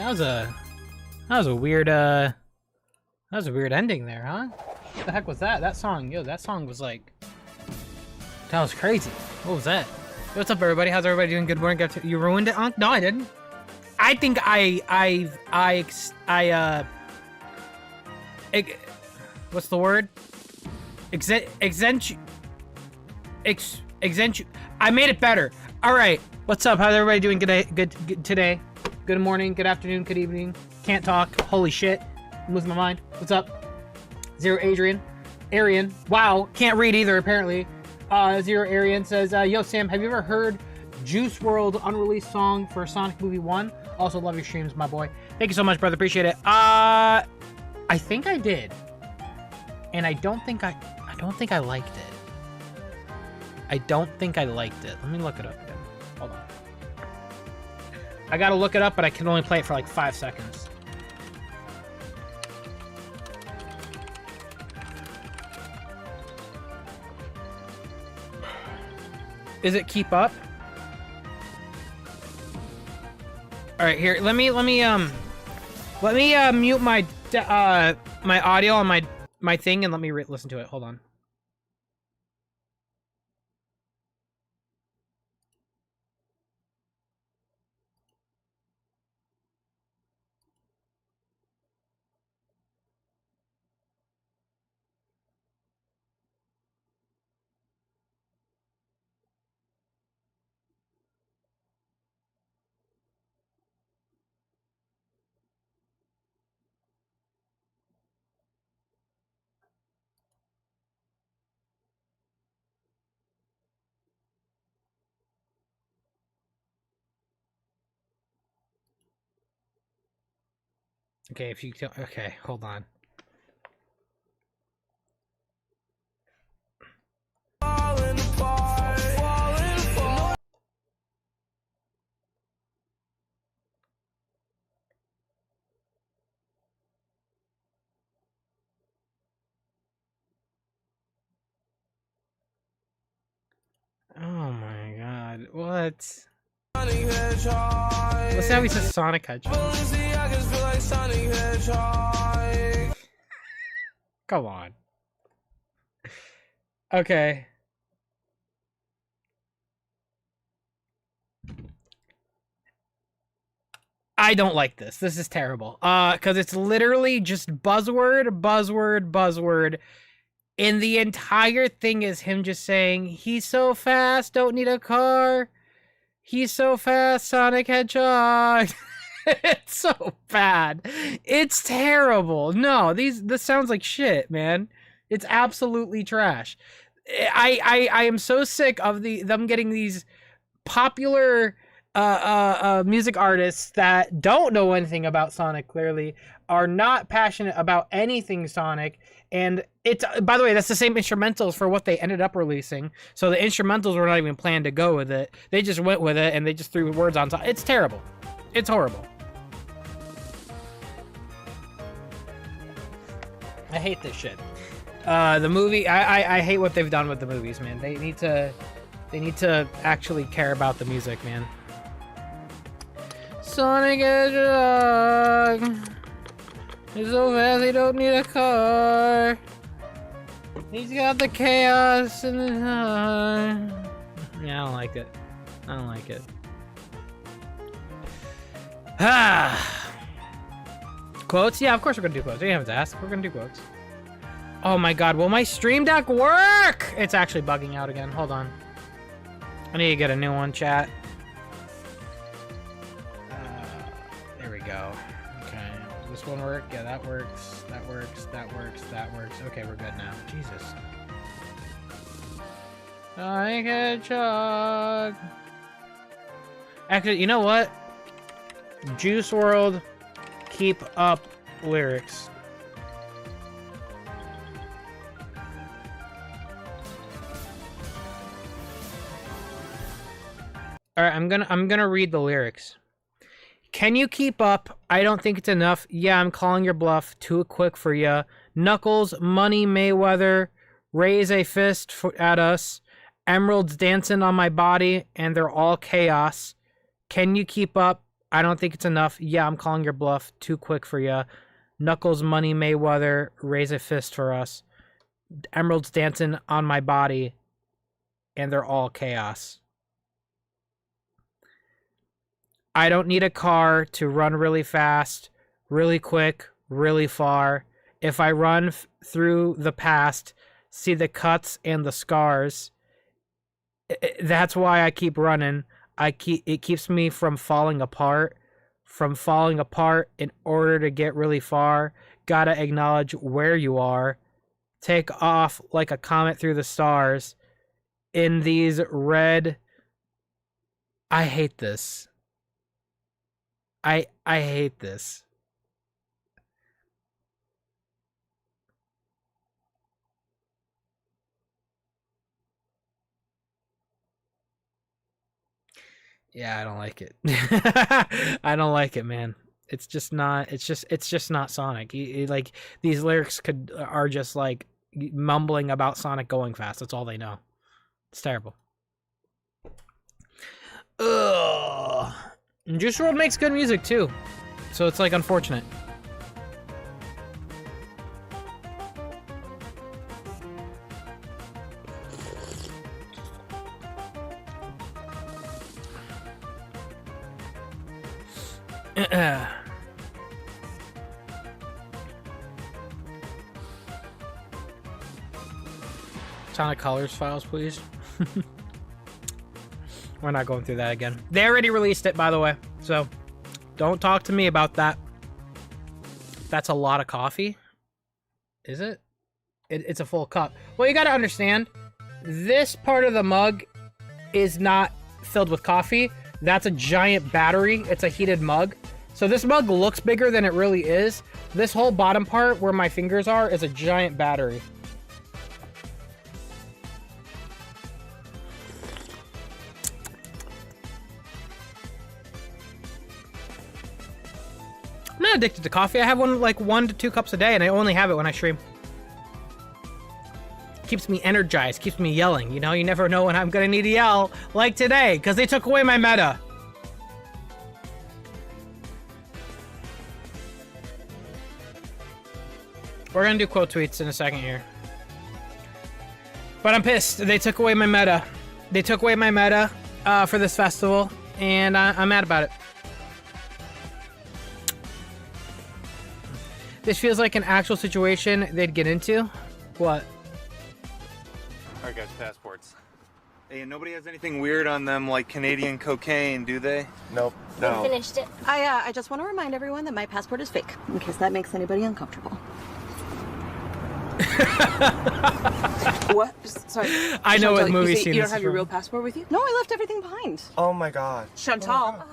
that was a weird ending there, huh? What the heck was that? That song, that song was like, that was crazy. What was that? What's up, everybody? How's everybody doing? Good morning. You ruined it, Unc? No, I didn't. I think what's the word? I made it better. All right. What's up? How's everybody doing good today? Good morning, good afternoon, good evening. Can't talk. Holy shit. I'm losing my mind. What's up? Zero Arian. Wow. Can't read either, apparently. Zero Arian says, yo, Sam, have you ever heard Juice WRLD unreleased song for Sonic Movie 1? Also love your streams, my boy. Thank you so much, brother. Appreciate it. I think I did. And I don't think I liked it. I don't think I liked it. Let me look it up again. Hold on. I gotta look it up, but I can only play it for like 5 seconds. Is it Keep Up? All right, here. Let me mute my my audio on my thing and let me listen to it. Hold on. Okay, if you okay, hold on. Oh my god, what? Let's see how he says Sonic Hedgehog. Come on. Okay. I don't like this. This is terrible. Because it's literally just buzzword. And the entire thing is him just saying, he's so fast, don't need a car. He's so fast, Sonic Hedgehog. It's so bad. It's terrible. No, this sounds like shit, man. It's absolutely trash. I am so sick of them getting these popular music artists that don't know anything about Sonic, clearly, are not passionate about anything Sonic. And it's, by the way, that's the same instrumentals for what they ended up releasing. So the instrumentals were not even planned to go with it. They just went with it and they just threw words on top. It's terrible. It's horrible. I hate this shit. The movie, I hate what they've done with the movies, man. They need to actually care about the music, man. Sonic Hedgehog. He's so fast, he don't need a car. He's got the chaos in his heart. Yeah, I don't like it. I don't like it. Quotes? Yeah, of course we're gonna do quotes. You don't have to ask. We're gonna do quotes. Oh my god, will my stream deck work? It's actually bugging out again. Hold on. I need to get a new one, chat. There we go. Okay. Does this one work? Yeah, that works. That works. That works. That works. Okay, we're good now. Jesus. Sonic Hedgehog. Actually, you know what? Juice WRLD, Keep Up lyrics. All right, I'm gonna read the lyrics. Can you keep up? I don't think it's enough. Yeah, I'm calling your bluff. Too quick for ya. Knuckles, Money, Mayweather, raise a fist at us. Emeralds dancing on my body, and they're all chaos. Can you keep up? I don't think it's enough. Yeah, I'm calling your bluff. Too quick for ya. Knuckles, Money, Mayweather, raise a fist for us. Emeralds dancing on my body, and they're all chaos. I don't need a car to run really fast, really quick, really far. If I run through the past, see the cuts and the scars. That's why I keep running. It keeps me from falling apart. From falling apart in order to get really far. Gotta acknowledge where you are. Take off like a comet through the stars. In these red... I hate this. I hate this. Yeah, I don't like it. I don't like it, man. It's just not. It's just not Sonic. Like these lyrics are just like mumbling about Sonic going fast. That's all they know. It's terrible. Ugh. Juice WRLD makes good music too, so it's like unfortunate. Sonic Colors files, please. We're not going through that again. They already released it, by the way, so don't talk to me about that. That's a lot of coffee. Is it? It's a full cup. Well, you gotta understand, this part of the mug is not filled with coffee. That's a giant battery. It's a heated mug. So this mug looks bigger than it really is. This whole bottom part where my fingers are is a giant battery. I'm not addicted to coffee. I have like 1 to 2 cups a day, and I only have it when I stream. Keeps me energized, keeps me yelling. You know, you never know when I'm gonna need to yell, like today, because they took away my meta. We're gonna do quote tweets in a second here. But I'm pissed. They took away my meta. They took away my meta for this festival, and I'm mad about it. This feels like an actual situation they'd get into. What? Alright guys, passports. Hey, and nobody has anything weird on them like Canadian cocaine, do they? Nope. No. Finished it. I just want to remind everyone that my passport is fake, in case that makes anybody uncomfortable. What? Sorry. I know Chantal, what movie scene you this don't have is your from. real passport with you? No, I left everything behind. Oh my god. Chantal,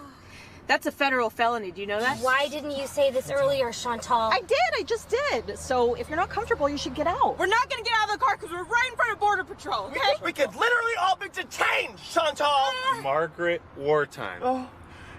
that's a federal felony. Do you know that? Why didn't you say this earlier, Chantal? I did. I just did. So if you're not comfortable, you should get out. We're not gonna get out of the car because we're right in front of Border Patrol, okay? We could literally all be detained, Chantal! Margaret Wartime. Oh.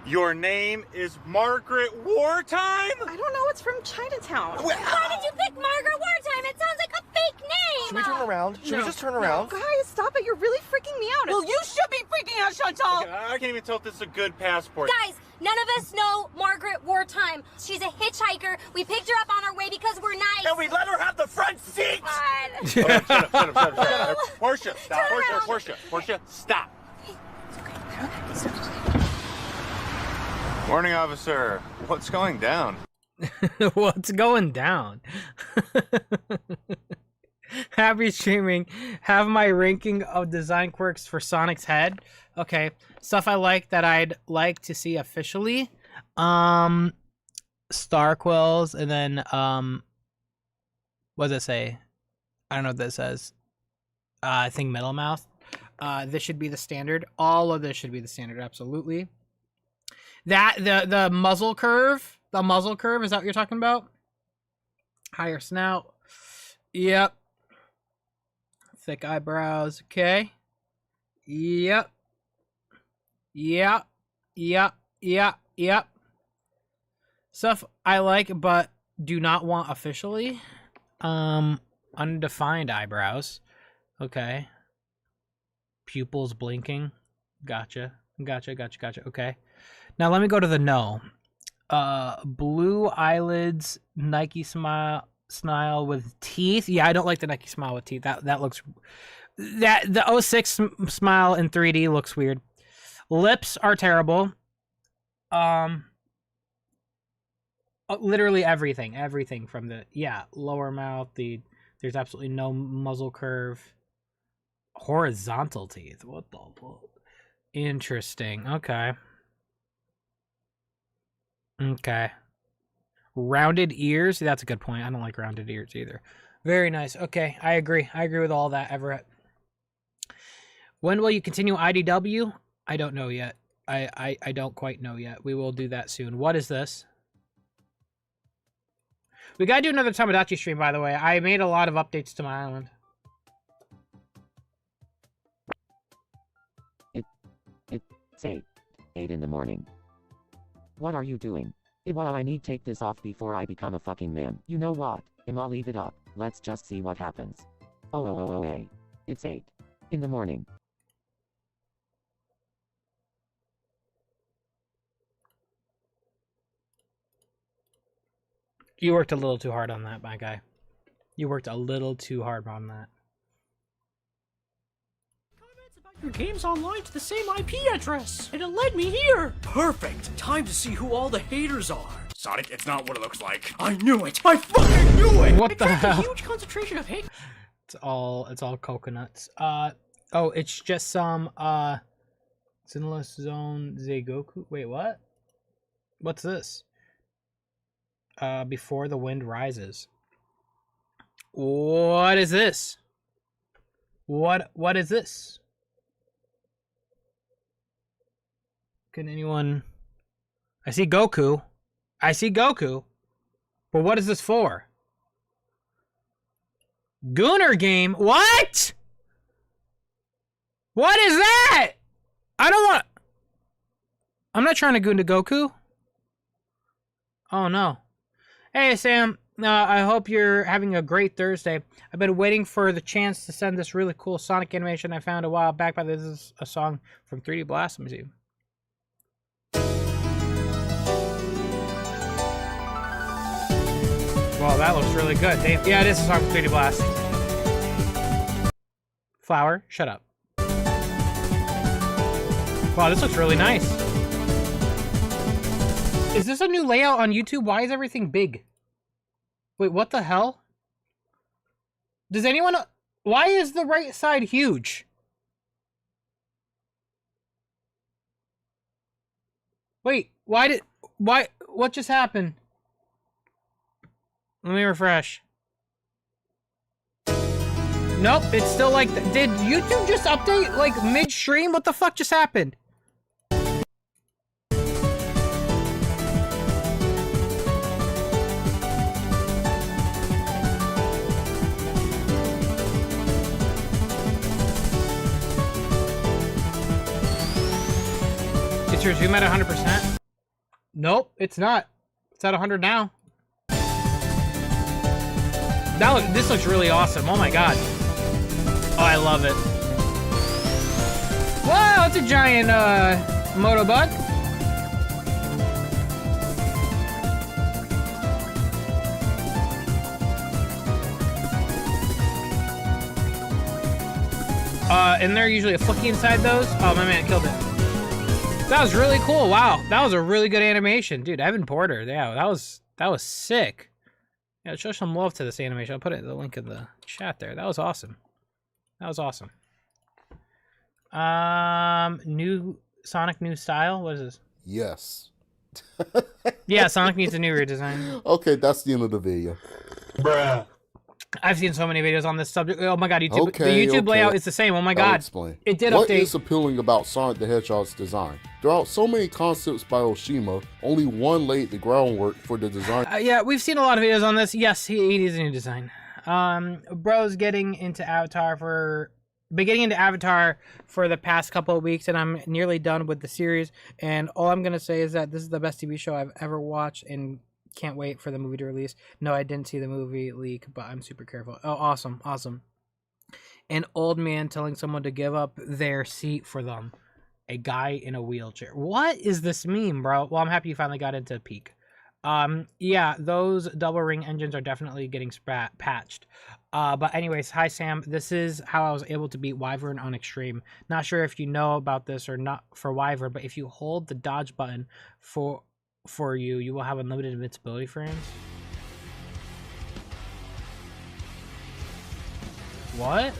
Your name is Margaret Wartime? I don't know. It's from Chinatown. Why did you pick Margaret Wartime? It sounds like a fake name. Should we turn around? Should we just turn around? Guys, stop it. You're really freaking me out. Well, you should be freaking out, Chantal. Okay, I can't even tell if this is a good passport. Guys, none of us know Margaret Wartime. She's a hitchhiker. We picked her up on our way because we're nice. And we let her have the front seat! God. Shut up. Portia, stop. Portia, stop. Morning, officer. What's going down? What's going down? Happy streaming. Have my ranking of design quirks for Sonic's head. Okay. Stuff I like that I'd like to see officially. Star quills, and then what does it say? I don't know what that says. I think Metal Mouth. This should be the standard. All of this should be the standard, absolutely. That the muzzle curve, is that what you're talking about? Higher snout. Yep. Thick eyebrows. Okay. Yep. Stuff I like but do not want officially. Undefined eyebrows. Okay. Pupils blinking. Gotcha. Okay. Now let me go to the no. Blue eyelids, Nike smile with teeth. Yeah, I don't like the Nike smile with teeth. That looks the 06 smile in 3D looks weird. Lips are terrible. Literally everything from the lower mouth. There's absolutely no muzzle curve. Horizontal teeth. What the fuck? Interesting. Okay. Rounded ears. That's a good point. I don't like rounded ears either. Very nice. Okay, I agree. I agree with all that, Everett. When will you continue IDW? I don't know yet. I don't quite know yet. We will do that soon. What is this? We gotta do another Tamagotchi stream, by the way. I made a lot of updates to my island. It's 8 in the morning. What are you doing? Well, I need take this off before I become a fucking man. You know what? I'll leave it up. Let's just see what happens. Oh, it's 8 in the morning. You worked a little too hard on that, my guy. You worked a little too hard on that. Your game's online to the same IP address, and it led me here. Perfect. Time to see who all the haters are. Sonic, it's not what it looks like. I knew it. I fucking knew it. What the hell? A huge concentration of hate. It's all coconuts. It's just some Sinless Zone Zeigoku. Wait, what? What's this? Before the Wind Rises. What is this? What is this? Can anyone... I see Goku. But what is this for? Gooner game? What? What is that? I don't want... I'm not trying to goon to Goku. Oh, no. Hey, Sam. I hope you're having a great Thursday. I've been waiting for the chance to send this really cool Sonic animation I found a while back. But this is a song from 3D Blast. Let me see. Well, that looks really good. Damn. Yeah, it is a song from 3D Blast. Flower, shut up. Wow, this looks really nice. Is this a new layout on YouTube? Why is everything big? Wait, what the hell? Does anyone... Why is the right side huge? Wait, why... What just happened? Let me refresh. Nope, it's still like... Did YouTube just update, like, mid-stream? What the fuck just happened? Is your zoom at 100%? Nope, it's not. It's at 100 now. This looks really awesome. Oh my god. Oh, I love it. Wow, it's a giant Motobug. And they're usually a flicky inside those. Oh, my man killed it. That was really cool. Wow, that was a really good animation, dude. Evan Porter. Yeah, that was sick. Yeah, show some love to this animation. I'll put the link in the chat there. That was awesome. That was awesome. New Sonic new style. What is this? Yes. Yeah, Sonic needs a new redesign. Okay, that's the end of the video. Bruh. I've seen so many videos on this subject. Oh my god, YouTube. Okay, the YouTube layout is the same. Oh my god. I'll explain. It did What update. is appealing about Sonic the Hedgehog's design? Throughout so many concepts by Oshima, only one laid the groundwork for the design. Yeah, we've seen a lot of videos on this. Yes, he needs a new design. Bro's getting into Avatar for the past couple of weeks, and I'm nearly done with the series. And all I'm gonna say is that this is the best TV show I've ever watched, and can't wait for the movie to release. No, I didn't see the movie leak, but I'm super careful. Oh, awesome, awesome. An old man telling someone to give up their seat for them. a guy in a wheelchair. What is this meme, bro? Well, I'm happy you finally got into Peak. Yeah, those double ring engines are definitely getting patched. But anyways, hi Sam. This is how I was able to beat Wyvern on Extreme. Not sure if you know about this or not for Wyvern, but if you hold the dodge button for you, you will have unlimited invincibility frames. What?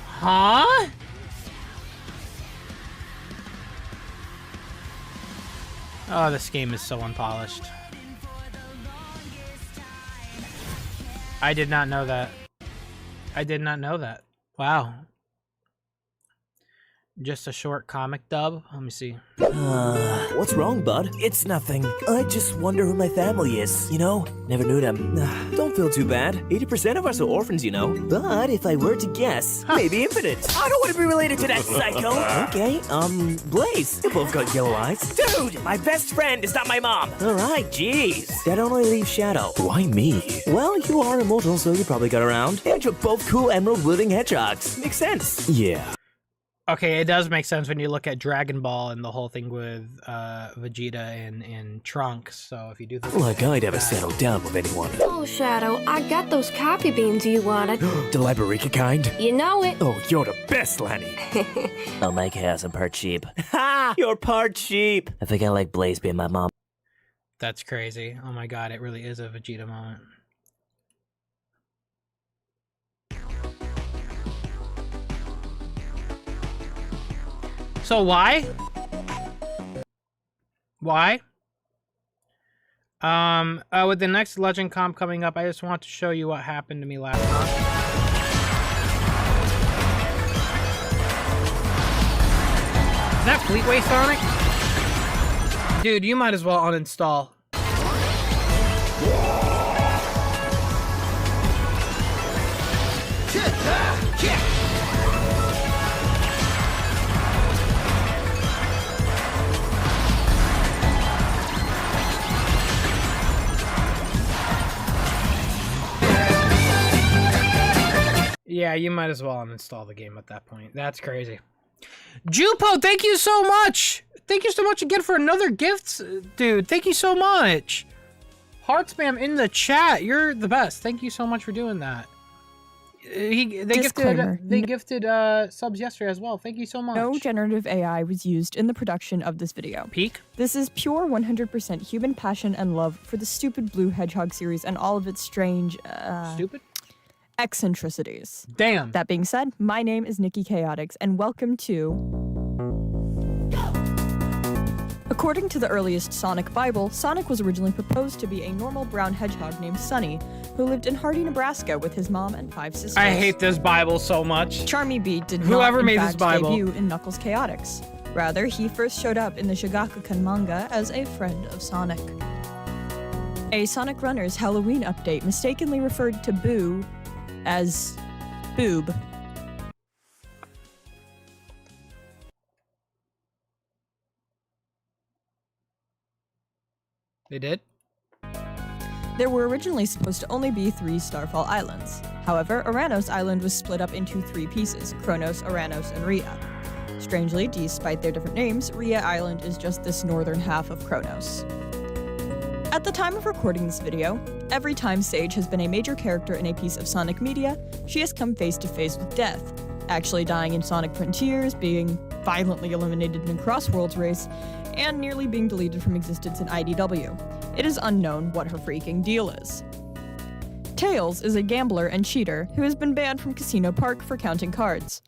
Huh? Oh, this game is so unpolished. I did not know that. I did not know that. Wow. Just a short comic dub? Let me see. What's wrong, bud? It's nothing. I just wonder who my family is, you know? Never knew them. Don't feel too bad. 80% of us are orphans, you know? But if I were to guess, maybe infinite. I don't want to be related to that psycho. Okay, Blaze, you both got yellow eyes. Dude, my best friend is not my mom. All right, jeez. That only leaves Shadow. Why me? Well, you are immortal, so you probably got around. And you're both cool emerald-wielding hedgehogs. Makes sense. Yeah. Okay, it does make sense when you look at Dragon Ball and the whole thing with Vegeta and Trunks. So if you do this, like I'd ever settle down with anyone. Oh, Shadow, I got those coffee beans you wanted. The Liberica kind? You know it. Oh, you're the best, Lanny. I'll make chaos and part sheep. Ha! You're part sheep. I think I like Blaze being my mom. That's crazy. Oh my god, it really is a Vegeta moment. So why? Why? With the next Legend comp coming up, I just want to show you what happened to me last month. Is that Fleetway Sonic? Dude, you might as well uninstall. Yeah, you might as well uninstall the game at that point. That's crazy. Jupo, thank you so much. Thank you so much again for another gift, dude. Thank you so much. Heart spam in the chat. You're the best. Thank you so much for doing that. They gifted subs yesterday as well. Thank you so much. No generative AI was used in the production of this video. Peak? This is pure 100% human passion and love for the stupid Blue Hedgehog series and all of its strange, stupid? Eccentricities. Damn. That being said, my name is Nikki Chaotix, and welcome to... According to the earliest Sonic Bible, Sonic was originally proposed to be a normal brown hedgehog named Sunny, who lived in Hardy, Nebraska with his mom and 5 sisters. I hate this Bible so much. Charmy Beat did Whoever not, made in this fact, Bible. debut in Knuckles Chaotix. Rather, he first showed up in the Shigakukan manga as a friend of Sonic. A Sonic Runners Halloween update mistakenly referred to Boo as Boob. They did? There were originally supposed to only be 3 Starfall Islands. However, Aranos Island was split up into 3 pieces, Kronos, Aranos, and Rhea. Strangely, despite their different names, Rhea Island is just this northern half of Kronos. At the time of recording this video, every time Sage has been a major character in a piece of Sonic media, she has come face to face with death, actually dying in Sonic Frontiers, being violently eliminated in Crossworlds race, and nearly being deleted from existence in IDW. It is unknown what her freaking deal is. Tails is a gambler and cheater who has been banned from Casino Park for counting cards.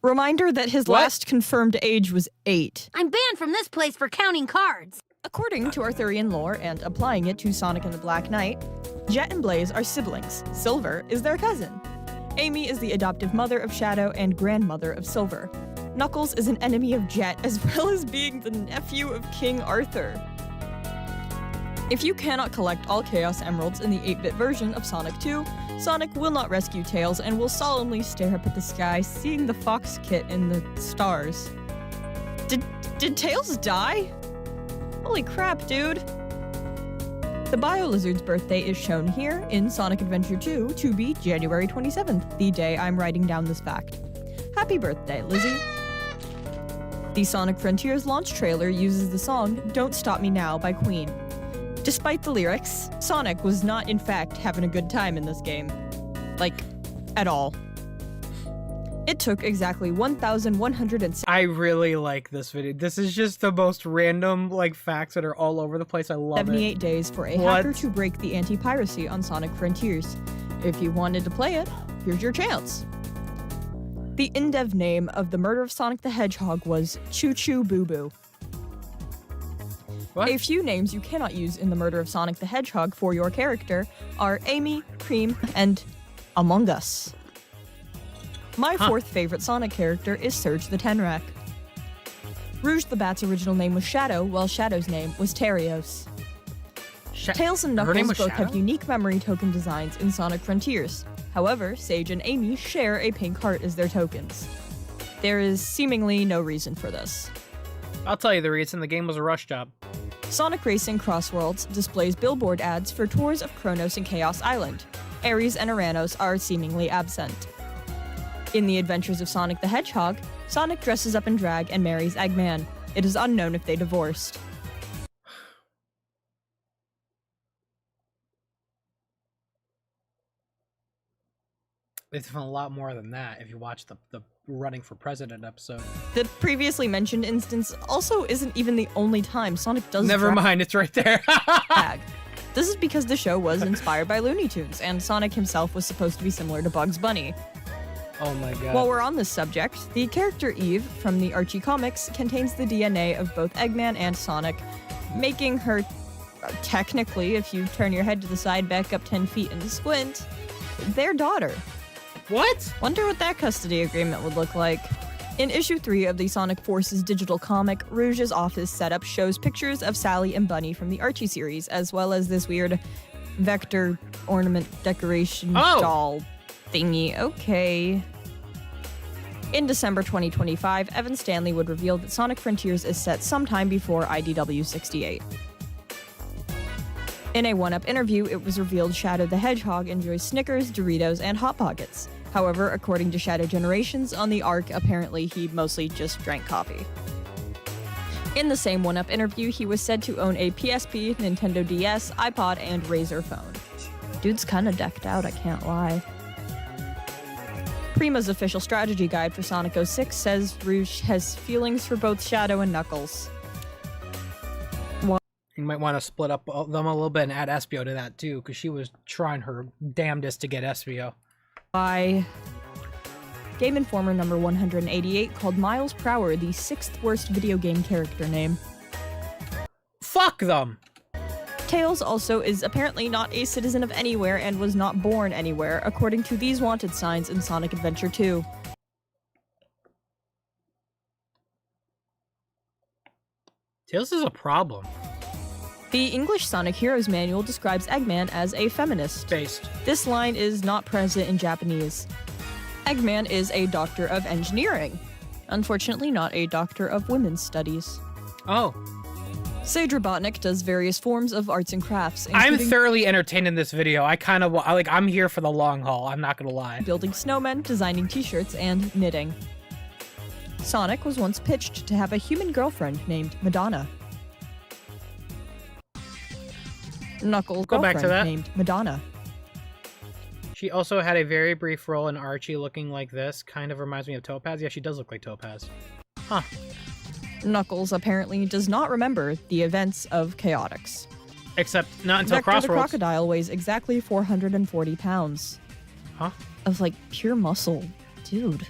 Reminder that his last confirmed age was 8. I'm banned from this place for counting cards. According to Arthurian lore and applying it to Sonic and the Black Knight, Jet and Blaze are siblings. Silver is their cousin. Amy is the adoptive mother of Shadow and grandmother of Silver. Knuckles is an enemy of Jet as well as being the nephew of King Arthur. If you cannot collect all Chaos Emeralds in the 8-bit version of Sonic 2, Sonic will not rescue Tails and will solemnly stare up at the sky, seeing the Fox Kit in the stars. Did Tails die? Holy crap, dude! The Bio-Lizard's birthday is shown here in Sonic Adventure 2 to be January 27th, the day I'm writing down this fact. Happy birthday, Lizzie. The Sonic Frontiers launch trailer uses the song Don't Stop Me Now by Queen. Despite the lyrics, Sonic was not in fact having a good time in this game. Like, at all. It took exactly 1,100 I really like this video. This is just the most random, like, facts that are all over the place. I love 78 days for a hacker to break the anti-piracy on Sonic Frontiers. If you wanted to play it, here's your chance. The in-dev name of the murder of Sonic the Hedgehog was Choo Choo Boo Boo. What? A few names you cannot use in the murder of Sonic the Hedgehog for your character are Amy, Cream, and Among Us. My fourth favorite Sonic character is Surge the Tenrak. Rouge the Bat's original name was Shadow, while Shadow's name was Terios. Tails and Knuckles both have unique memory token designs in Sonic Frontiers. However, Sage and Amy share a pink heart as their tokens. There is seemingly no reason for this. I'll tell you the reason. The game was a rush job. Sonic Racing Crossworlds displays billboard ads for tours of Kronos and Chaos Island. Ares and Uranos are seemingly absent. In The Adventures of Sonic the Hedgehog, Sonic dresses up in drag and marries Eggman. It is unknown if they divorced. It's a lot more than that if you watch the Running for President episode. The previously mentioned instance also isn't even the only time Sonic does Never mind, it's right there. drag. This is because the show was inspired by Looney Tunes, and Sonic himself was supposed to be similar to Bugs Bunny. Oh my god. While we're on this subject, the character Eve from the Archie comics contains the DNA of both Eggman and Sonic, making her, technically, if you turn your head to the side back up 10 feet and squint, their daughter. What? Wonder what that custody agreement would look like. In issue 3 of the Sonic Forces digital comic, Rouge's office setup shows pictures of Sally and Bunny from the Archie series, as well as this weird vector ornament decoration doll thingy. Okay. In December 2025, Evan Stanley would reveal that Sonic Frontiers is set sometime before IDW 68. In a one-up interview, it was revealed Shadow the Hedgehog enjoys Snickers, Doritos, and Hot Pockets. However, according to Shadow Generations, on the Ark, apparently he mostly just drank coffee. In the same one-up interview, he was said to own a PSP, Nintendo DS, iPod, and Razr phone. Dude's kinda decked out, I can't lie. Prima's official strategy guide for Sonic 06 says Rouge has feelings for both Shadow and Knuckles. You might want to split up them a little bit and add Espio to that too, because she was trying her damnedest to get Espio. By Game Informer number 188 called Miles Prower the 6th worst video game character name. Fuck them! Tails also is apparently not a citizen of anywhere and was not born anywhere, according to these wanted signs in Sonic Adventure 2. Tails is a problem. The English Sonic Heroes Manual describes Eggman as a feminist. Based. This line is not present in Japanese. Eggman is a doctor of engineering. Unfortunately, not a doctor of women's studies. Oh. Sage Robotnik does various forms of arts and crafts. I'm thoroughly entertained in this video. I'm here for the long haul, I'm not gonna lie. Building snowmen, designing t-shirts, and knitting. Sonic was once pitched to have a human girlfriend named Madonna. Knuckles' Go back to that. named Madonna. She also had a very brief role in Archie looking like this. Kind of reminds me of Topaz. Yeah, she does look like Topaz. Huh. Knuckles apparently does not remember the events of Chaotix. Except not until Vector Crossworlds. the crocodile weighs exactly 440 pounds. Huh? Of, like, pure muscle. Dude.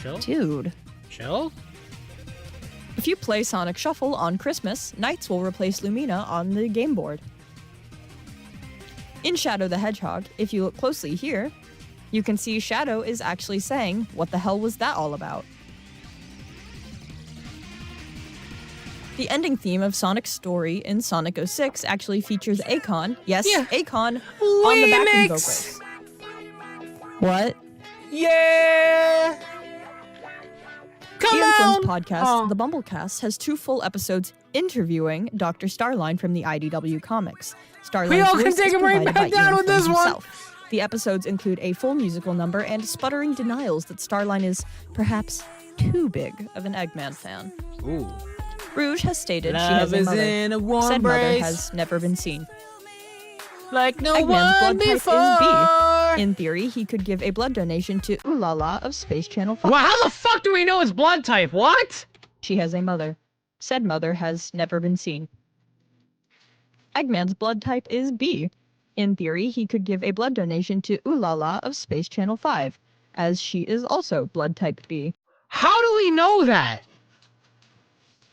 Chill? Dude. Chill? If you play Sonic Shuffle on Christmas, Knights will replace Lumina on the game board. In Shadow the Hedgehog, if you look closely here, you can see Shadow is actually saying, "What the hell was that all about?" The ending theme of Sonic's story in Sonic 06 actually features Akon, yes, Yeah. Akon, on the backing Remix! vocals. What? Yeah! Come Ian on! Flynn's podcast, The Bumblecast, has 2 full episodes interviewing Dr. Starline from the IDW comics. Starline's We all can voice take is him right provided back by down Ian with Flynn this one. himself. The episodes include a full musical number and sputtering denials that Starline is perhaps too big of an Eggman fan. Ooh. Rouge has stated Love she has a is mother. in a warm Said mother embrace. has never been seen. Like no Eggman's one blood type before. is B. In theory, he could give a blood donation to Ooh La La of Space Channel 5. Well, how the fuck do we know his blood type? What? She has a mother. Said mother has never been seen. Eggman's blood type is B. In theory, he could give a blood donation to Ooh La La of Space Channel 5, as she is also blood type B. How do we know that?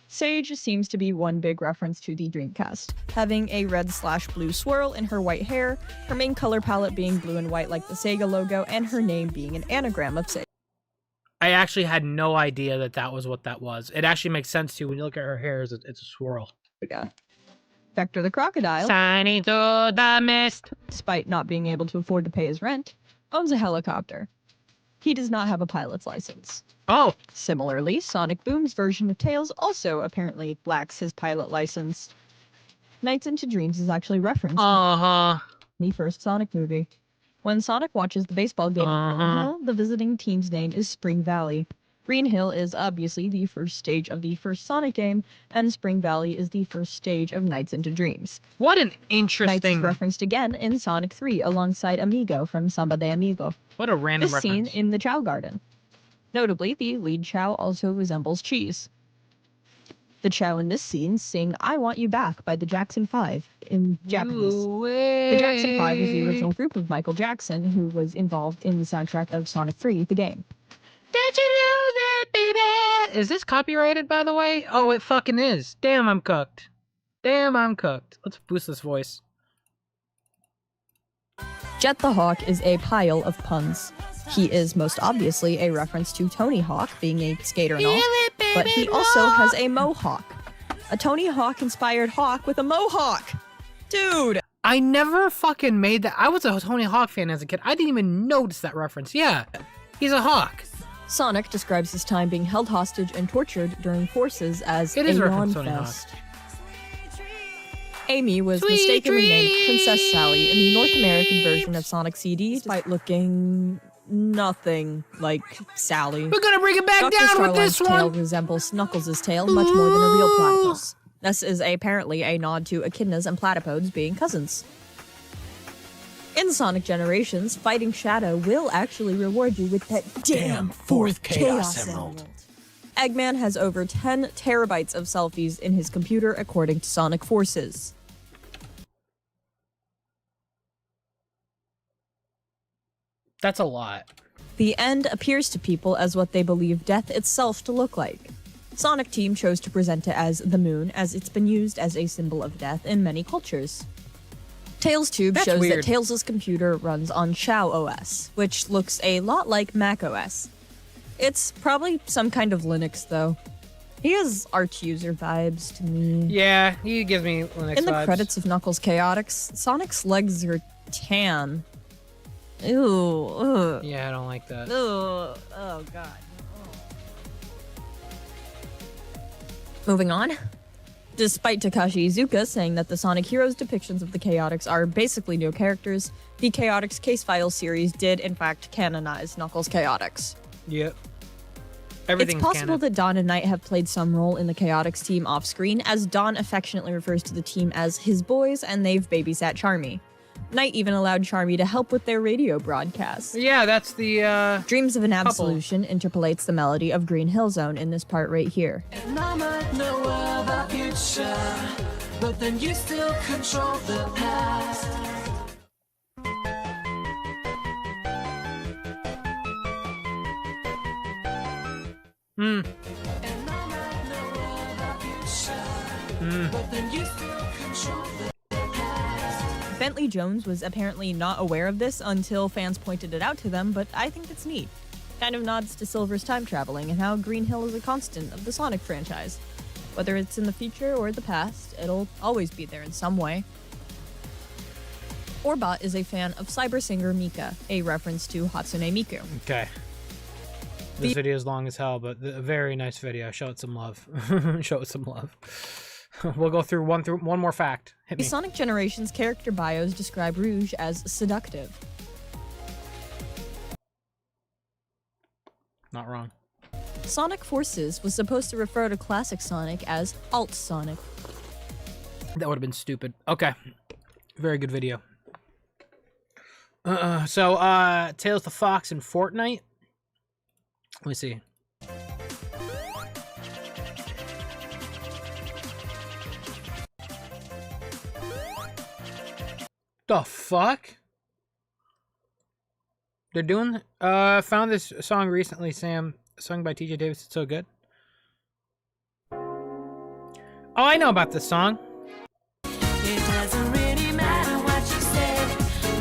Sage seems to be one big reference to the Dreamcast, having a red/blue swirl in her white hair, her main color palette being blue and white like the Sega logo, and her name being an anagram of Sega. I actually had no idea that that was what that was. It actually makes sense too when you look at her hair. It's a swirl. Vector the Crocodile, Signing through the mist. despite not being able to afford to pay his rent, owns a helicopter. He does not have a pilot's license. Oh. Similarly, Sonic Boom's version of Tails also apparently lacks his pilot license. Nights into Dreams is actually referenced Uh-huh. in the first Sonic movie. When Sonic watches the baseball game at Green Hill, the visiting team's name is Spring Valley. Green Hill is obviously the first stage of the first Sonic game, and Spring Valley is the first stage of Nights into Dreams. What an Nights interesting... is referenced again in Sonic 3 alongside Amigo from Samba de Amigo. What a random This scene reference. in the Chow Garden. Notably, the lead Chow also resembles cheese. The Chow in this scene sing I Want You Back by the Jackson 5 in Japanese. The Jackson 5 is the original group of Michael Jackson who was involved in the soundtrack of Sonic 3, the game. Did you know that, baby? Is this copyrighted, by the way? Oh, it fucking is. Damn, I'm cooked. Damn, I'm cooked. Let's boost this voice. Jet the Hawk is a pile of puns. He is most obviously a reference to Tony Hawk being a skater and all, but he also has a mohawk. A Tony Hawk inspired hawk with a mohawk! Dude! I never fucking made that. I was a Tony Hawk fan as a kid. I didn't even notice that reference. Yeah, he's a hawk. Sonic describes his time being held hostage and tortured during Forces as It is a a yawn reference to Tony Hawk. fest. Amy was Sweet mistakenly named dreams. Princess Sally in the North American version of Sonic CD, despite looking nothing like Sally. We're gonna bring it back Dr. down with Starline's this tail one. resembles Knuckles' tail much more than a real platypus. This is apparently a nod to echidnas and platypodes being cousins. In Sonic Generations, fighting Shadow will actually reward you with that damn fourth Chaos Emerald. Eggman has over 10 terabytes of selfies in his computer according to Sonic Forces. That's a lot. The end appears to people as what they believe death itself to look like. Sonic Team chose to present it as the moon, as it's been used as a symbol of death in many cultures. Tails Tube That's shows weird. that Tails' computer runs on Chow OS, which looks a lot like Mac OS. It's probably some kind of Linux, though. He has Arch user vibes to me. Yeah, he gives me Linux In the vibes. credits of Knuckles Chaotix, Sonic's legs are tan. Ew. Ugh. Yeah, I don't like that. Ugh. Oh, God. Moving on. Despite Takashi Iizuka saying that the Sonic Heroes depictions of the Chaotix are basically new characters, the Chaotix Case Files series did in fact canonize Knuckles Chaotix. Yep. Everything's It's possible canon. that Don and Knight have played some role in the Chaotix team off-screen, as Don affectionately refers to the team as his boys, and they've babysat Charmy. Knight even allowed Charmy to help with their radio broadcast. Yeah, that's the, Dreams of an Absolution interpolates the melody of Green Hill Zone in this part right here. And I might know about future, but then you still control the past. Hmm. And I might know about future, but then you still control the past. Bentley Jones was apparently not aware of this until fans pointed it out to them, but I think it's neat. Kind of nods to Silver's time traveling and how Green Hill is a constant of the Sonic franchise. Whether it's in the future or the past, it'll always be there in some way. Orbot is a fan of cyber singer Mika, a reference to Hatsune Miku. Okay. This video is long as hell, but a very nice video. Show it some love. Show it some love. We'll go through one more fact. Hit The me. Sonic Generations character bios describe Rouge as seductive. Not wrong. Sonic Forces was supposed to refer to classic Sonic as Alt Sonic. That would have been stupid. Okay. Very good video. So, Tails the Fox in Fortnite. Let me see. The fuck? They're doing... found this song recently, Sam. Sung by TJ Davis. It's so good. Oh, I know about this song. It doesn't really matter what you said,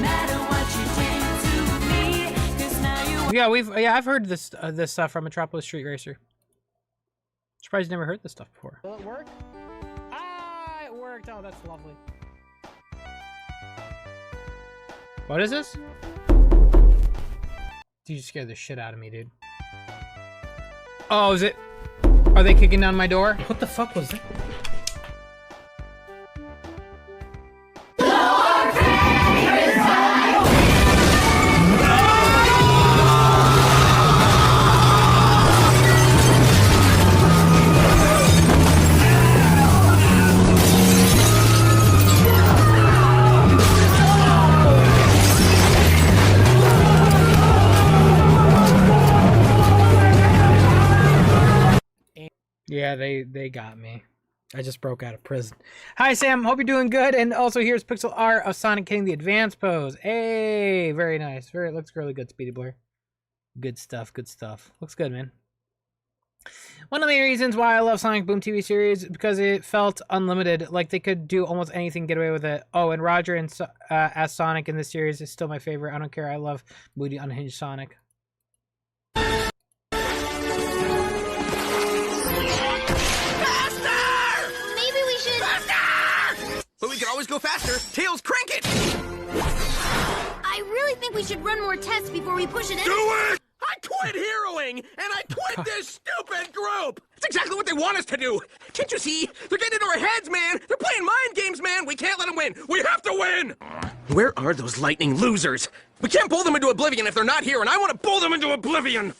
matter what you did to me, 'cause now you... Yeah, I've heard this this stuff from Metropolis Street Racer. Surprised you never heard this stuff before. Will it work? Ah, it worked. Oh, that's lovely. What is this? You just scared the shit out of me, dude. Oh, is it? Are they kicking down my door? What the fuck was that? Yeah, they got me. I just broke out of prison. Hi, Sam. Hope you're doing good. And also, here's pixel art of Sonic hitting the advance pose. Hey, very nice. Looks really good, Speedy Blur. Good stuff. Good stuff. Looks good, man. One of the reasons why I love Sonic Boom TV series is because it felt unlimited. Like they could do almost anything, get away with it. Oh, and Roger and as Sonic in this series is still my favorite. I don't care. I love moody, unhinged Sonic. But we can always go faster. Tails, crank it! I really think we should run more tests before we push it in. Do it! I quit heroing, and I quit this stupid group! That's exactly what they want us to do! Can't you see? They're getting into our heads, man! They're playing mind games, man! We can't let them win! We have to win! Where are those lightning losers? We can't pull them into oblivion if they're not here, and I want to pull them into oblivion!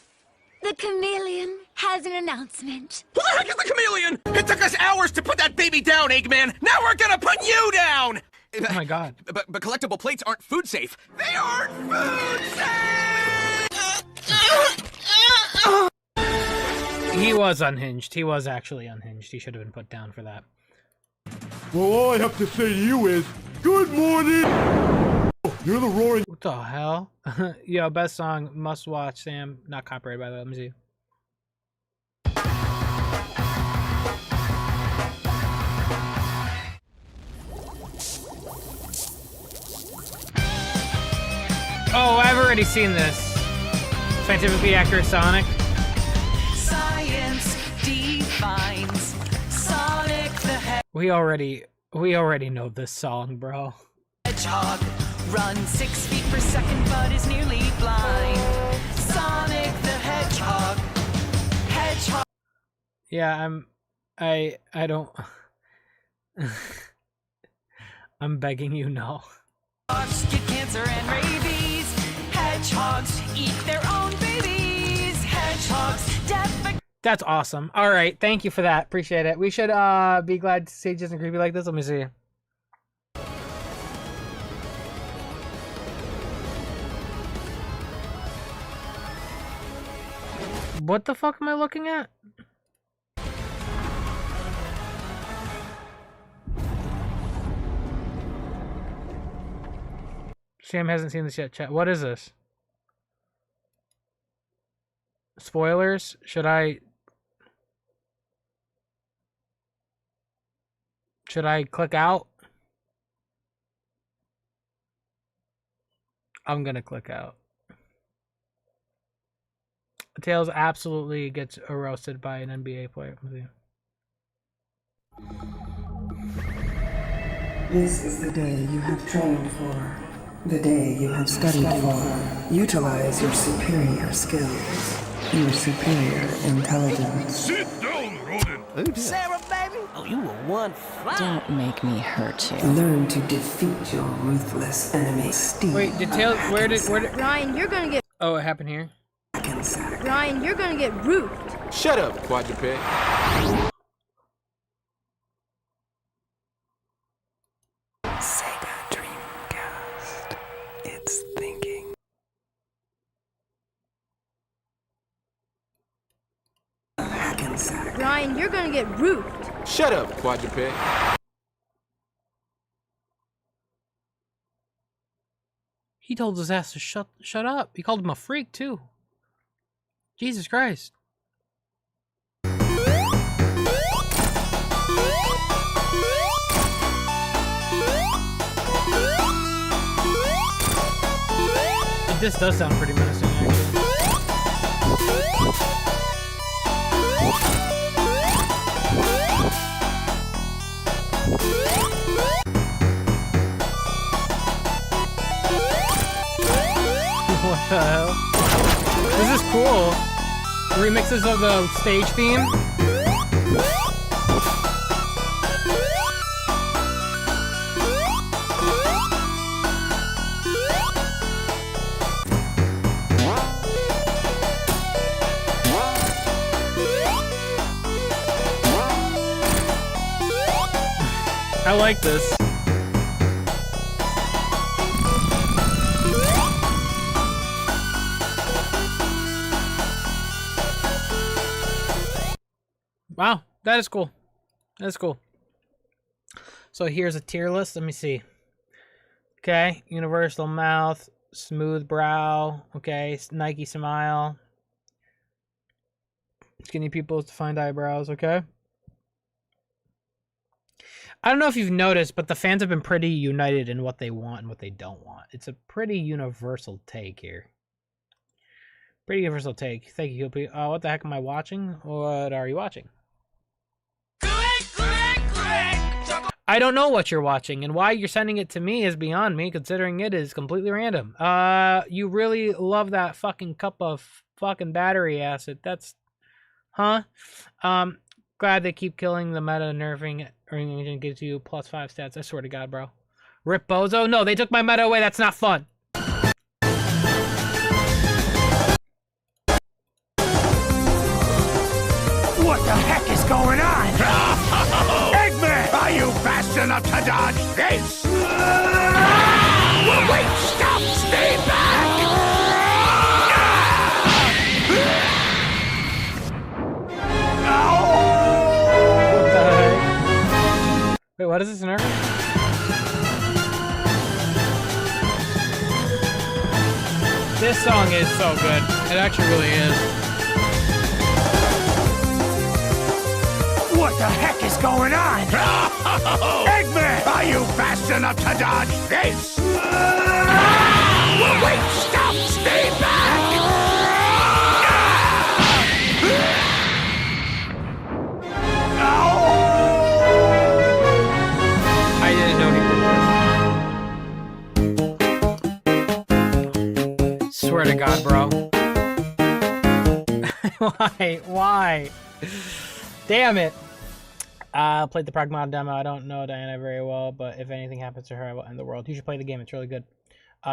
The chameleon has an announcement. Who the heck is the chameleon? It took us hours to put that baby down, Eggman! Now we're gonna put you down! Oh my god. But collectible plates aren't food safe. They aren't food safe! He was unhinged. He was actually unhinged. He should have been put down for that. Well, all I have to say to you is, good morning! You're the roaring... What the hell? Yo, best song, must watch, Sam. Not copyrighted, by the way. Let me see. Oh, I've already seen this. Scientifically accurate Sonic. Science defines Sonic the We already know this song, bro. Hedgehog runs 6 feet per second but is nearly blind. Sonic the Hedgehog. Hedgehog. Yeah, I don't. I'm begging you, no. Hedgehogs get cancer and rabies. Hedgehogs eat their own babies. Hedgehogs defecate. That's awesome. All right, thank you for that. Appreciate it. We should be glad Sage isn't creepy like this. Let me see. What the fuck am I looking at? Sam hasn't seen this yet, chat. What is this? Spoilers? Should I click out? I'm gonna click out. Tails absolutely gets roasted by an NBA player. This is the day you have trained for. The day you have studied for. Utilize your superior skills. Your superior intelligence. Sit down, rodent! Sarah, baby! Oh, you were one fly. Don't make me hurt you. Learn to defeat your ruthless enemy. Steve. Wait, did Tails? Where did? Ryan, you're gonna get. Oh, it happened here. Hackensack. Ryan, you're gonna get roofed. Shut up, quadruped. Sega Dreamcast. It's thinking. Hackensack. Ryan, you're gonna get roofed. Shut up, quadruped. He told his ass to shut up. He called him a freak too. Jesus Christ. This does sound pretty menacing, actually. What the hell? This is cool. Remixes of the stage theme. I like this. Wow, that is cool. That's cool. So here's a tier list. Let me see. Okay, universal mouth, smooth brow. Okay, Nike smile. Skinny people's defined eyebrows. Okay. I don't know if you've noticed, but the fans have been pretty united in what they want and what they don't want. It's a pretty universal take here. Pretty universal take. Thank you, Hoopy. What the heck am I watching? What are you watching? I don't know what you're watching, and why you're sending it to me is beyond me, considering it is completely random. You really love that fucking cup of fucking battery acid. That's... Huh? Glad they keep killing the meta nerfing or gives you +5 stats. I swear to God, bro. Rip Bozo? No, they took my meta away. That's not fun. What the heck is going on? Eggman! Are you fast enough to dodge this? Wait, stop! Stay back! What the heck? Wait, what is this nerf? This song is so good. It actually really is. What the heck is going on? Eggman! Are you fast enough to dodge this? Wait, stop! Stay back! I didn't know he did this. Swear to God, bro. Why? Damn it. Played the Pragma demo. I don't know Diana very well, but if anything happens to her, I will end the world. You should play the game. It's really good.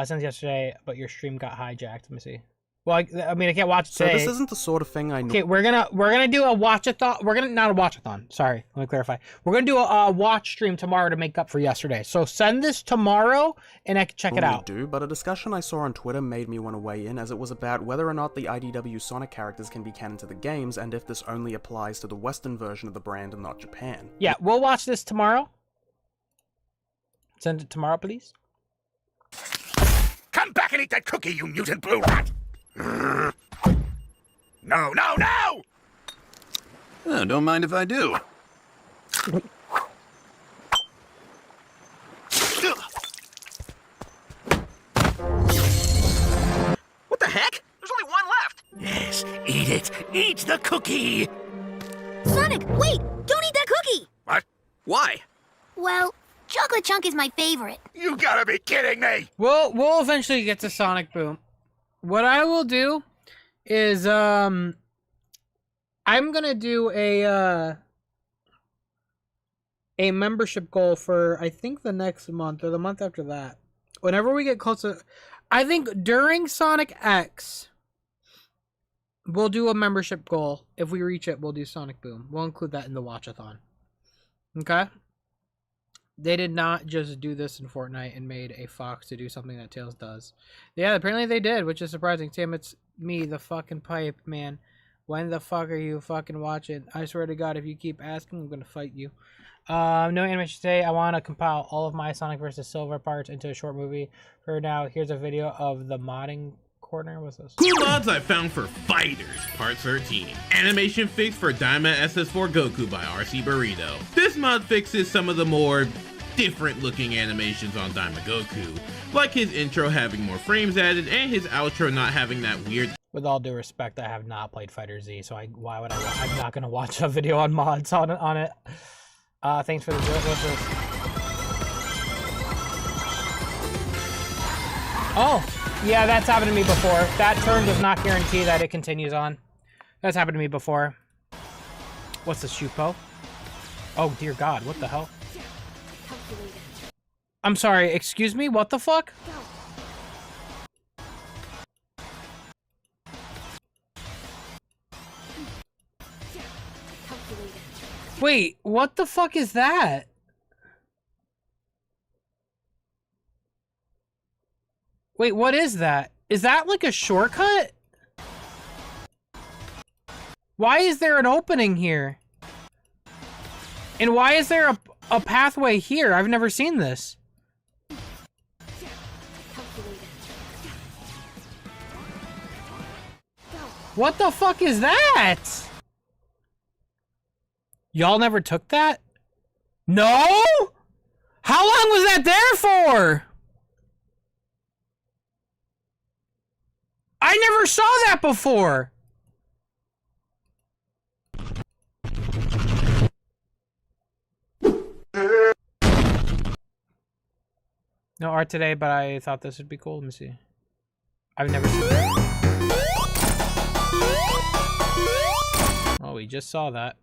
Since yesterday, but your stream got hijacked. Let me see. Well, I mean, I can't watch today. So this isn't the sort of thing I know. Okay, we're gonna do a watch-a-thon. We're gonna not a watch-a-thon. Sorry, let me clarify. We're gonna do a watch stream tomorrow to make up for yesterday. So send this tomorrow, and I can check it out. Do, but a discussion I saw on Twitter made me want to weigh in, as it was about whether or not the IDW Sonic characters can be canon to the games, and if this only applies to the Western version of the brand and not Japan. Yeah, we'll watch this tomorrow. Send it tomorrow, please. Come back and eat that cookie, you mutant blue rat! No, no, no! Oh, don't mind if I do. What the heck? There's only one left! Yes, eat it! Eat the cookie! Sonic, wait! Don't eat that cookie! What? Why? Well, chocolate chunk is my favorite. You gotta be kidding me! We'll eventually get to Sonic Boom. What I will do is I'm gonna do a membership goal for I think the next month or the month after that. Whenever we get closer, I think during Sonic X, We'll do a membership goal. If we reach it, we'll do Sonic Boom. We'll include that in the watchathon. Okay? They did not just do this in Fortnite and made a fox to do something that Tails does. Yeah, apparently they did, which is surprising. Tim, it's me, the fucking pipe, man. When the fuck are you fucking watching? I swear to God, if you keep asking, I'm gonna fight you. No animation today. I want to compile all of my Sonic vs. Silver parts into a short movie. For now, here's a video of the modding corner. What's this? Cool mods I found for Fighters, Part 13. Animation fix for Daima SS4 Goku by RC Burrito. This mod fixes some of the more different looking animations on Daima Goku, like his intro having more frames added and his outro not having that weird. With all due respect, I have not played Fighter Z, so why would I? I'm not gonna watch a video on mods on it. Thanks for the joke. What's this? Oh, yeah, that's happened to me before. That turn does not guarantee that it continues on. That's happened to me before. What's the Shupo? Oh dear God, what the hell? I'm sorry, excuse me, what the fuck? Wait, what the fuck is that? Wait, what is that? Is that like a shortcut? Why is there an opening here? And why is there a pathway here? I've never seen this. What the fuck is that? Y'all never took that? No? How long was that there for? I never saw that before. No art today, but I thought this would be cool. Let me see. I've never seen that. Oh, we just saw that.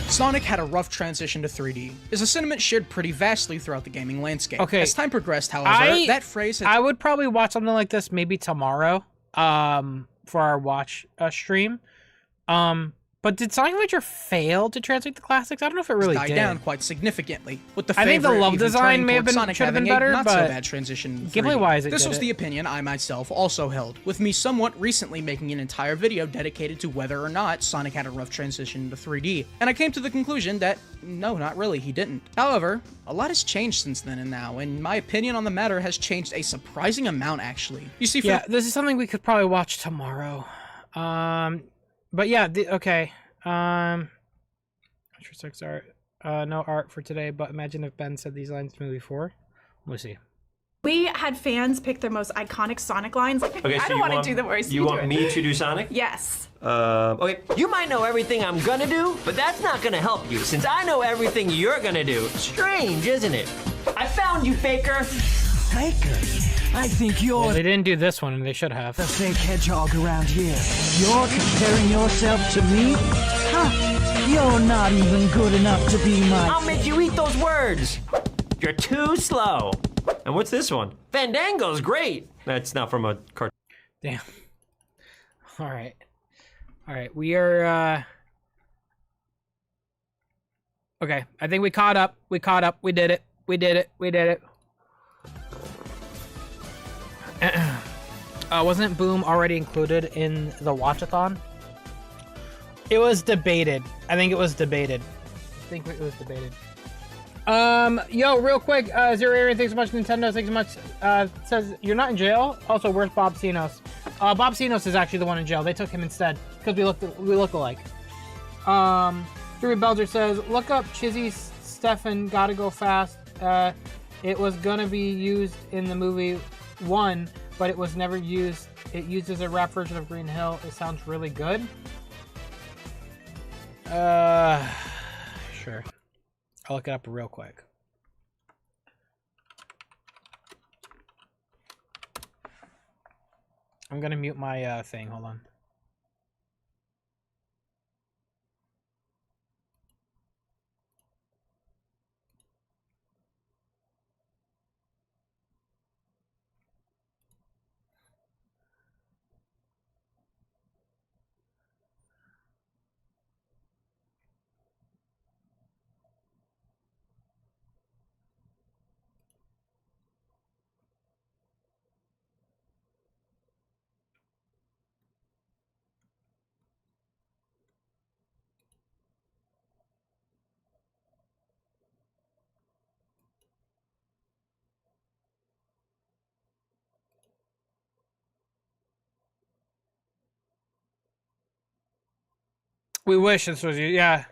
Sonic had a rough transition to 3D. Is a sentiment shared pretty vastly throughout the gaming landscape. Okay. As time progressed, however, that phrase I would probably watch something like this maybe tomorrow, for our watch stream. But did Sonic Adventure fail to translate the classics? I don't know if it really died did. down quite significantly. With the I think the favorite love even design turning may have towards been Sonic should have been having a better, not but so bad transition. to 3D. gameplay-wise, this did was it. the opinion I myself also held, with me somewhat recently making an entire video dedicated to whether or not Sonic had a rough transition to 3D, and I came to the conclusion that no, not really, he didn't. However, a lot has changed since then and now, and my opinion on the matter has changed a surprising amount, actually. You see, Yeah, this is something we could probably watch tomorrow. But yeah, okay. Six art. No art for today, but imagine if Ben said these lines to me before. We'll see. We had fans pick their most iconic Sonic lines. Okay, I so don't want to do the voice. You do want it. me to do Sonic? Yes. Okay. You might know everything I'm gonna do, but that's not gonna help you since I know everything you're gonna do. Strange, isn't it? I found you, Faker. Faker? I think you're... Well, they didn't do this one, and they should have. The fake hedgehog around here. You're comparing yourself to me? Huh. You're not even good enough to be my... I'll make you eat those words. You're too slow. And what's this one? Fandango's great. That's not from a cartoon. Damn. All right. All right. We are, okay. I think we caught up. We caught up. We did it. We did it. We did it. Wasn't Boom already included in the watchathon? It was debated. I think it was debated. Yo, real quick, Zero Aaron, thanks so much. Nintendo, thanks so much. Says you're not in jail. Also, where's Bob Sinos? Bob Sinos is actually the one in jail. They took him instead because we look alike. Fury Belger says, look up Chizzy Stefan, Gotta Go Fast. It was gonna be used in the movie 1, but it was never used. It uses a rap version of Green Hill. It sounds really good. Sure. I'll look it up real quick. I'm gonna mute my thing. Hold on. We wish this was you. Yeah.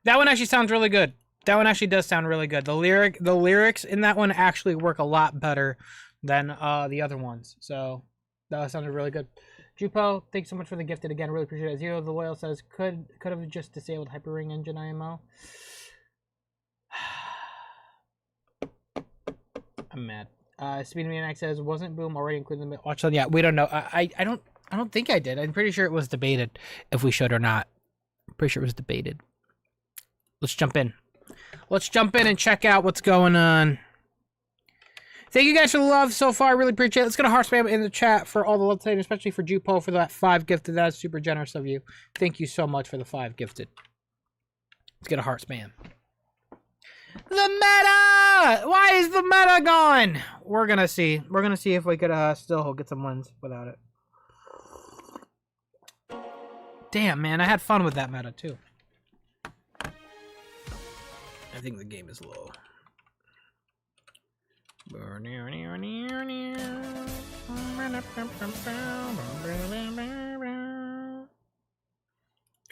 That one actually sounds really good. That one actually does sound really good. The lyrics in that one actually work a lot better than the other ones. So that sounded really good. Jupo, thanks so much for the gifted again. Really appreciate it. Zero the Loyal says could have just disabled Hyperring Engine IMO. I'm mad. Speedmaniac says wasn't Boom already included in the watch on? Yeah, we don't know. I don't think I did. I'm pretty sure it was debated if we should or not. I'm pretty sure it was debated. Let's jump in. Let's jump in and check out what's going on. Thank you guys for the love so far. I really appreciate it. Let's get a heart spam in the chat for all the love today, especially for Jupo for that 5 gifted. That is super generous of you. Thank you so much for the 5 gifted. Let's get a heart spam. The meta! Why is the meta gone? We're gonna see. We're gonna see if we could still get some wins without it. Damn, man. I had fun with that meta, too. I think the game is low.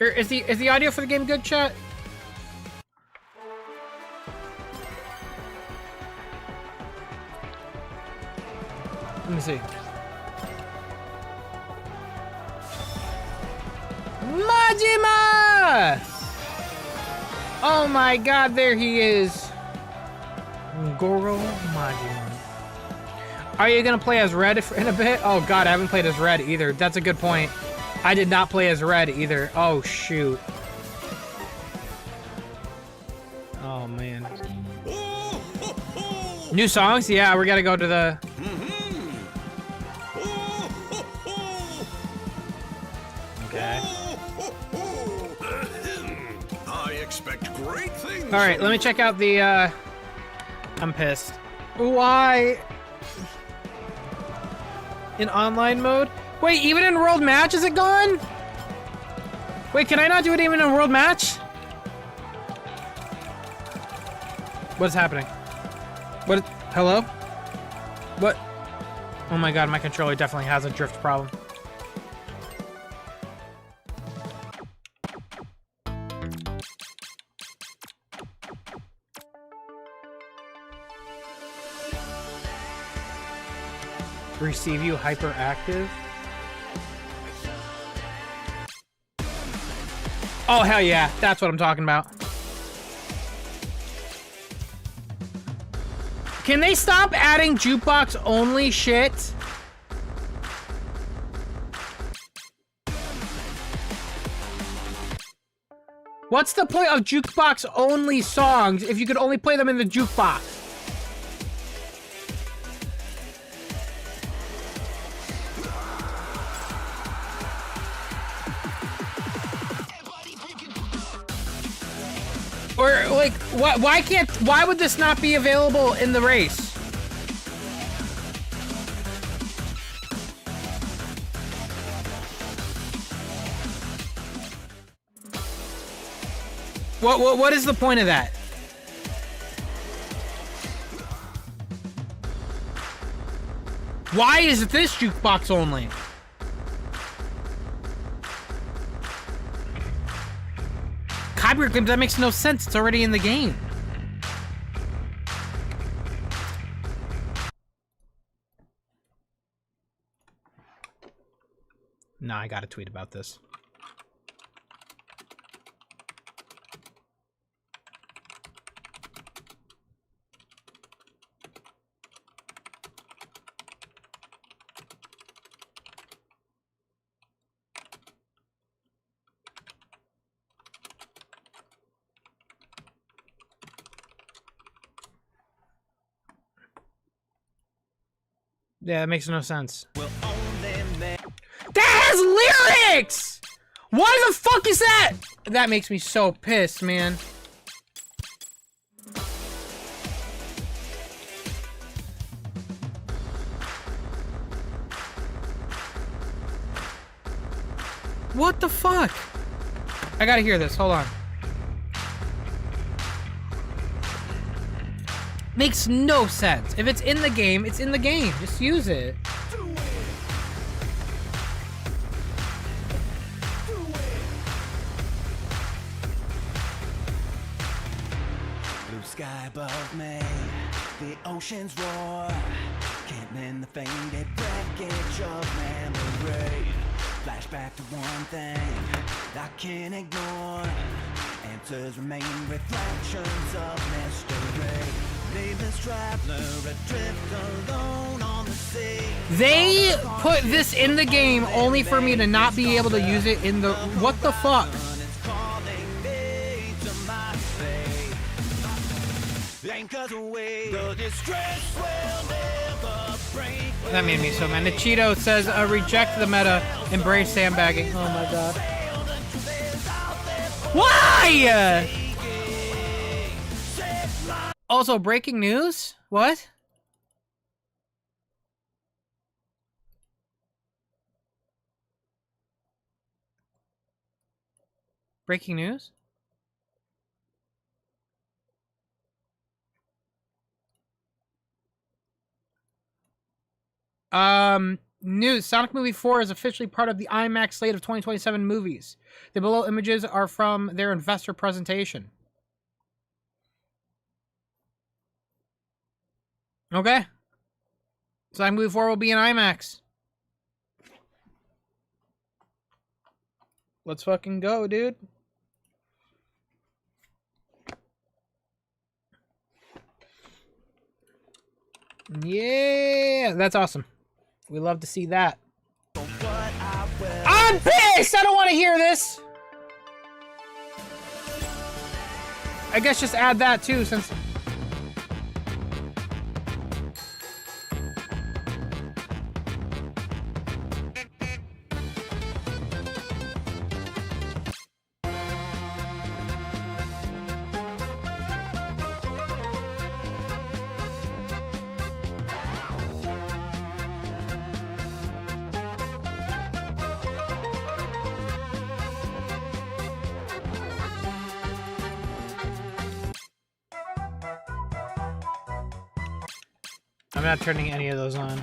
Is the audio for the game good, chat? Let me see. Majima! Oh my god, there he is. Goro Majima. Are you gonna play as Red in a bit? Oh god, I haven't played as Red either. That's a good point. I did not play as Red either. Oh shoot. Oh man. New songs? Yeah, we gotta go to the... Okay. I expect great things. Alright, let me check out the, I'm pissed. Why? In online mode? Wait, even in world match is it gone? Wait, can I not do it even in world match? What's happening? What? Hello? What? Oh my god, my controller definitely has a drift problem. Receive you hyperactive? Oh hell yeah, that's what I'm talking about. Can they stop adding jukebox only shit? What's the point of jukebox only songs if you could only play them in the jukebox? Or like, why would this not be available in the race? What is the point of that? Why is this jukebox only? Copyright claims, that makes no sense. It's already in the game. Nah, I gotta tweet about this. Yeah, that makes no sense. That has lyrics! Why the fuck is that? That makes me so pissed, man. What the fuck? I gotta hear this, hold on. Makes no sense. If it's in the game, it's in the game. Just use it. sky above me, the oceans roar, kindling the faded wreckage of memory. Flashback to one thing I can't ignore. Answers remain reflections of mystery. Nameless traveler adrift alone on the sea. They put this in the game only for me to not be able to use it in the... What the fuck? That made me so mad. Nachito says, reject the meta, embrace sandbagging. Oh my god. Why? Also, breaking news? What? Breaking news? News. Sonic Movie 4 is officially part of the IMAX slate of 2027 movies. The below images are from their investor presentation. Okay. Sonic Movie 4 will be in IMAX. Let's fucking go, dude. Yeah, that's awesome. We love to see that. I'm pissed! I don't want to hear this! I guess just add that too, since... I'm not turning any of those on.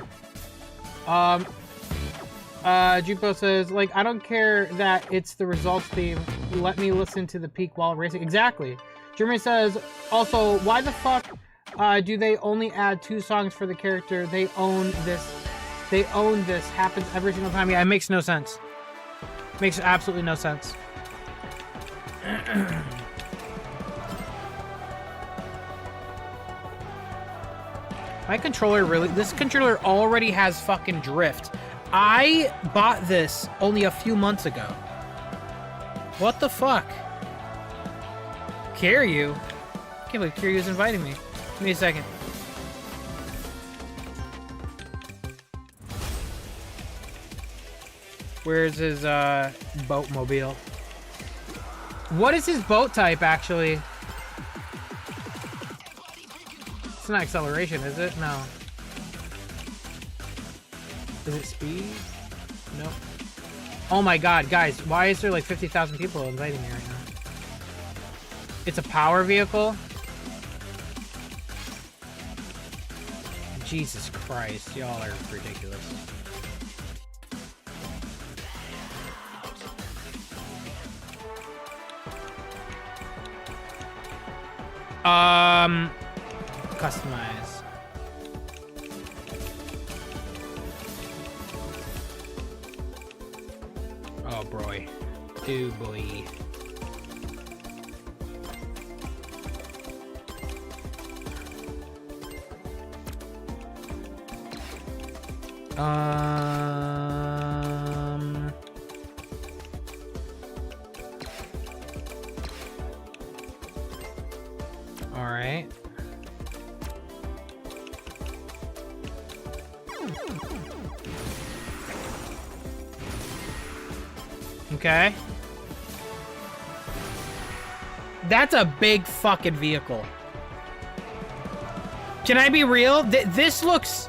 Jupo says, like, I don't care that it's the results theme. Let me listen to the peak while racing. Exactly. Jeremy says, also, why the fuck do they only add 2 songs for the character? They own this. They own this. Happens every single time. Yeah, it makes no sense. Makes absolutely no sense. My controller really... This controller already has fucking drift. I bought this only a few months ago. What the fuck? Kiryu? I can't believe Kiryu's inviting me. Give me a second. Where's his, boatmobile? What is his boat type, actually? It's not acceleration, is it? No. Is it speed? Nope. Oh my god, guys, why is there like 50,000 people inviting me right now? It's a power vehicle? Jesus Christ, y'all are ridiculous. Customize. Oh boy. Oh boy. All right. Okay. That's a big fucking vehicle. Can I be real? This looks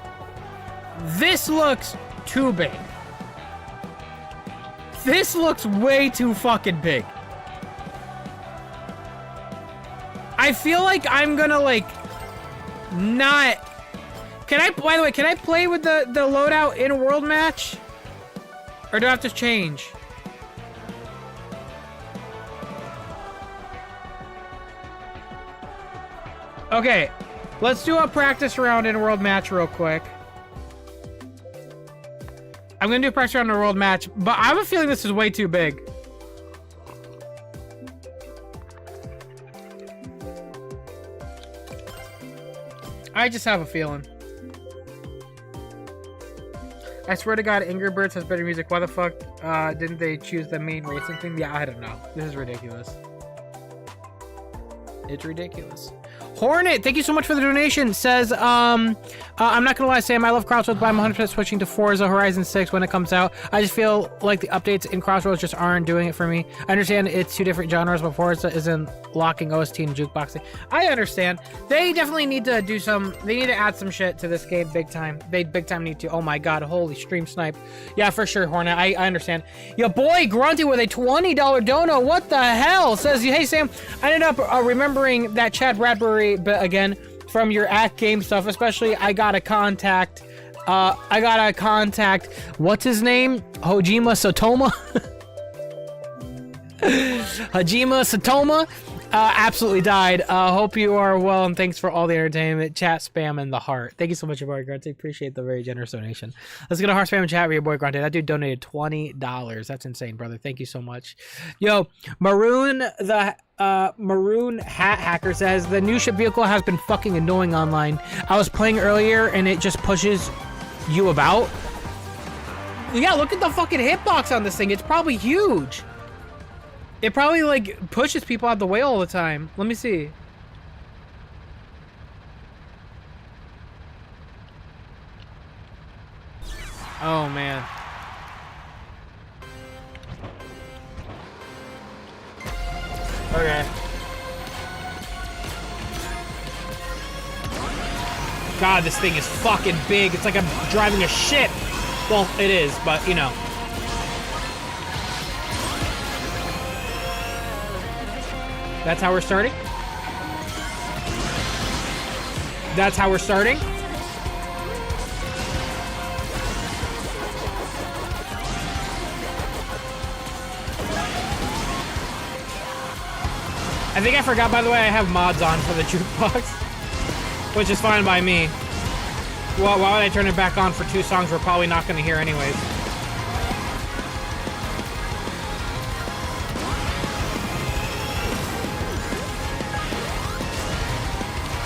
too big. This looks way too fucking big. I feel like I'm gonna like not... Can I, by the way, can I play with the loadout in a world match? Or do I have to change? Okay, let's do a practice round in a world match real quick. I'm gonna do a practice round in a world match, but I have a feeling this is way too big. I just have a feeling. I swear to God, Angry Birds has better music. Why the fuck didn't they choose the main racing thing? Yeah, I don't know. This is ridiculous. It's ridiculous. Hornet, thank you so much for the donation. Says, I'm not gonna lie, Sam, I love Crossworlds, but I'm 100% switching to Forza Horizon 6 when it comes out. I just feel like the updates in Crossworlds just aren't doing it for me. I understand it's two different genres, but Forza isn't locking OST and jukeboxing. I understand. They definitely need to do they need to add some shit to this game big time. They big time need to. Oh my God, holy stream snipe. Yeah, for sure, Hornet, I understand. Your boy Grunty with a $20 dono. What the hell? Says, hey Sam, I ended up remembering that Chad Bradbury but again from your act game stuff, especially I gotta contact what's his name, Hajime Satoma. Hajime Satoma absolutely died. Hope you are well, and thanks for all the entertainment, chat, spam, and the heart. Thank you so much, your boy Grunty. Appreciate the very generous donation. Let's get a heart spam and chat with your boy Grunty. That dude donated $20. That's insane, brother. Thank you so much. Yo, Maroon Hat Hacker says the new ship vehicle has been fucking annoying online. I was playing earlier and it just pushes you about. Yeah, look at the fucking hitbox on this thing. It's probably huge. It probably like pushes people out the way all the time. Let me see. Oh man. Okay. God, this thing is fucking big. It's like I'm driving a ship. Well, it is, but you know. That's how we're starting? That's how we're starting? I think I forgot, by the way, I have mods on for the jukebox, which is fine by me. Well, why would I turn it back on for two songs we're probably not going to hear anyways?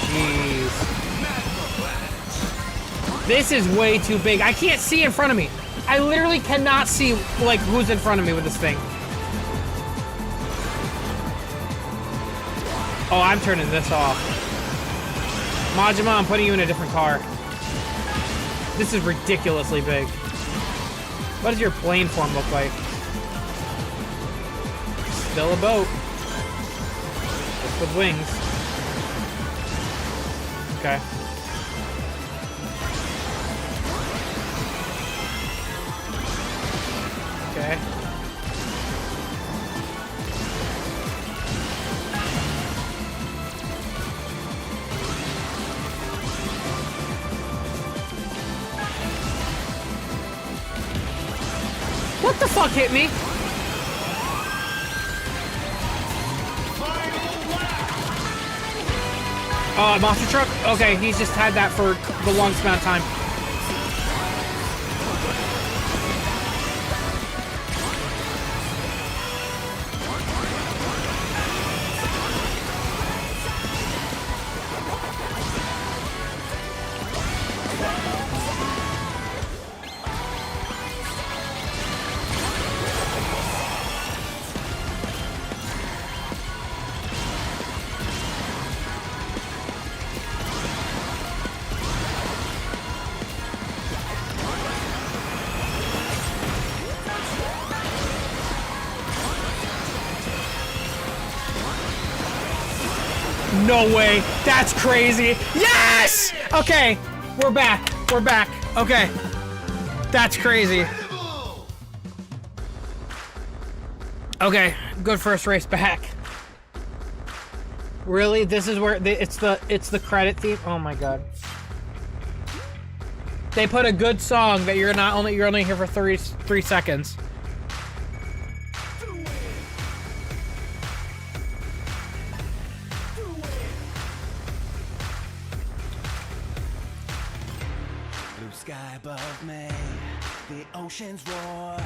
Jeez. This is way too big. I can't see in front of me. I literally cannot see, like, who's in front of me with this thing. Oh, I'm turning this off. Majima, I'm putting you in a different car. This is ridiculously big. What does your plane form look like? Still a boat. Just with wings. Okay. Okay. What the fuck hit me? Monster truck? Okay, he's just had that for the longest amount of time. No way. That's crazy. Yes! Okay, we're back. We're back. Okay. That's crazy. Okay, good first race back. Really? This is where it's the credit theme? Oh my god. They put a good song that you're only here for 3 seconds. above me. The oceans roar.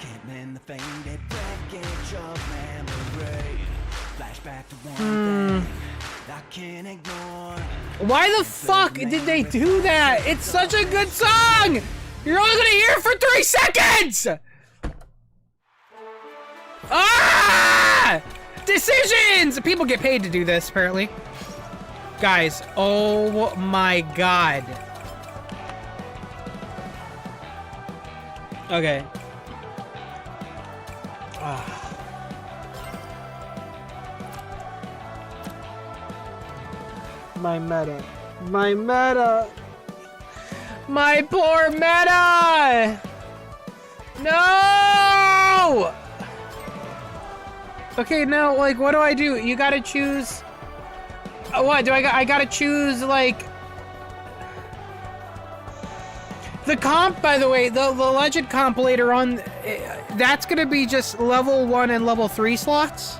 Can't mend the faded wreckage of memory. Flashback to one thing I can't ignore. Why the fuck did they do that? It's such a good song! You're only gonna hear it for 3 seconds! Ah! Decisions! People get paid to do this, apparently. Guys, oh my god. Okay. My meta. My meta. My poor meta! No! Okay, now, like, what do I do? You gotta choose... what, do I gotta choose, like... The comp, by the way, the legend comp later on, that's gonna be just level 1 and level 3 slots?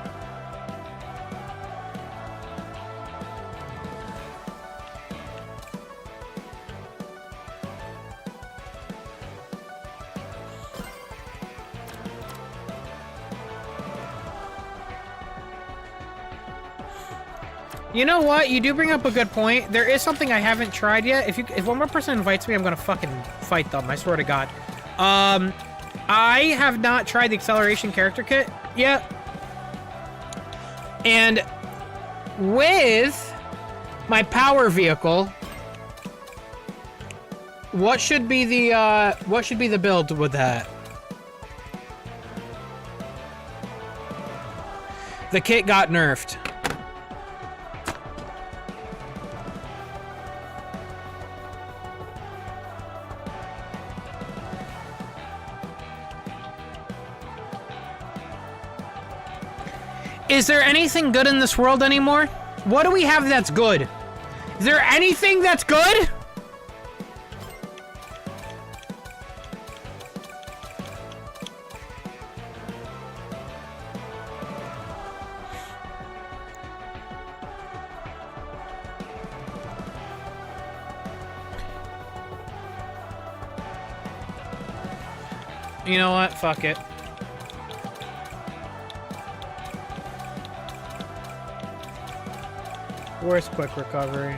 You know what? You do bring up a good point. There is something I haven't tried yet. If one more person invites me, I'm gonna fucking fight them. I swear to God. I have not tried the acceleration character kit yet. And with my power vehicle, what should be the build with that? The kit got nerfed. Is there anything good in this world anymore? What do we have that's good? Is there anything that's good? You know what? Fuck it. Where's quick recovery?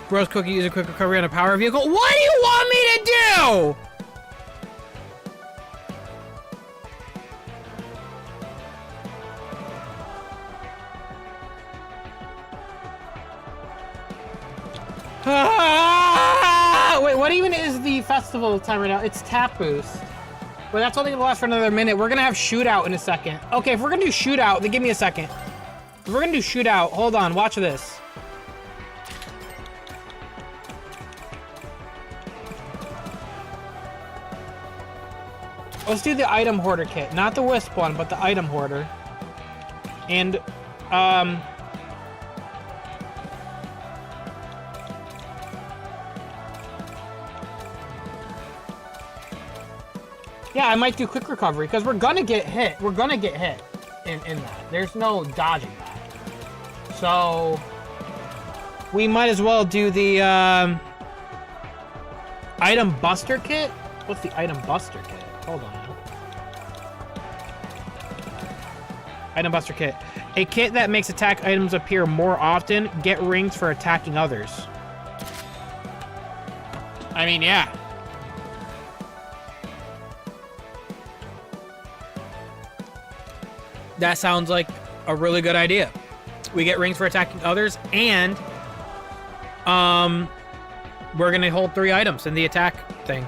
Bros Cookie use a quick recovery on a power vehicle. What do you want me to do? Wait, what even is the festival time right now? It's Tap Boost. But that's only gonna last for another minute. We're gonna have shootout in a second. Okay, if we're gonna do shootout, then give me a second. If we're gonna do shootout, hold on, watch this. Let's do the item hoarder kit. Not the Wisp one, but the item hoarder. And, yeah, I might do quick recovery, because we're gonna get hit. We're gonna get hit in that. There's no dodging that. So, we might as well do the, item buster kit? What's the item buster kit? Hold on now. Item buster kit. A kit that makes attack items appear more often. Get rings for attacking others. I mean, yeah. That sounds like a really good idea. We get rings for attacking others, and we're gonna hold 3 items in the attack thing.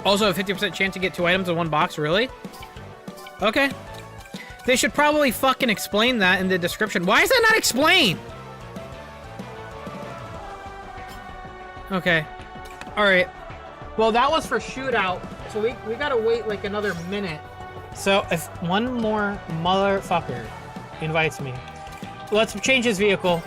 Also, a 50% chance to get 2 items in 1 box, really? Okay. They should probably fucking explain that in the description. Why is that not explained? Okay. Alright. Well, that was for shootout, so we gotta wait like another minute. So, if one more motherfucker invites me, let's change his vehicle.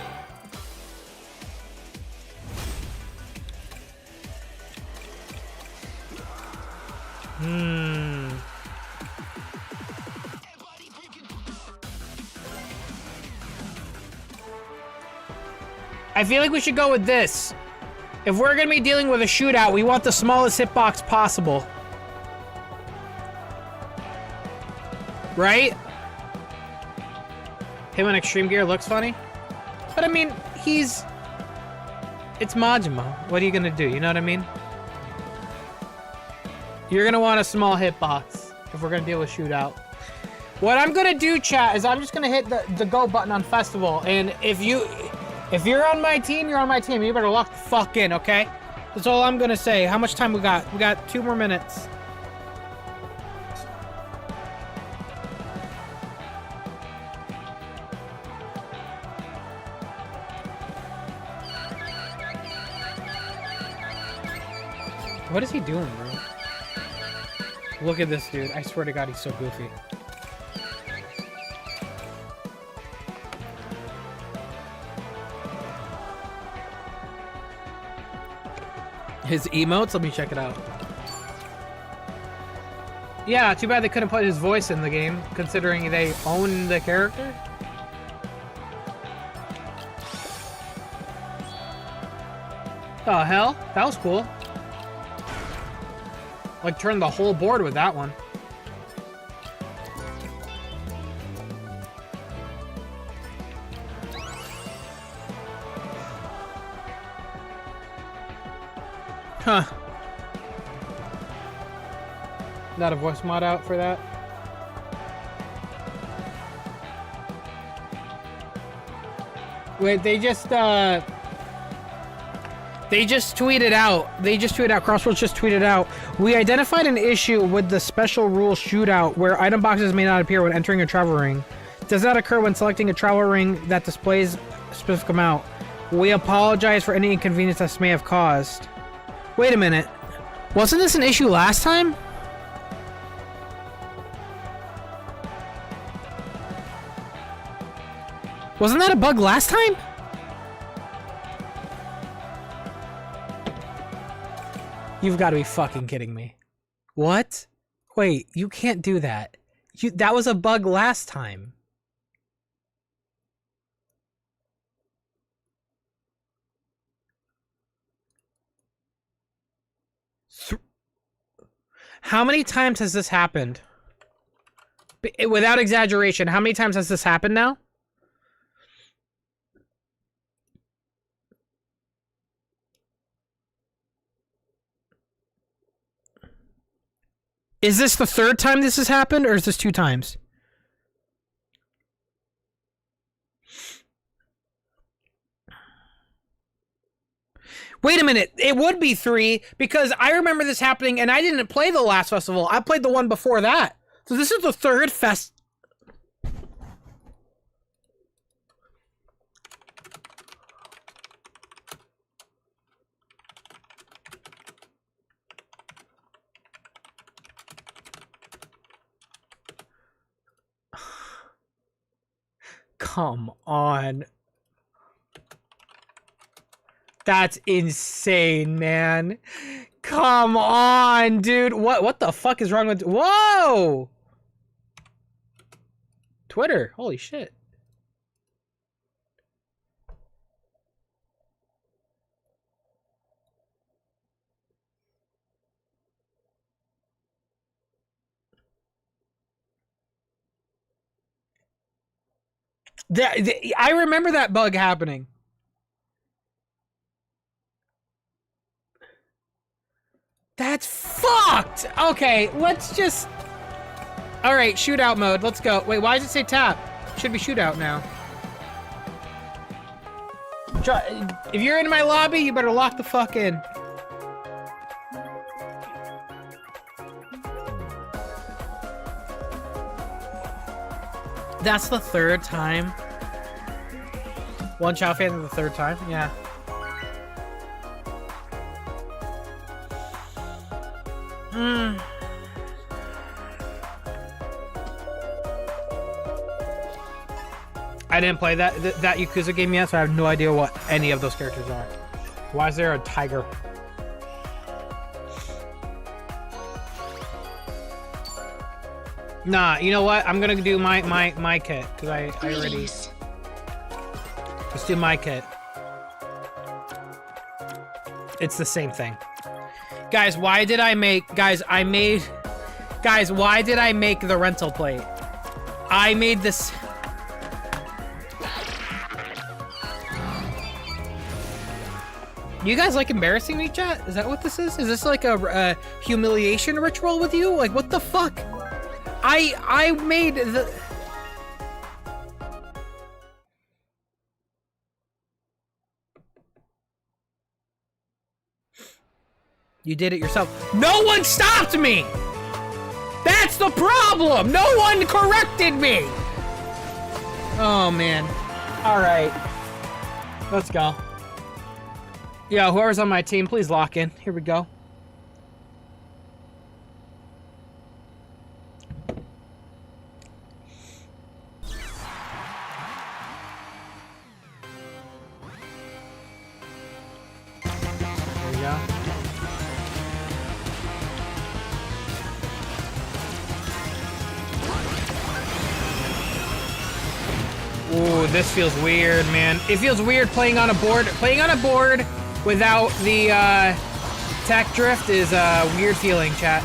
I feel like we should go with this. If we're gonna be dealing with a shootout, we want the smallest hitbox possible. Right? Him in extreme gear looks funny. But I mean, it's Majima. What are you gonna do? You know what I mean? You're gonna want a small hitbox if we're gonna deal with shootout. What I'm gonna do, chat, is I'm just gonna hit the go button on festival, and if you're on my team, you're on my team. You better lock the fuck in, okay? That's all I'm gonna say. How much time we got? We got 2 more minutes. What is he doing, bro? Look at this dude. I swear to God, he's so goofy. His emotes? Let me check it out. Yeah, too bad they couldn't put his voice in the game, considering they own the character. Oh, hell? That was cool. Like, turned the whole board with that one. Huh. Not a voice mod out for that? Wait, they just tweeted out. Crossworlds just tweeted out. We identified an issue with the special rule shootout where item boxes may not appear when entering a travel ring. Does not occur when selecting a travel ring that displays a specific amount. We apologize for any inconvenience this may have caused. Wait a minute. Wasn't this an issue last time? Wasn't that a bug last time? You've got to be fucking kidding me. What? Wait, you can't do that. That was a bug last time. How many times has this happened? Without exaggeration, how many times has this happened now? Is this the 3rd time this has happened, or is this 2 times? Wait a minute, it would be 3, because I remember this happening, and I didn't play the last festival. I played the one before that. So this is the 3rd fest... Come on. That's insane, man. Come on, dude. What the fuck is wrong with... Whoa! Twitter. Holy shit. I remember that bug happening. That's fucked! Okay, let's just... Alright, shootout mode. Let's go. Wait, why does it say tap? Should be shootout now. If you're in my lobby, you better lock the fuck in. That's the third time. One Chow fan the third time? Yeah. I didn't play that Yakuza game yet, so I have no idea what any of those characters are. Why is there a tiger? Nah, you know what? I'm gonna do my kit because I already. Let's do my kit. It's the same thing. Guys, why did I make... Guys, why did I make the rental plate? I made this... You guys like embarrassing me, chat? Is that what this is? Is this like a humiliation ritual with you? Like, what the fuck? I made the... You did it yourself. No one stopped me! That's the problem! No one corrected me! Oh, man. Alright. Let's go. Yeah, whoever's on my team, please lock in. Here we go. There we go. Ooh, this feels weird, man. It feels weird playing on a board. Playing on a board without the tech drift is a weird feeling, chat.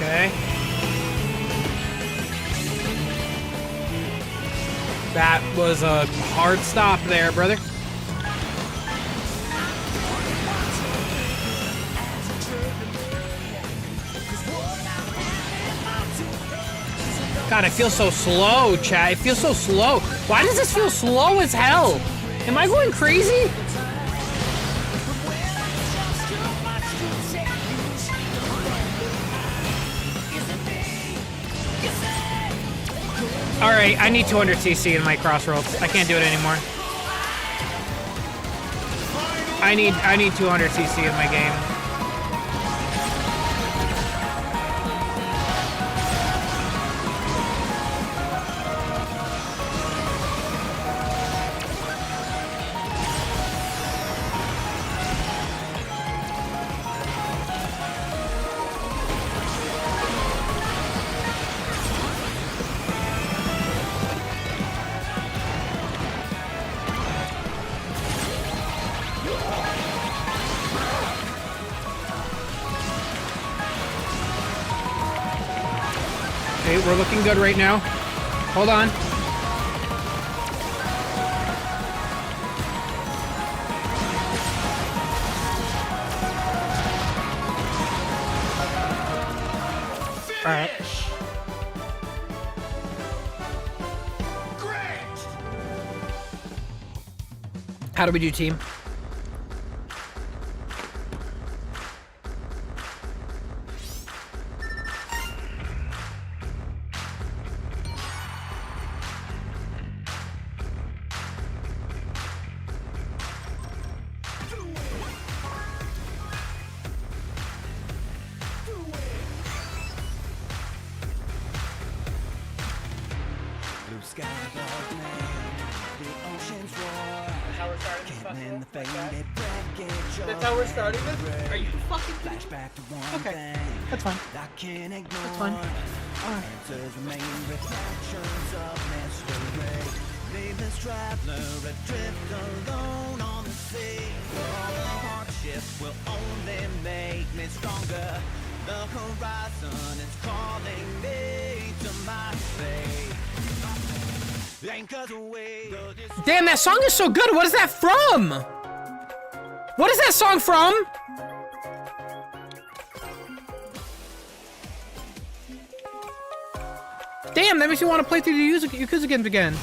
Okay. That was a hard stop there, brother. God, it feels so slow, chat. It feels so slow. Why does this feel slow as hell? Am I going crazy? Alright, I need 200 CC in my Crossworlds. I can't do it anymore. I need 200 CC in my game. Okay, we're looking good right now. Hold on. All right. How do we do, team? That's how we're starting this? Are you fucking kidding me? Okay, that's fine. That's fine. Alright. traveler adrift alone on the sea. All the hardship will only make me stronger. The horizon is calling me to my fate. Anchors away. Damn, that song is so good. What is that from? What is that song from? Damn, that makes me want to play through the Yakuza games again.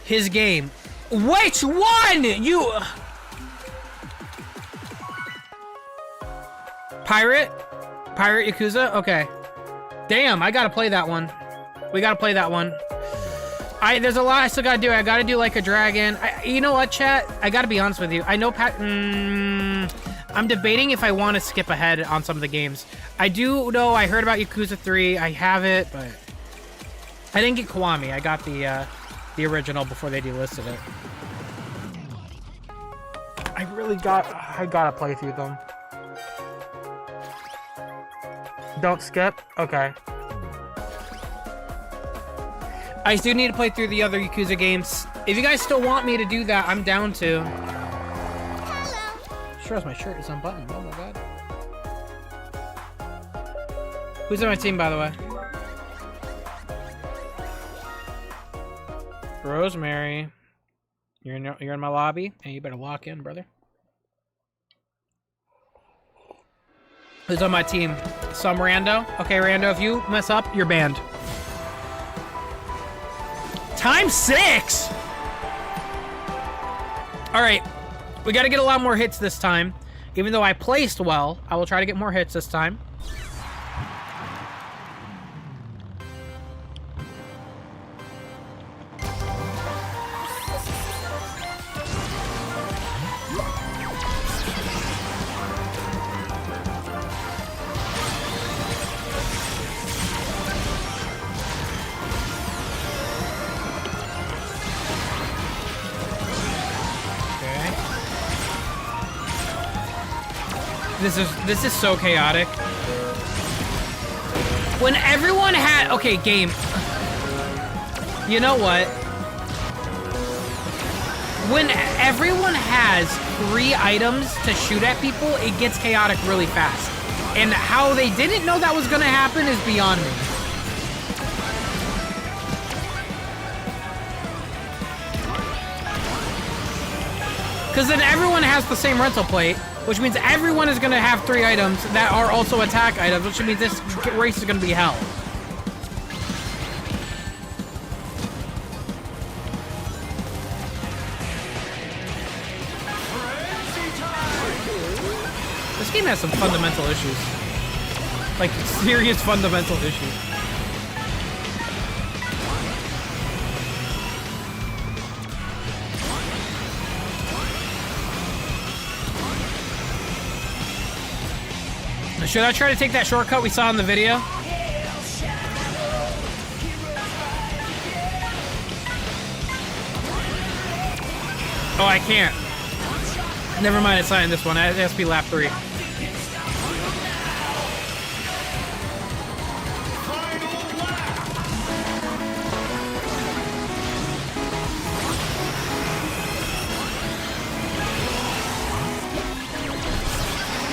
His game. Which one? You... Pirate Yakuza? Okay. Damn, I gotta play that one. We gotta play that one. There's a lot I still gotta do. I gotta do like a dragon. You know what, chat? I gotta be honest with you. I know I'm debating if I want to skip ahead on some of the games. I do know I heard about Yakuza 3. I have it, but I didn't get Kiwami. I got the original before they delisted it. I gotta play through them. Don't skip? Okay. I do need to play through the other Yakuza games. If you guys still want me to do that, I'm down to. Sure as my shirt is unbuttoned. Oh my god. Who's on my team, by the way? Rosemary. You're in my lobby, and you better walk in, brother. Who's on my team? Some rando? Okay, rando, if you mess up, you're banned. Time 6! Alright, we gotta get a lot more hits this time. Even though I placed well, I will try to get more hits this time. This is so chaotic. When everyone had... Okay, game. You know what? When everyone has 3 items to shoot at people, it gets chaotic really fast. And how they didn't know that was gonna happen is beyond me. Because then everyone has the same rental plate, which means everyone is going to have 3 items that are also attack items, which means this race is going to be hell. This game has some fundamental issues. Like, serious fundamental issues. Should I try to take that shortcut we saw in the video? Oh, I can't. Never mind, it's not in this one. It has to be lap 3.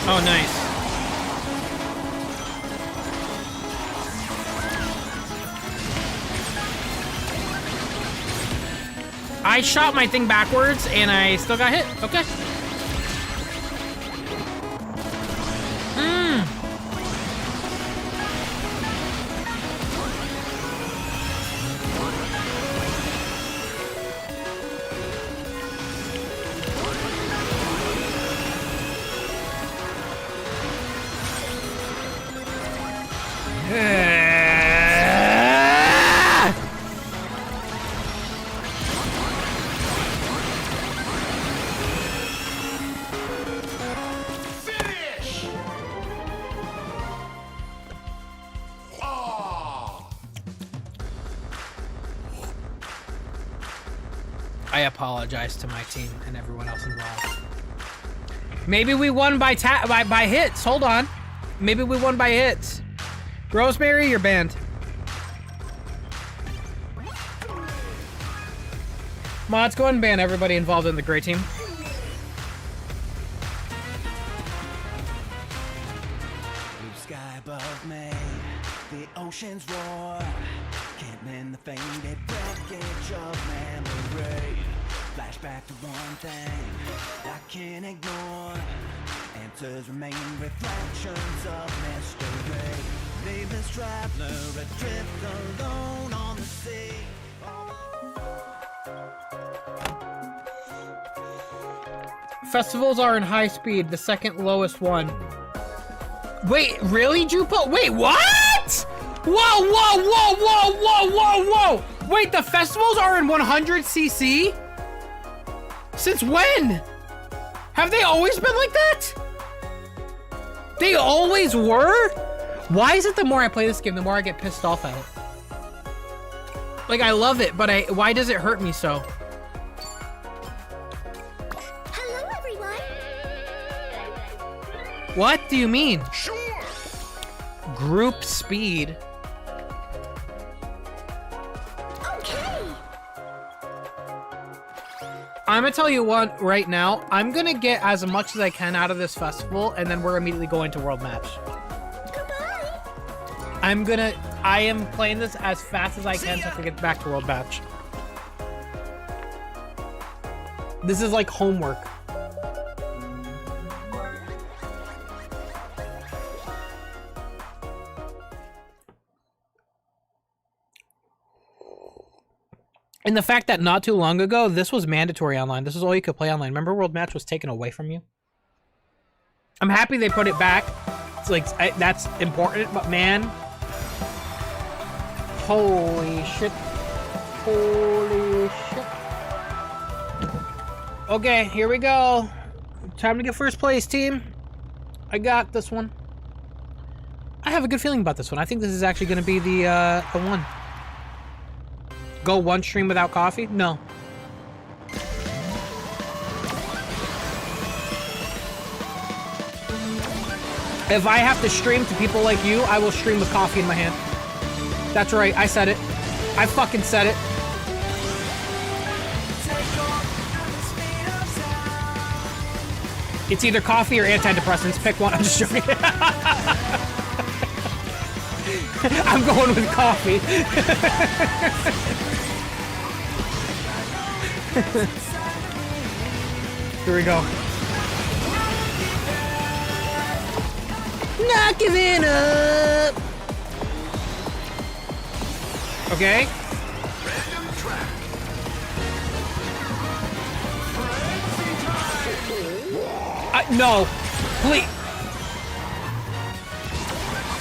Oh, nice. I shot my thing backwards and I still got hit. Okay. I apologize to my team and everyone else involved. Maybe we won by hits. Hold on. Maybe we won by hits. Rosemary, you're banned. Mods, go ahead and ban everybody involved in the gray team. Blue sky above me, the oceans roar. Can't mend the faded wreckage of memory. Flashback to one thing I can't ignore. Answers remain reflections of mystery. Nameless traveler adrift alone on the sea. Festivals are in high speed, the second lowest one. Wait, really, Jupo? Wait, what? Whoa, whoa, whoa, whoa, whoa, whoa, whoa! Wait, the festivals are in 100cc? Since when? Have they always been like that? They always were? Why is it the more I play this game, the more I get pissed off at it? Like, I love it, but why does it hurt me so? Hello, everyone. What do you mean? Sure. Group speed. Okay. I'm gonna tell you what right now. I'm gonna get as much as I can out of this festival, and then we're immediately going to World Match. Goodbye. I am playing this as fast as I can so I can get back to World Match. This is like homework. And the fact that not too long ago, this was mandatory online. This is all you could play online. Remember World Match was taken away from you? I'm happy they put it back. It's like, that's important, but man. Holy shit. Holy shit. Okay, here we go. Time to get first place, team. I got this one. I have a good feeling about this one. I think this is actually going to be the one. Go one stream without coffee? No. If I have to stream to people like you, I will stream with coffee in my hand. That's right, I said it. I fucking said it. It's either coffee or antidepressants. Pick one. I'm just joking. I'm going with coffee. Here we go. Not giving up. Okay. No. Please.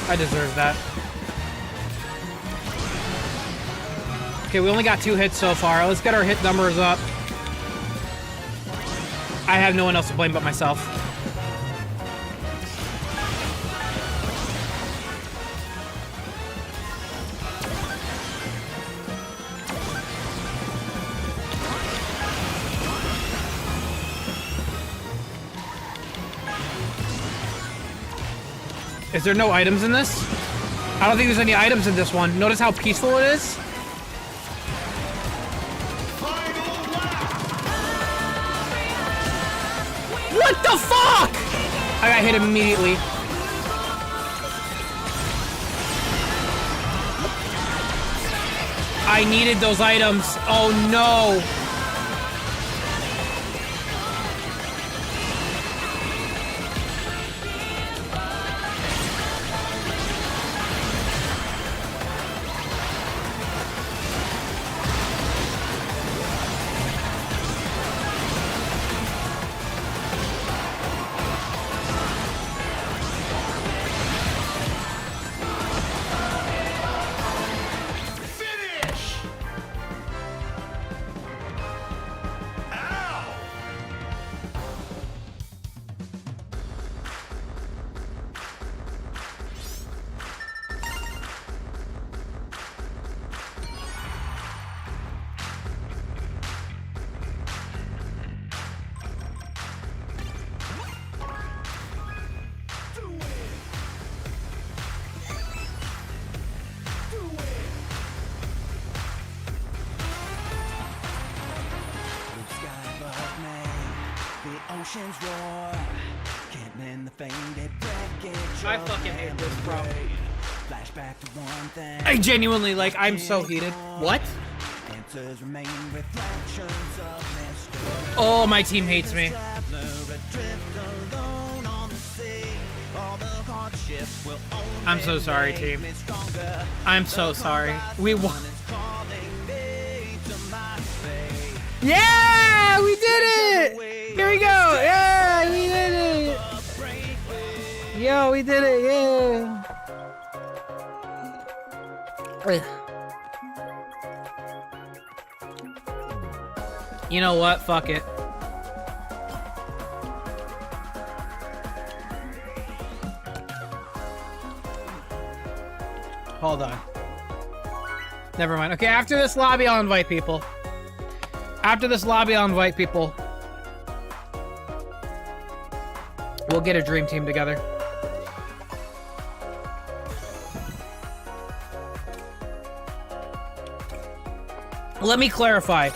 I deserve that. Okay, we only got 2 hits so far. Let's get our hit numbers up. I have no one else to blame but myself. Is there no items in this? I don't think there's any items in this one. Notice how peaceful it is? What the fuck? I got hit immediately. I needed those items. Oh no. oceans roar. Can't mend the faded wreckage. I fucking hate this, bro. Flashback to one thing. I genuinely, like, I'm so heated. What? Answers remain reflections of mystery. Oh, my team hates me. I'm so sorry, team. I'm so sorry. We won. Yeah, we did it! Here we go! Yeah, we did it! Yo, we did it! Yeah! You know what? Fuck it. Hold on. Never mind. Okay, after this lobby, I'll invite people. After this lobby, I'll invite people. We'll get a dream team together. Let me clarify.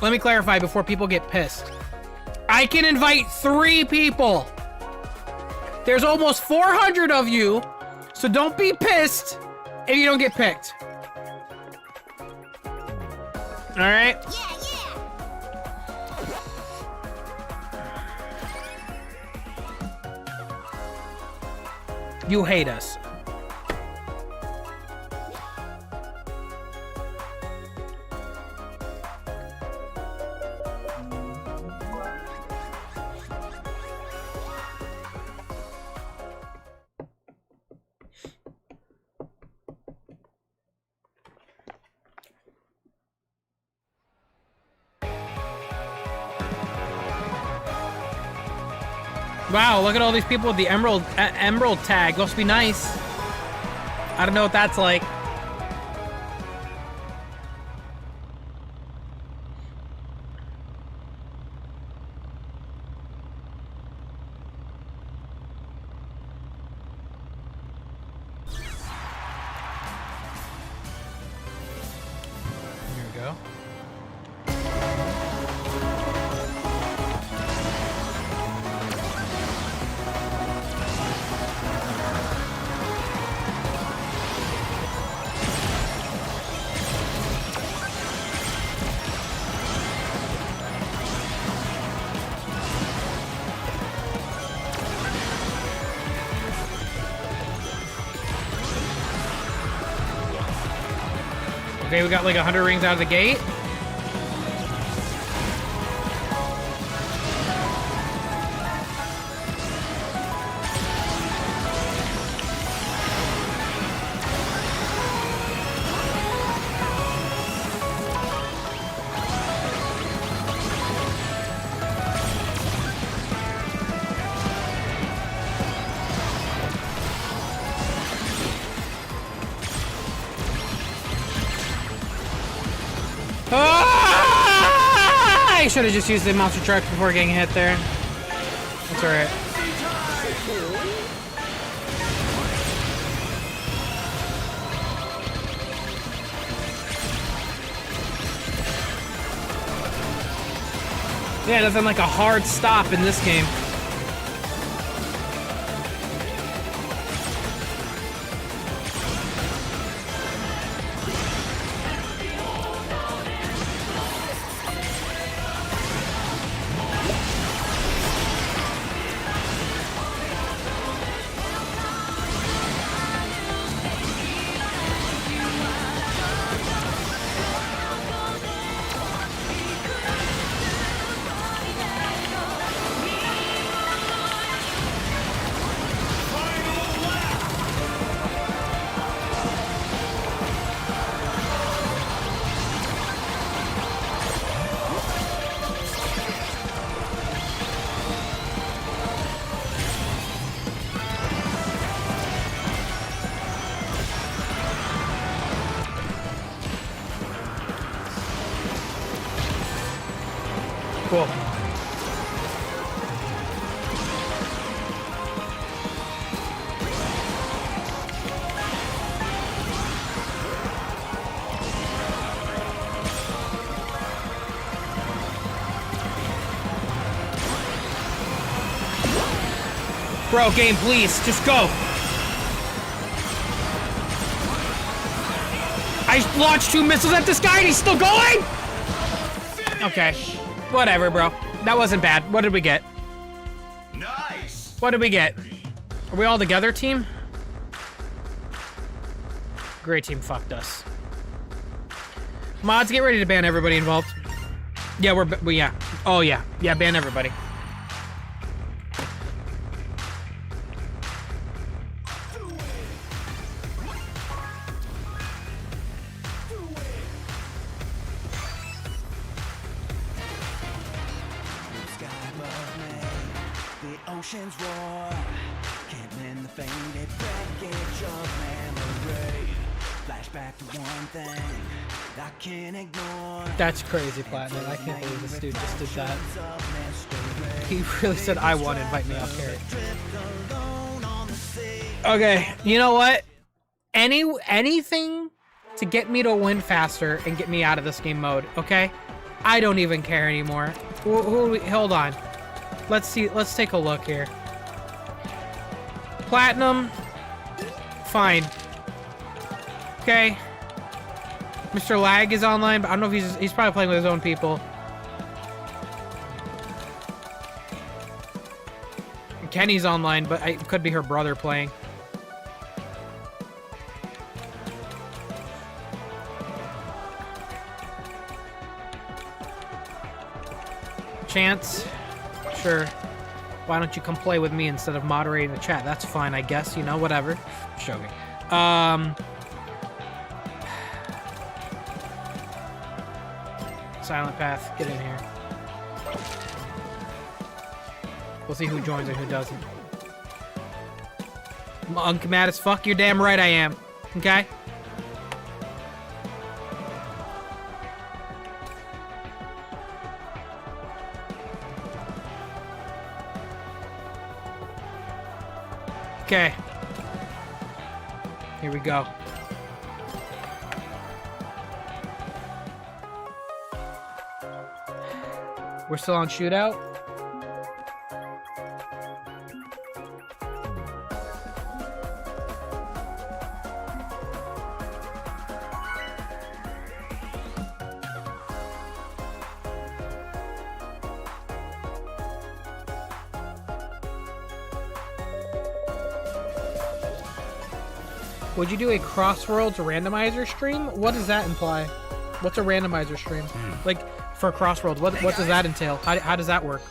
Let me clarify before people get pissed. I can invite 3 people. There's almost 400 of you, so don't be pissed if you don't get picked. All right? You hate us. Wow, look at all these people with the emerald tag. Must be nice. I don't know what that's like. Here we go. Okay, we got like 100 rings out of the gate. I should have just used the monster truck before getting hit there. That's alright. Yeah, nothing like a hard stop in this game. Cool. Bro, game, please, just go. I launched 2 missiles at this guy and he's still going? Okay, whatever, bro. That wasn't bad. What did we get? Nice. What did we get? Are we all together, team? Great team fucked us. Mods, get ready to ban everybody involved. Yeah, yeah. Oh, yeah. Yeah, ban everybody. Oceans roar, can't mend the faded wreckage of memory. Flashback to one thing I can't ignore. That's crazy, Platinum. I can't believe this dude just did that. He really said, I won, invite me off carrot. Okay, you know what? Anything to get me to win faster and get me out of this game mode, okay? I don't even care anymore. Hold on. Let's see. Let's take a look here. Platinum. Fine. Okay. Mr. Lag is online, but I don't know if he's probably playing with his own people. Kenny's online, but it could be her brother playing. Chance. Sure. Why don't you come play with me instead of moderating the chat? That's fine, I guess. You know, whatever. Show me. Silent Path, get in here. We'll see who joins and who doesn't. I'm mad as fuck. You're damn right I am. Okay? Okay. Here we go. We're still on shootout. Would you do a Crossworlds randomizer stream? What does that imply? What's a randomizer stream? Like, for Crossworlds, what does that entail? How does that work?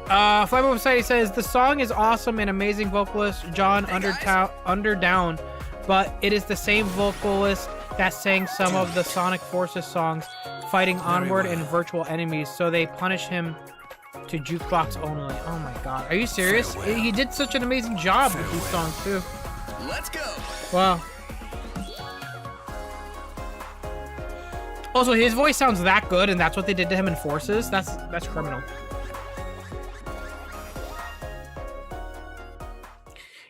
Flymo Society says, the song is awesome and amazing vocalist John Underdown, but it is the same vocalist that sang some of the Sonic Forces songs, fighting Onward and virtual enemies, so they punish him to jukebox only. Oh my god. Are you serious? He did such an amazing job with these songs too. Let's go. Wow. Also, his voice sounds that good, and that's what they did to him in Forces. That's criminal.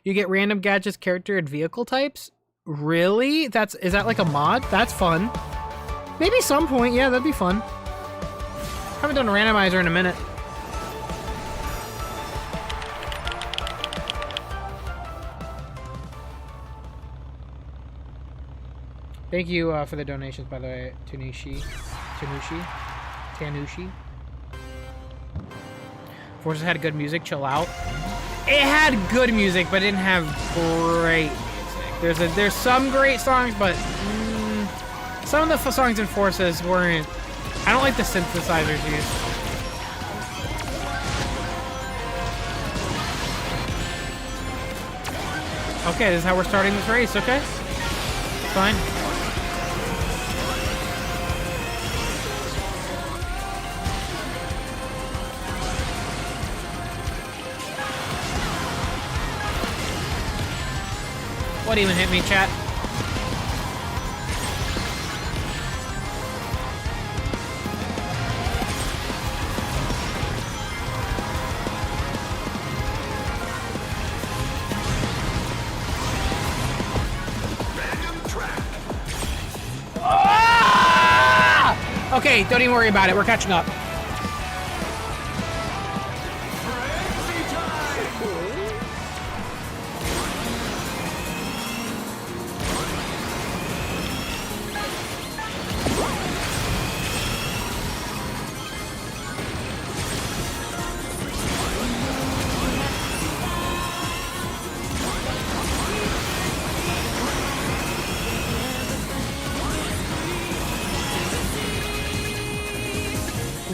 You get random gadgets, character, and vehicle types? Really? Is that like a mod? That's fun. Maybe some point, yeah, that'd be fun. Haven't done a randomizer in a minute. Thank you for the donations, by the way, Tanushi. Forces had good music, chill out. It had good music, but it didn't have great music. There's some great songs, but some of the songs in Forces weren't. I don't like the synthesizers used. Okay, this is how we're starting this race, okay? Fine. What even hit me, chat? Ah! Okay, don't even worry about it. We're catching up.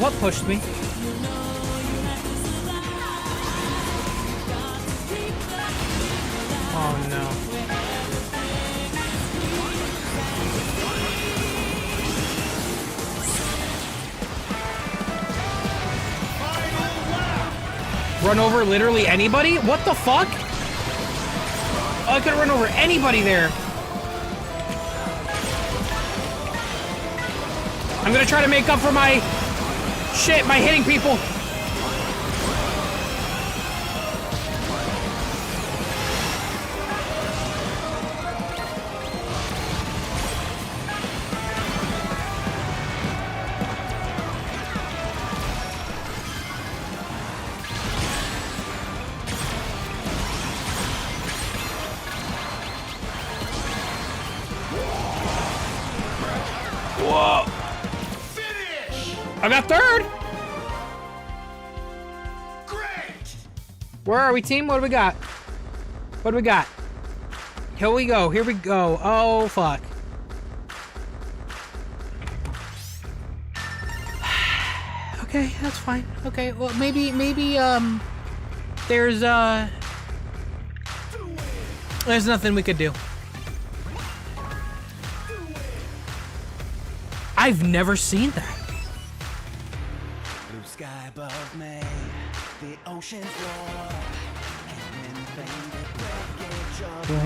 What pushed me? Oh no. Run over literally anybody? What the fuck? Oh, I could run over anybody there. I'm gonna try to make up for my shit, my hitting people. Whoa! I got third! Great! Where are we, team? What do we got? What do we got? Here we go, here we go. Oh, fuck. Okay, that's fine. Okay, well, maybe, there's nothing we could do. I've never seen that. Blue sky above me, the ocean's roar.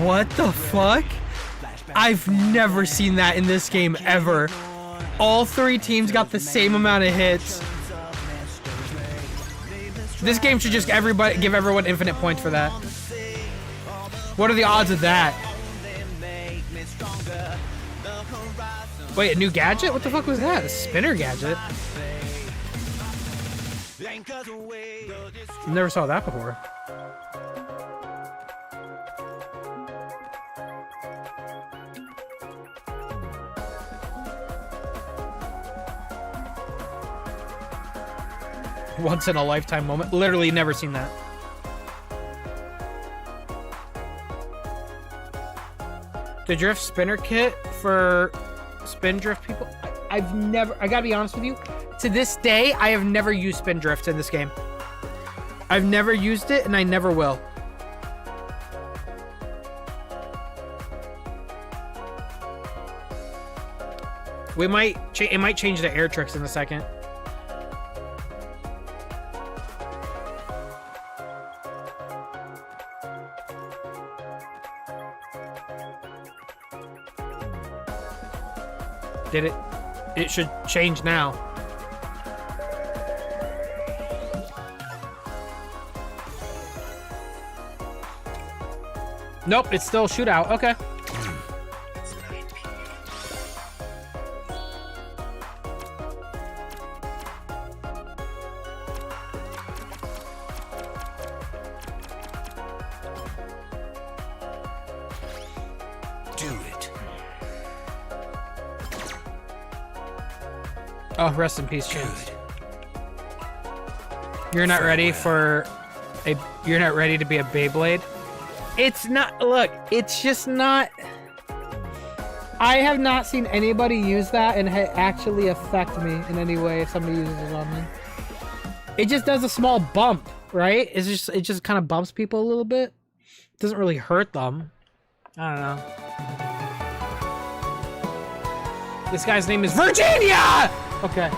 What the fuck? I've never seen that in this game ever. All three teams got the same amount of hits. This game should just give everyone infinite points for that. What are the odds of that? Wait, a new gadget? What the fuck was that? A spinner gadget? Never saw that before. Once in a lifetime moment. Literally never seen that. The drift spinner kit for spin drift people. I gotta be honest with you. To this day, I have never used spin drift in this game. I've never used it and I never will. It might change the air tricks in a second. Did it? It should change now. Nope, it's still shootout. Okay. Oh, rest in peace, Chance. You're not ready for a... You're not ready to be a Beyblade? It's not... Look, it's just not... I have not seen anybody use that and actually affect me in any way if somebody uses it on me. It just does a small bump, right? It just kind of bumps people a little bit. It doesn't really hurt them. I don't know. This guy's name is Virginia! Okay.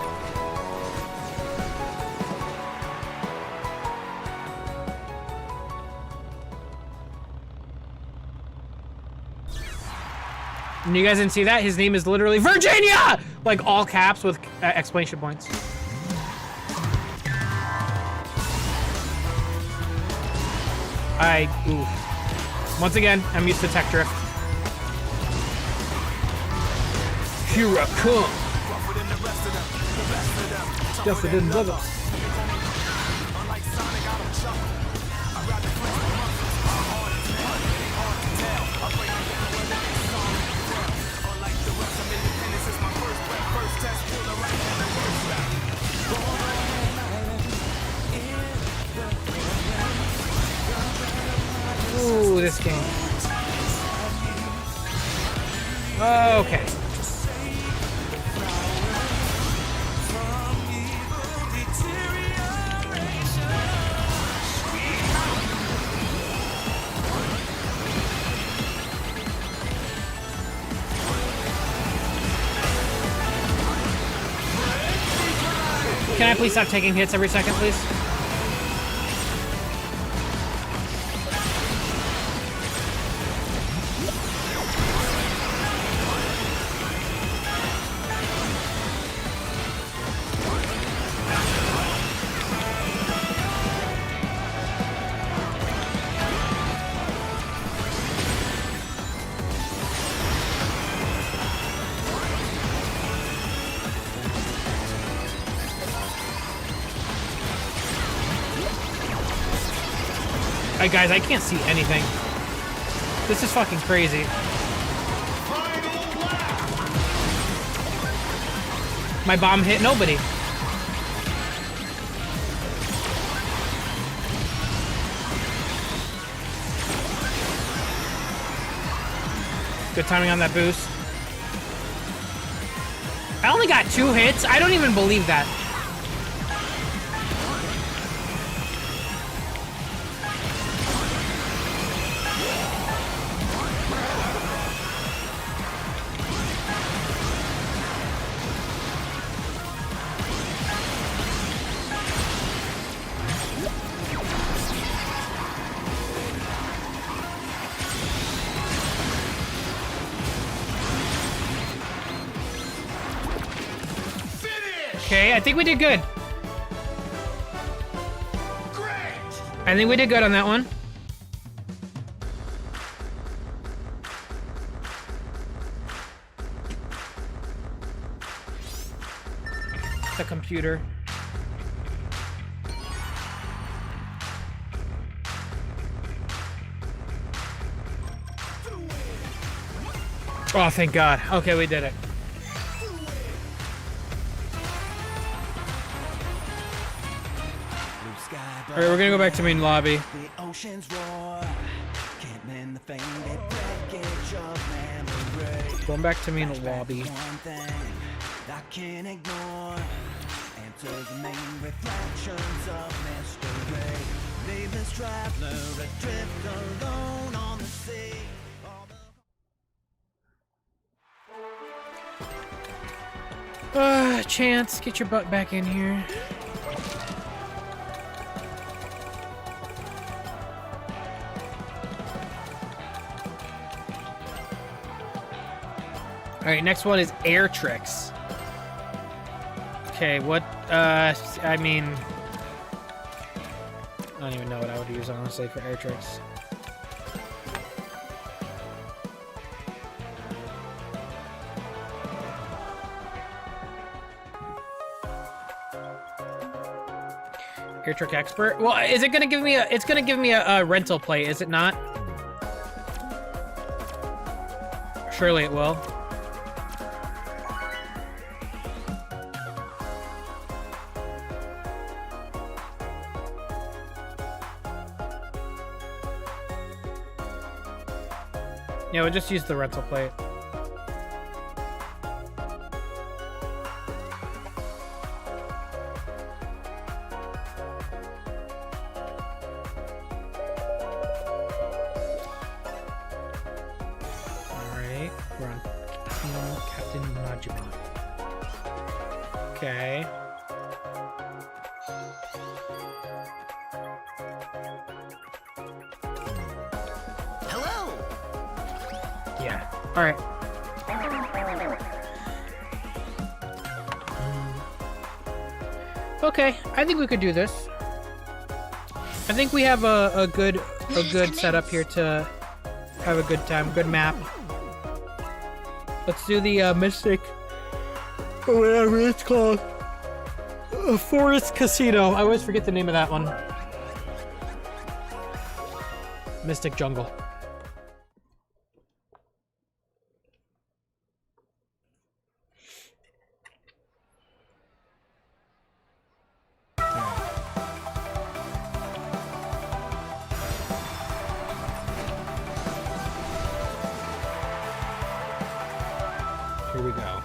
And you guys didn't see that? His name is literally Virginia! Like all caps with exclamation points. Oof. Once again, I'm used to tech drift. Here I come. Guess I didn't love it. Ooh, this game. Okay. Can I please stop taking hits every second, please? Alright guys, I can't see anything. This is fucking crazy. My bomb hit nobody. Good timing on that boost. I only got 2 hits. I don't even believe that. Okay, I think we did good. I think we did good on that one. The computer. Oh, thank God. Okay, we did it. All right, we're gonna go back to main lobby. The oceans roar. Can't mend the faded wreckage of memory. Going back to main lobby. One thing I can't ignore. Enter the main reflections of mystery. Nameless traveler adrift alone on the sea. Chance, get your butt back in here. Alright, next one is air tricks. Okay, what, I mean... I don't even know what I would use, honestly, for air tricks. Air trick expert? Well, is it gonna give me a... It's gonna give me a rental plate, is it not? Surely it will. Yeah, we'll just use the rental plate. Alright, we're on Captain Majima. Okay. Yeah. All right. Okay, I think we could do this. I think we have a good setup here to have a good time, good map. Let's do the Mystic, or whatever it's called, Forest Casino. I always forget the name of that one. Mystic Jungle. Here we go.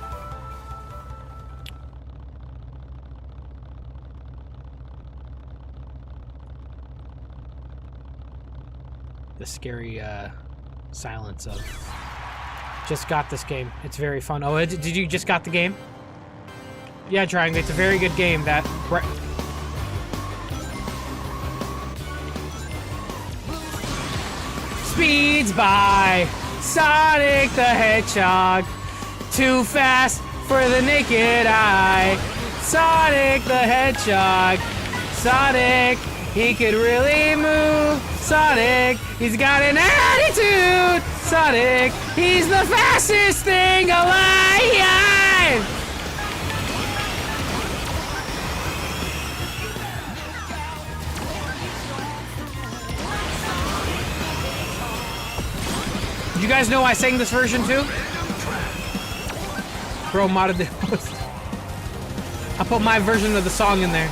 The scary silence of just got this game. It's very fun. Oh, did you just got the game? Yeah, Triangle, it's a very good game. That speeds by Sonic the Hedgehog, too fast for the naked eye. Sonic the Hedgehog, Sonic, he could really move. Sonic, he's got an attitude. Sonic, he's the fastest thing alive. Did you guys know I sang this version too? Bro modded the host. I put my version of the song in there.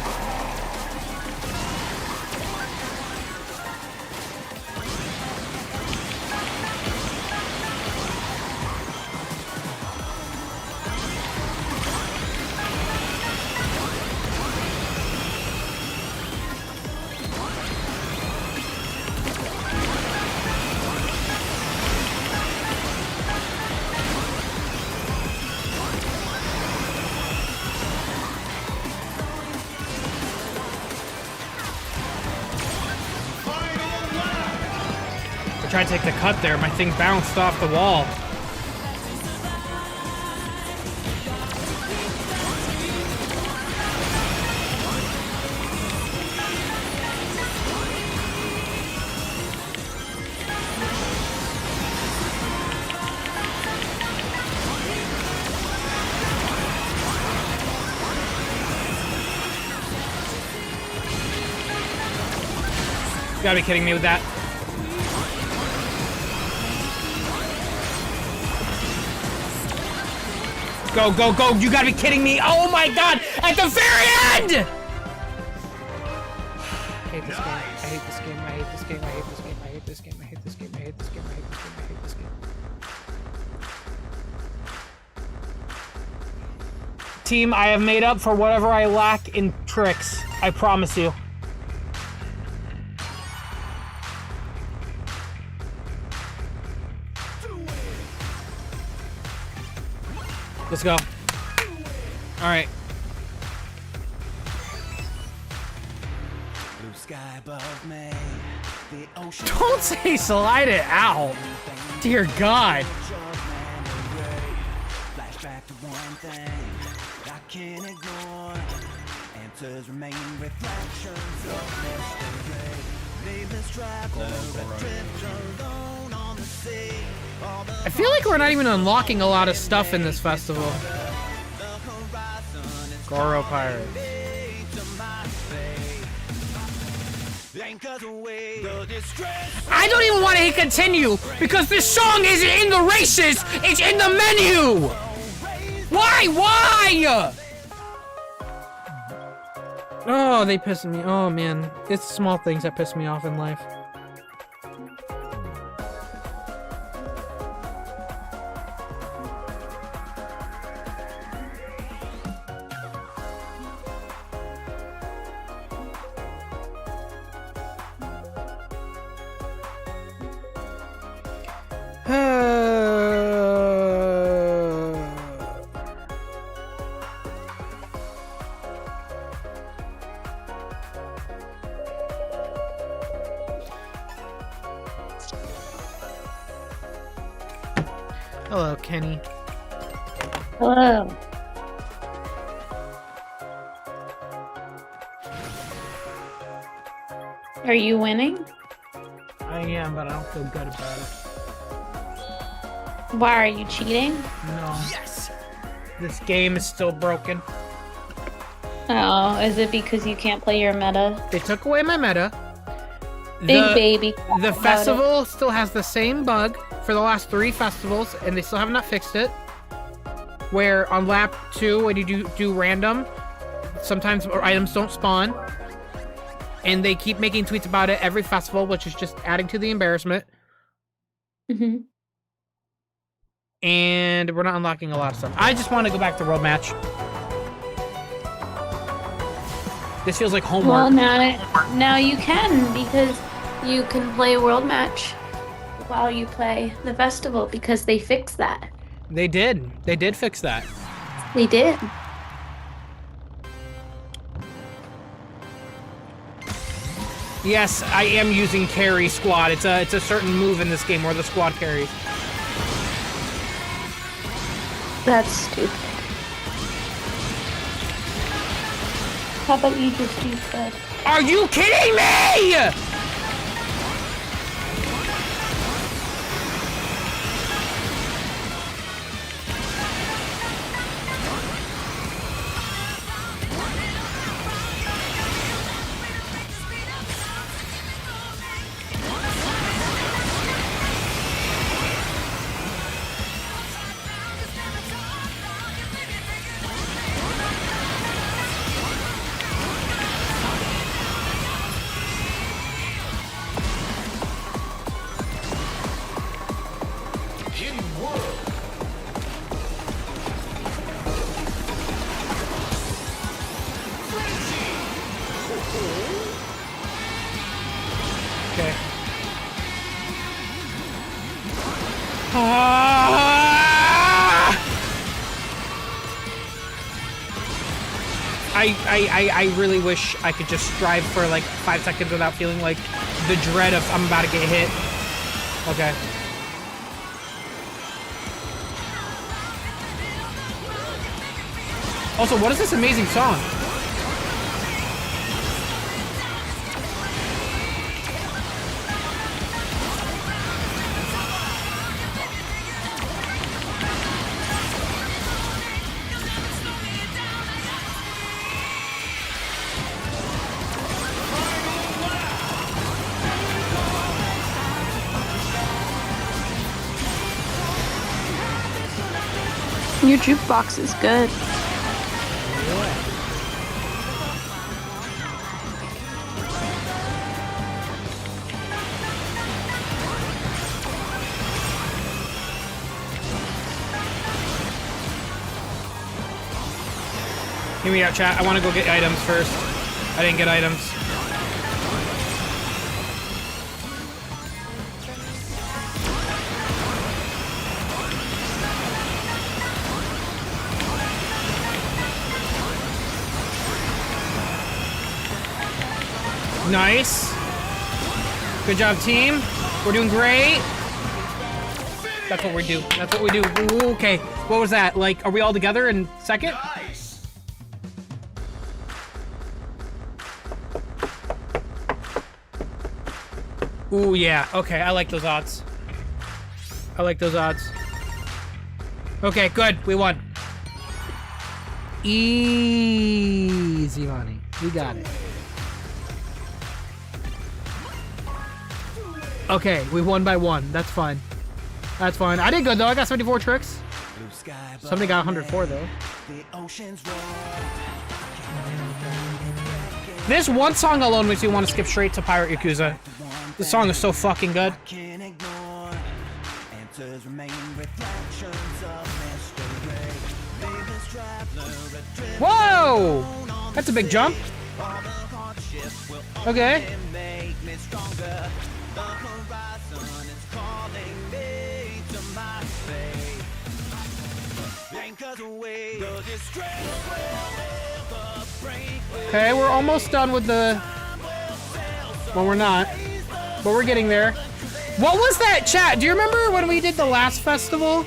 I tried to take the cut there, my thing bounced off the wall. You gotta be kidding me with that. Go, go, go! You gotta be kidding me! Oh my god! At the very end! I hate this game. I hate this game. I hate this game. I hate this game. I hate this game. I hate this game. I hate this game. I hate this game. I hate this game. Team, I have made up for whatever I lack in tricks. I promise you. Let's go. All right. Blue sky above me, the ocean. Don't say slide it out. Dear God. Flashback to one thing I can't ignore. Answers remain reflections of mystery. Nameless traveler that drifts alone on the sea. I feel like we're not even unlocking a lot of stuff in this festival. Goro Pirates. I don't even want to hit continue because this song isn't in the races, it's in the menu! Why? Why? Oh, they piss me. Oh man, it's small things that piss me off in life. Hello, Kenny. Hello. Are you winning? I am, but I don't feel good about it. Why, are you cheating? No. Yes! This game is still broken. Oh, is it because you can't play your meta? They took away my meta. Big baby. The festival still has the same bug for the last 3 festivals, and they still have not fixed it. Where on lap 2, when you do random, sometimes items don't spawn. And they keep making tweets about it every festival, which is just adding to the embarrassment. Mm-hmm. And we're not unlocking a lot of stuff. I just want to go back to World Match. This feels like homework. Well, now you can, because you can play World Match while you play the festival, because they fixed that. They did. They did fix that. They did. Yes, I am using carry squad. It's a certain move in this game where the squad carries. That's stupid. How about you just do good? Are you kidding me? Okay. I really wish I could just strive for like 5 seconds without feeling like the dread of I'm about to get hit. Okay. Also, what is this amazing song? Your jukebox is good. Hear me out, chat. I want to go get items first. I didn't get items. Nice. Good job, team. We're doing great. That's what we do. That's what we do. Ooh, okay. What was that? Like, are we all together in second? Nice. Ooh, yeah. Okay, I like those odds. I like those odds. Okay, good. We won. Easy money. We got it. Okay, we won by 1. That's fine. That's fine. I did good though. I got 74 tricks. Somebody got 104 though. This one song alone makes me want to skip straight to Pirate Yakuza. This song is so fucking good. Whoa! That's a big jump. Okay. Okay, we're almost done with the... Well, we're not. But we're getting there. What was that, chat? Do you remember when we did the last festival?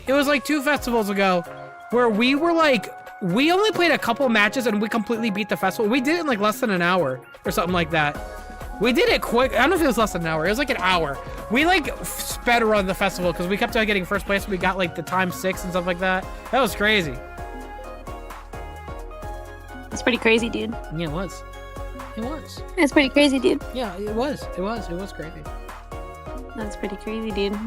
It was like 2 festivals ago. Where we were like... We only played a couple matches and we completely beat the festival. We did it in like less than an hour. Or something like that. We did it quick. I don't know if it was less than an hour. It was like an hour. We like sped run the festival because we kept on getting first place. We got like the times 6 and stuff like that. That was crazy. It's pretty crazy, dude. Yeah, it was. It was. It's pretty crazy, dude. Yeah, it was. It was. It was crazy. That's pretty crazy, dude.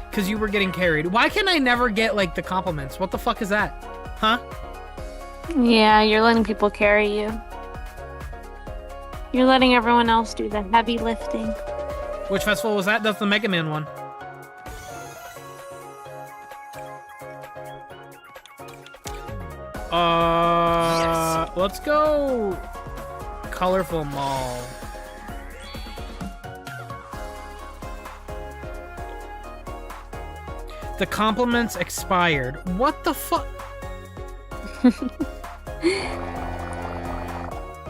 Because you were getting carried. Why can I never get like the compliments? What the fuck is that? Huh? Yeah, you're letting people carry you. You're letting everyone else do the heavy lifting. Which festival was that? That's the Mega Man one. Yes. Let's go Colorful Mall. The compliments expired. What the fuck?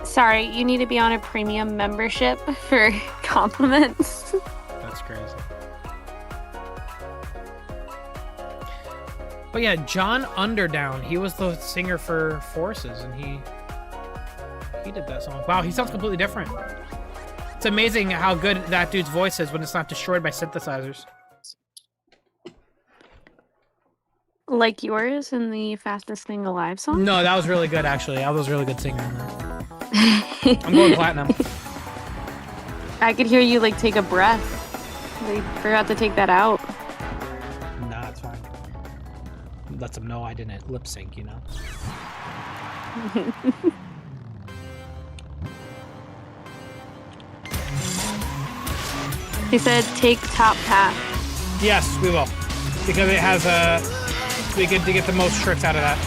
Sorry, you need to be on a premium membership for compliments. That's crazy. But yeah, John Underdown, he was the singer for Forces, and he did that song. Wow, he sounds completely different. It's amazing how good that dude's voice is when it's not destroyed by synthesizers. Like yours in the Fastest Thing Alive song? No, that was really good, actually. I was a really good singer in that. I'm going platinum. I could hear you, like, take a breath. They forgot to take that out. Nah, it's fine. Let them know I didn't lip sync, you know? He said, take top path. Yes, we will. Because it has we get to get the most tricks out of that.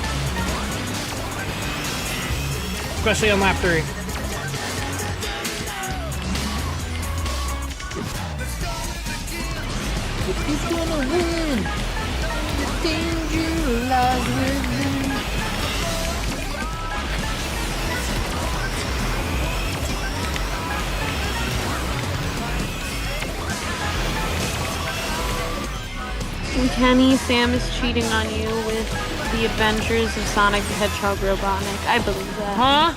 Especially on lap 3. If you're gonna win, the danger lies within. Kenny, Sam is cheating on you with the adventures of Sonic the Hedgehog Robotnik. I believe that. Huh?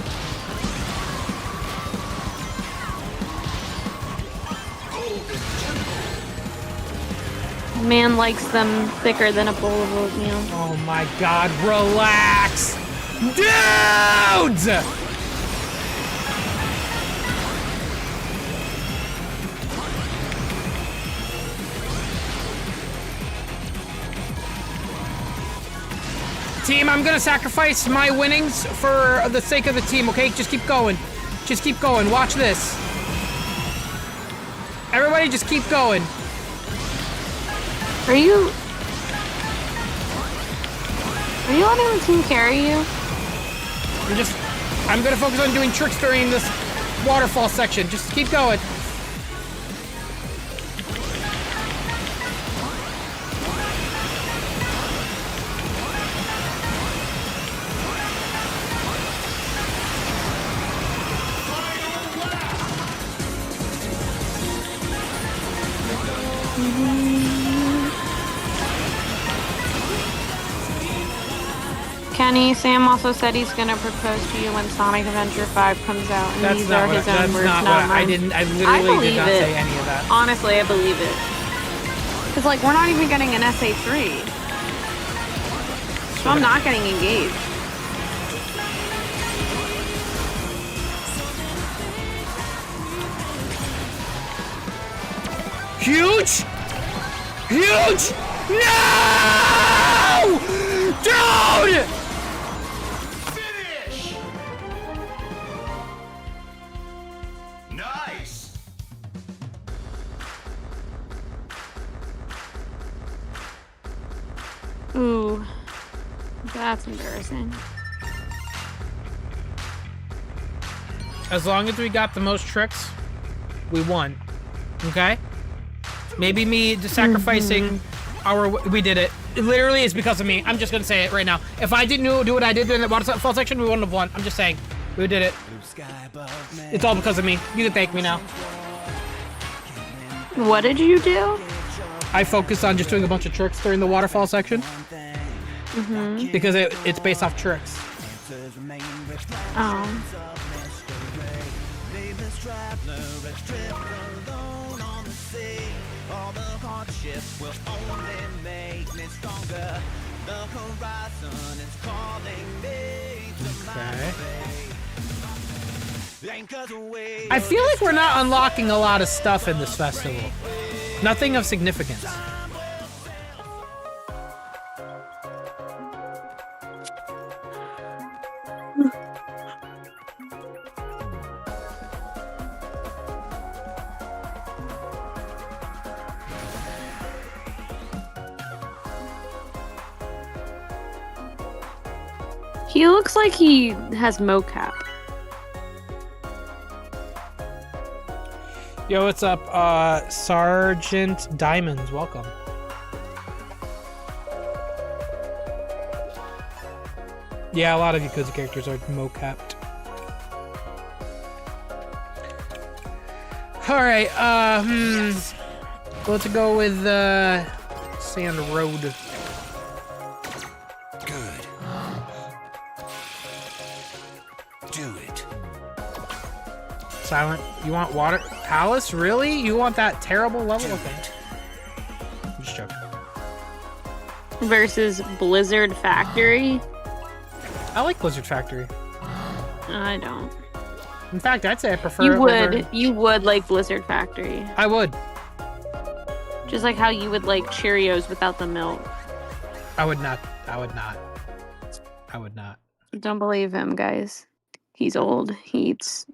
Man likes them thicker than a bowl of oatmeal. Oh my god, relax! Dudes! Team, I'm gonna sacrifice my winnings for the sake of the team, okay? Just keep going. Just keep going. Watch this. Everybody just keep going. Are you letting the team carry you? I'm gonna focus on doing tricks during this waterfall section. Just keep going. Kenny, Sam also said he's gonna propose to you when Sonic Adventure 5 comes out, and these are his own words, not mine. I literally did not say any of that. Honestly, I believe it. Cause like we're not even getting an SA3, so I'm not getting engaged. Huge! Huge! No! Dude! Finish! Nice! Ooh, that's embarrassing. As long as we got the most tricks, we won. Okay? Maybe me just sacrificing we did it. It literally is because of me. I'm just gonna say it right now. If I didn't do what I did in the waterfall section, we wouldn't have won. I'm just saying. We did it. It's all because of me. You can thank me now. What did you do? I focused on just doing a bunch of tricks during the waterfall section. Because it's based off tricks. Oh. All the hardships will only make me stronger. The horizon is calling me to my fate. I feel like we're not unlocking a lot of stuff in this festival. Nothing of significance. He looks like he has mocap. Yo, what's up? Sergeant Diamonds, welcome. Yeah, a lot of Yakuza characters are mo-capped. Alright, let's go with, Sand Road. Good. Do it. Silent, you want Water Palace? Really? You want that terrible level? Okay. I'm just joking. Versus Blizzard Factory. I like Blizzard Factory. I don't. In fact, I'd say I prefer You it would. over- You would like Blizzard Factory. I would. Just like how you would like Cheerios without the milk. I would not. I would not. I would not. Don't believe him, guys. He's old. He eats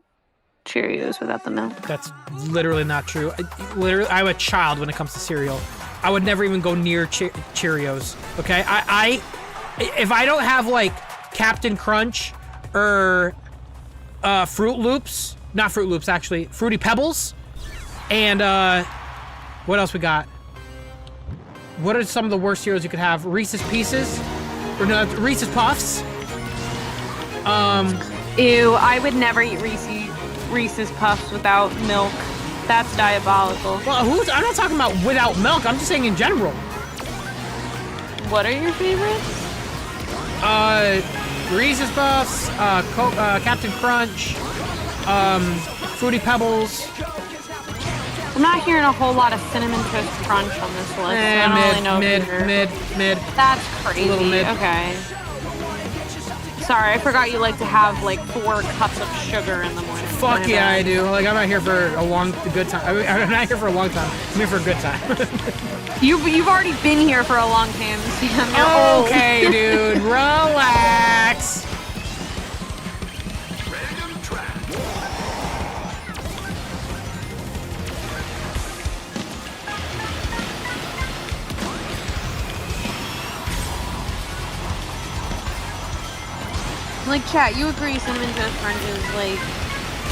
Cheerios without the milk. That's literally not true. I'm a child when it comes to cereal. I would never even go near Cheerios. Okay, if I don't have like Captain Crunch or Fruit Loops, not Fruit Loops actually, Fruity Pebbles, and what else we got? What are some of the worst cereals you could have? Reese's Pieces, or no, Reese's Puffs. Ew, I would never eat Reese's Puffs without milk. That's diabolical. Well, I'm not talking about without milk. I'm just saying in general. What are your favorites? Reese's Puffs, Captain Crunch, Fruity Pebbles. I'm not hearing a whole lot of Cinnamon Toast Crunch on this list. So I don't really know mid. That's crazy. A little mid. Okay. Sorry, I forgot you like to have like 4 cups of sugar in the morning. Fuck yeah, I do. Like, I'm not here for a good time. I'm not here for a long time. I'm here for a good time. You've already been here for a long time, Sam. You're old. Okay, dude. Relax. Like, chat, you agree Cinnamon Toast Crunch is, like,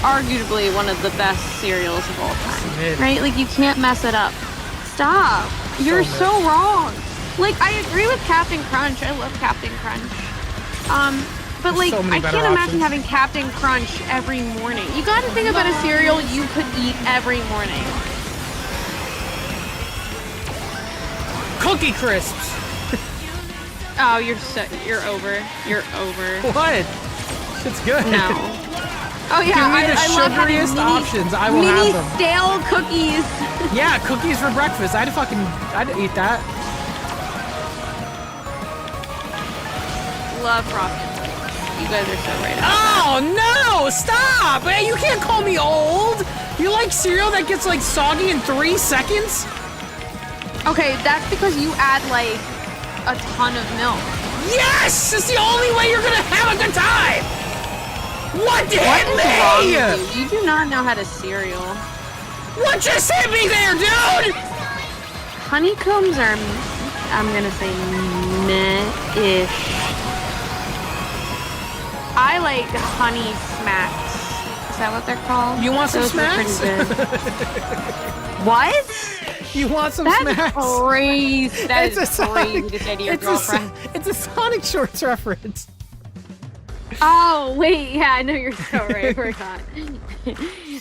arguably one of the best cereals of all time, right? Like, you can't mess it up. Stop. You're so wrong. Like, I agree with Captain Crunch. I love Captain Crunch. But, like, I can't imagine having Captain Crunch every morning. You gotta think about a cereal you could eat every morning. Cookie Crisps. Oh, you're over. You're over. What? It's good. No. Oh yeah, Give me the I love having sugariest options. I will have them. Stale cookies. Yeah, cookies for breakfast. I'd eat that. Love frosted flakes. You guys are so right. Oh no! Stop! Hey, you can't call me old. You like cereal that gets like soggy in 3 seconds? Okay, that's because you add like a ton of milk. Yes! It's the only way you're gonna have a good time! What hit What is me? wrong with you? You do not know how to cereal. What just hit me there, dude? Honeycombs are, I'm gonna say, meh-ish. I like honey smacks. Is that what they're called? You want some Those were smacks? pretty good. What? You want some That's smacks? Crazy. That is crazy to say to your girlfriend. It's a Sonic Shorts reference. Oh, wait. Yeah, I know you're so right. I forgot.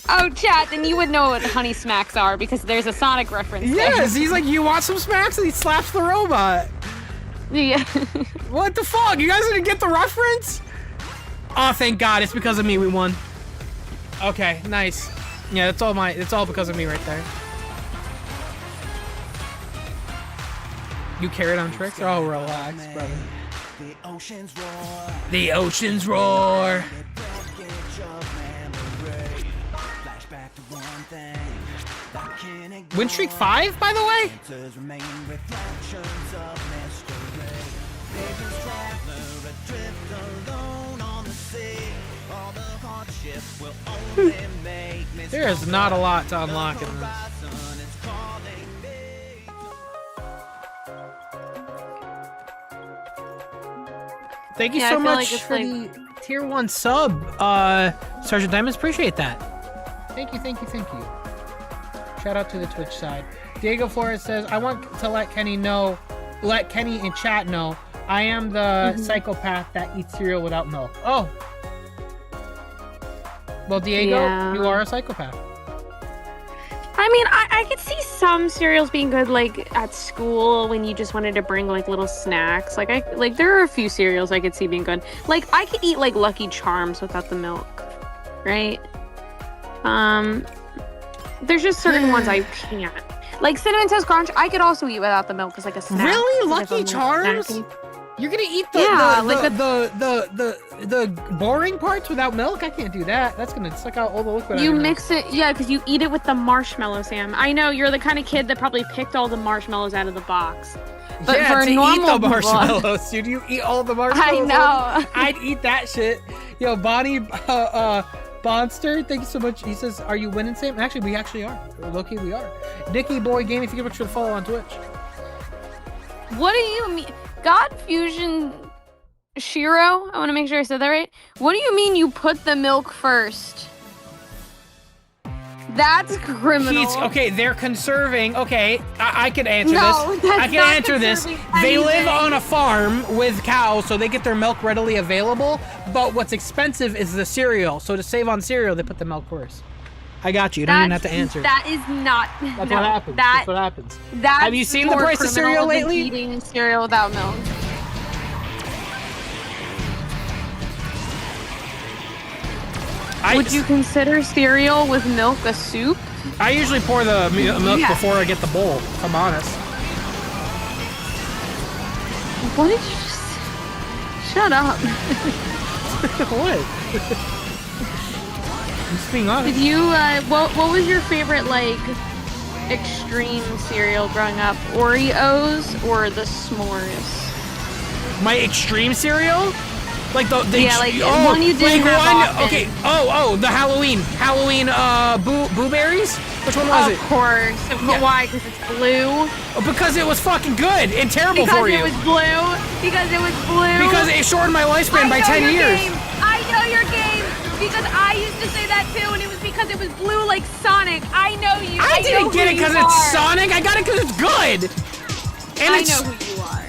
Oh, chat, then you would know what honey smacks are because there's a Sonic reference Yes, there. he's like, you want some smacks? And he slaps the robot. Yeah. What the fuck? You guys didn't get the reference? Oh, thank God. It's because of me we won. Okay, nice. Yeah, it's all because of me right there. You carried on tricks? Oh, relax, brother. The oceans roar. The oceans roar. Win streak 5, by the way? There is not a lot to unlock in this. Thank you so much for the tier 1 sub, Sergeant Diamonds. Appreciate that. Thank you. Shout out to the Twitch side. Diego Flores says, I want to let Kenny in chat know I am the psychopath that eats cereal without milk. Oh. Well, Diego, Yeah. you are a psychopath. I mean, I could see some cereals being good, like at school when you just wanted to bring like little snacks. Like there are a few cereals I could see being good. Like I could eat like Lucky Charms without the milk, right? There's just certain ones I can't. Like Cinnamon Toast Crunch, I could also eat without the milk as like a snack. Really, Like, if Lucky I'm, like, Charms? snacking. You're gonna eat the the boring parts without milk? I can't do that. That's gonna suck out all the liquid. You mix it, yeah, because you eat it with the marshmallow, Sam. I know you're the kind of kid that probably picked all the marshmallows out of the box. But yeah, for to normal eat the people- marshmallows, dude. You eat all the marshmallows. I know. I'd eat that shit. Yo, Bonnie, Bonster, thank you so much. He says, "Are you winning, Sam?" Actually, we actually are. Low-key, we are. Nikki Boy Gaming, thank you much for the follow on Twitch. What do you mean? God Fusion Shiro? I want to make sure I said that right. What do you mean you put the milk first? That's criminal. Okay, they're conserving. Okay, I can answer No, this. that's I can not answer this. conserving They live anything. on a farm with cows, so they get their milk readily available. But what's expensive is the cereal. So to save on cereal, they put the milk first. I got you. You don't even have to answer. That is not. That's no, what happens. That's what happens. That's Have you seen the more price of cereal criminal than lately? Eating cereal without milk. Would you consider cereal with milk a soup? I usually pour the milk Yeah. before I get the bowl, if I'm honest. What did you just... Shut up. What? I'm just being honest. Did you, what was your favorite, like, extreme cereal growing up? Oreos or the s'mores? My extreme cereal? Like the Yeah, like one you didn't have often. Okay. The Halloween boo berries. Which one was it? Of course. But why? Because it's blue. Because it was fucking good and terrible for you. Because it was blue. Because it was blue. Because it shortened my lifespan by 10 years. I know your game. Because I used to say that too, and it was because it was blue like Sonic. I know you. I didn't get it because it's Sonic. I got it because it's good. And I it's... know who you are.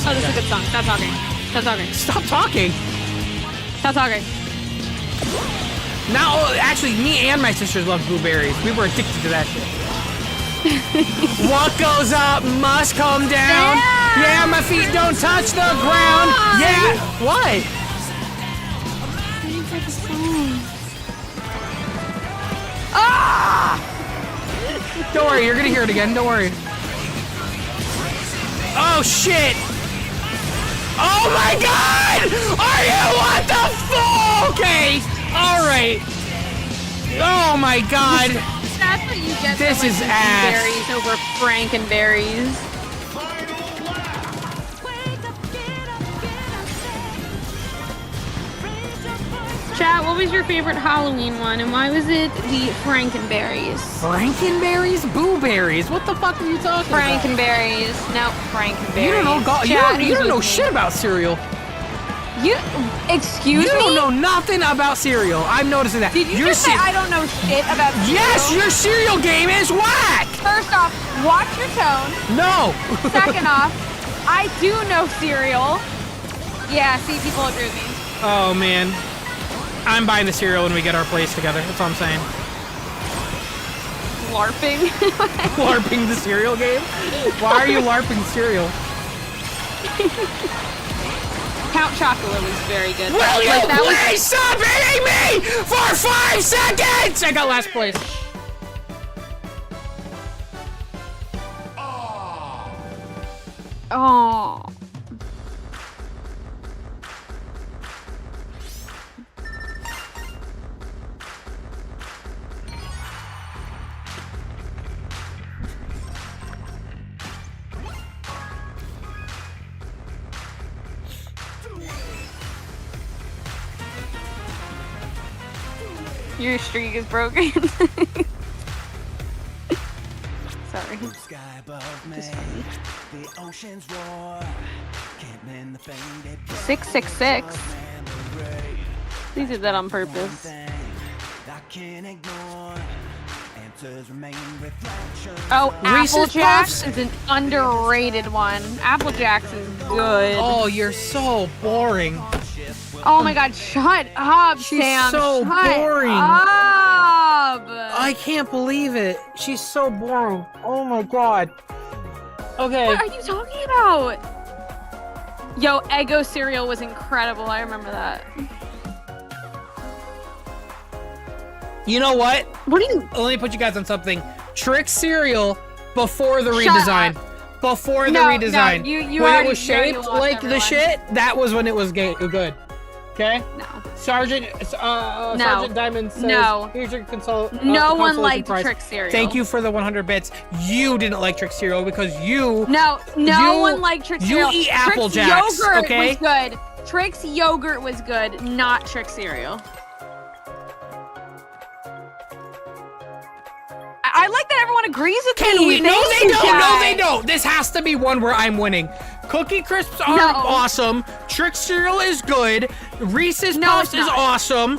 Oh, this is a good song. Stop talking. Stop talking. Stop talking. Stop talking. Now, actually, me and my sisters love blueberries. We were addicted to that shit. What goes up must come down. Yeah, my feet don't touch the ground. Yeah. What? Ah! Don't worry, you're gonna hear it again. Don't worry. Oh shit! Oh my god! Are you what the fuck? Okay. All right. Oh my god. That's what you get. This for is liking ass. Berries over Frankenberries. Chat, what was your favorite Halloween one, and why was it the Frankenberries? Frankenberries? Booberries? What the fuck are you talking about? Frankenberries. No, Frankenberries. You don't know. Chat, You who's don't know with me? shit about cereal. Excuse You me? don't know nothing about cereal. I'm noticing that. Did you Your just say ce- I don't know shit about cereal? Yes, your cereal game is whack. First off, watch your tone. No. Second off, I do know cereal. Yeah, see, people agree with me. Oh man, I'm buying the cereal when we get our place together. That's all I'm saying. LARPing. LARPing the cereal game? Why are you LARPing cereal? Count Chocula was very good. Will you Like, that was- please stop hitting me for 5 seconds? I got last place. Oh. Your streak is broken. Sorry. Blue sky above me, the oceans roar. Can't mend the faded 666. They did that on purpose. I can't ignore, and Oh, Reese's Apple Jacks Puffs? is an underrated one. Apple Jacks is good. Oh, you're so boring. Oh my god, shut up, She's Sam. so Shut boring. up. I can't believe it. She's so boring. Oh my god. Okay. What are you talking about? Yo, Eggo cereal was incredible. I remember that. You know what? What do you... Let me put you guys on something. Trick cereal before the redesign. Before the redesign. No, you when already, it was shaped like the shit, that was when it was good. Okay? No. Sergeant Diamond says, here's your No one consolation liked prize. Trick cereal. Thank you for the 100 bits. You didn't like Trick cereal because you... No one liked Trick cereal. You eat Apple Trix Jacks, yogurt okay? was good. Trix yogurt was good, not Trick cereal. I like that everyone agrees with me. No, Thank they you, don't. No, guys. they don't. This has to be one where I'm winning. Cookie Crisps are awesome. Trick cereal is good. Reese's Puffs is awesome.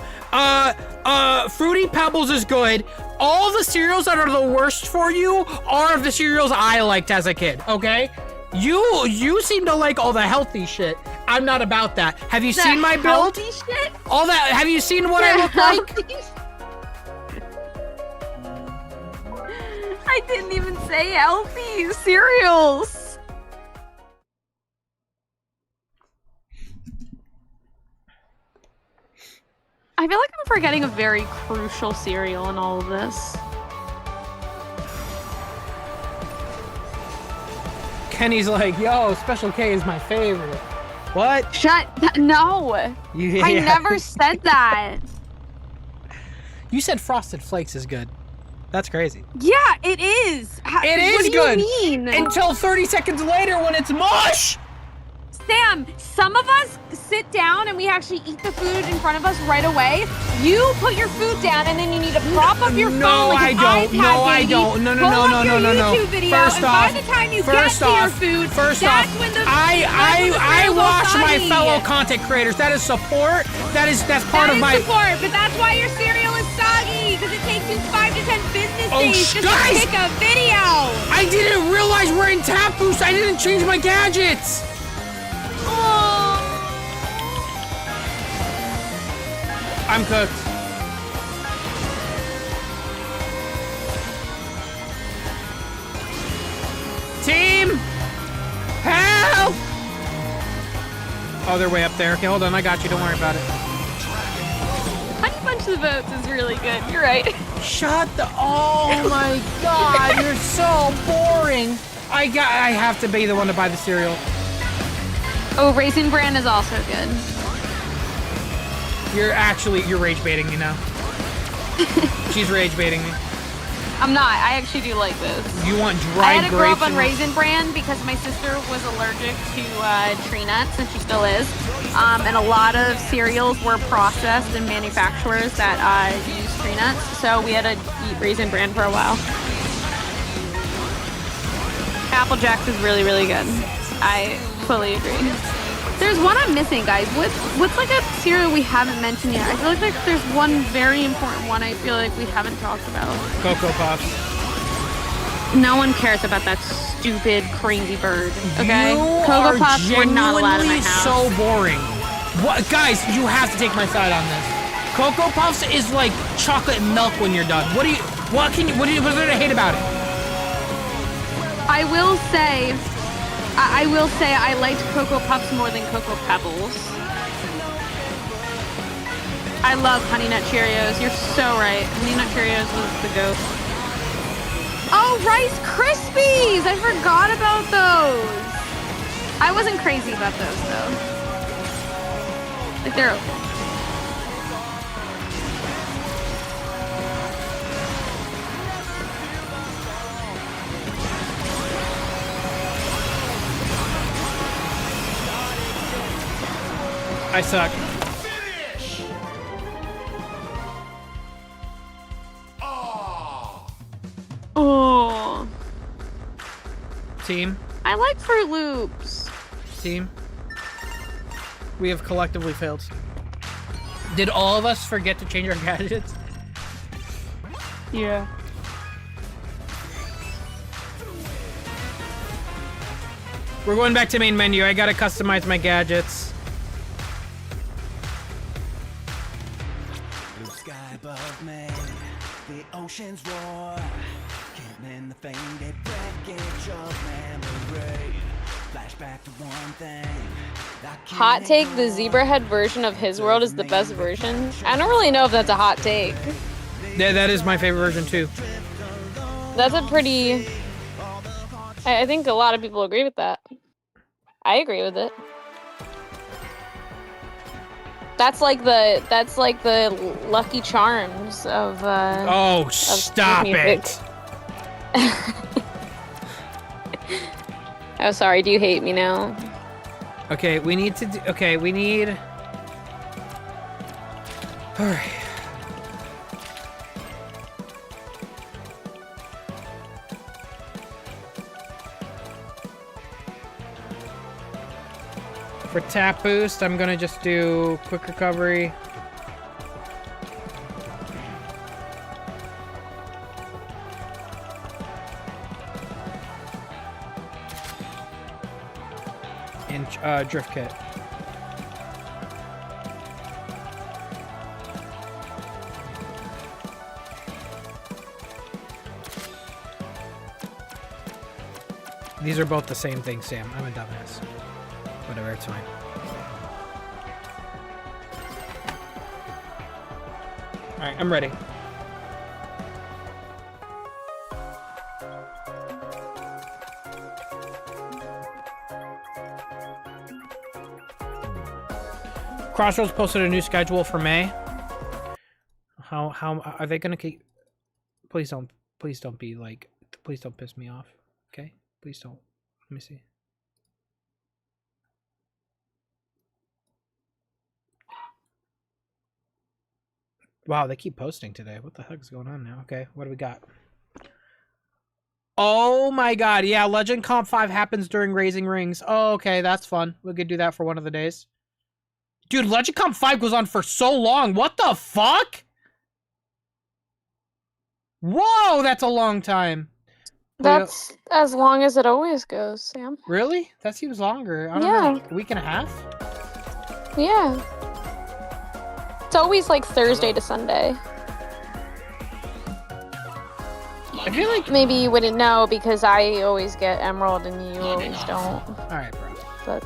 Fruity Pebbles is good. All the cereals that are the worst for you are the cereals I liked as a kid. Okay. You seem to like all the healthy shit. I'm not about that. Have you seen my build? Healthy shit? All that. Have you seen what I look like? I didn't even say healthy cereals. I feel like I'm forgetting a very crucial cereal in all of this. Kenny's like, yo, Special K is my favorite. What? No. Yeah. I never said that. You said Frosted Flakes is good. That's crazy. Yeah, it is. It is good. What do you mean? Until 30 seconds later when it's mush. Sam, some of us sit down and we actually eat the food in front of us right away. You put your food down and then you need to prop up your phone like an iPad, baby. No, I don't. No. YouTube video, First and off, by the time you get to your food, that's when the I watch my soggy. fellow content creators. That is support. That's part of my support, but that's why your cereal is soggy, because it takes you 5 to 10 business days just guys! to pick a video. I didn't realize we're in Tap Boost. I didn't change my gadgets. I'm cooked. Team! Help! Oh, they're way up there. Okay, hold on. I got you. Don't worry about it. Honey Bunch of Votes is really good. You're right. Shut the... Oh my god, you're so boring. I have to be the one to buy the cereal. Oh, Raisin Bran is also good. You're rage baiting me now. She's rage baiting me. I'm not. I actually do like this. You want dried grapes? I had to grow up on Raisin Bran because my sister was allergic to tree nuts, and she still is. And a lot of cereals were processed in manufacturers that use tree nuts, so we had to eat Raisin Bran for a while. Apple Jacks is really, really good. I fully agree. There's one I'm missing, guys. What's like a cereal we haven't mentioned yet? I feel like there's one very important one I feel like we haven't talked about. Cocoa Puffs. No one cares about that stupid, crazy bird, okay? Cocoa Puffs were not allowed in my house. So boring. What, guys, you have to take my side on this. Cocoa Puffs is like chocolate milk when you're done. What is there to hate about it? I will say I liked Cocoa Puffs more than Cocoa Pebbles. I love Honey Nut Cheerios. You're so right. Honey Nut Cheerios was the GOAT. Oh, Rice Krispies! I forgot about those. I wasn't crazy about those though. Like they're okay. I suck. Oh. Team. I like Fruit Loops. Team. We have collectively failed. Did all of us forget to change our gadgets? Yeah. We're going back to main menu. I gotta customize my gadgets. Blue sky above me, the oceans roar. Can't mend the faded wreckage of memory. Flashback to one thing. Hot take, the zebra head version of his world is the best version. I don't really know if that's a hot take. Yeah, that is my favorite version too. That's a pretty... I think a lot of people agree with that. I agree with it. That's like the Lucky Charms of oh, stop it. Oh, sorry, do you hate me now? Okay, we need to do, okay, we need... Alright. For tap boost, I'm gonna just do quick recovery. And drift kit. These are both the same thing, Sam. I'm a dumbass. Whatever, it's fine. Alright, I'm ready. Crossworlds posted a new schedule for May. How are they gonna keep... Please don't be like... Please don't piss me off. Okay? Please don't. Let me see. Wow, they keep posting today. What the heck is going on now? Okay, what do we got? Oh my god, yeah, Legend Comp 5 happens during Raising Rings. Oh, okay, that's fun. We could do that for one of the days. Dude, Legend Comp 5 goes on for so long. What the fuck? Whoa, that's a long time. That's as long as it always goes, Sam. Really? That seems longer. I don't know. A week and a half? Yeah. It's always like Thursday to Sunday. I feel like maybe you wouldn't know because I always get Emerald and you always don't. Alright, bro. But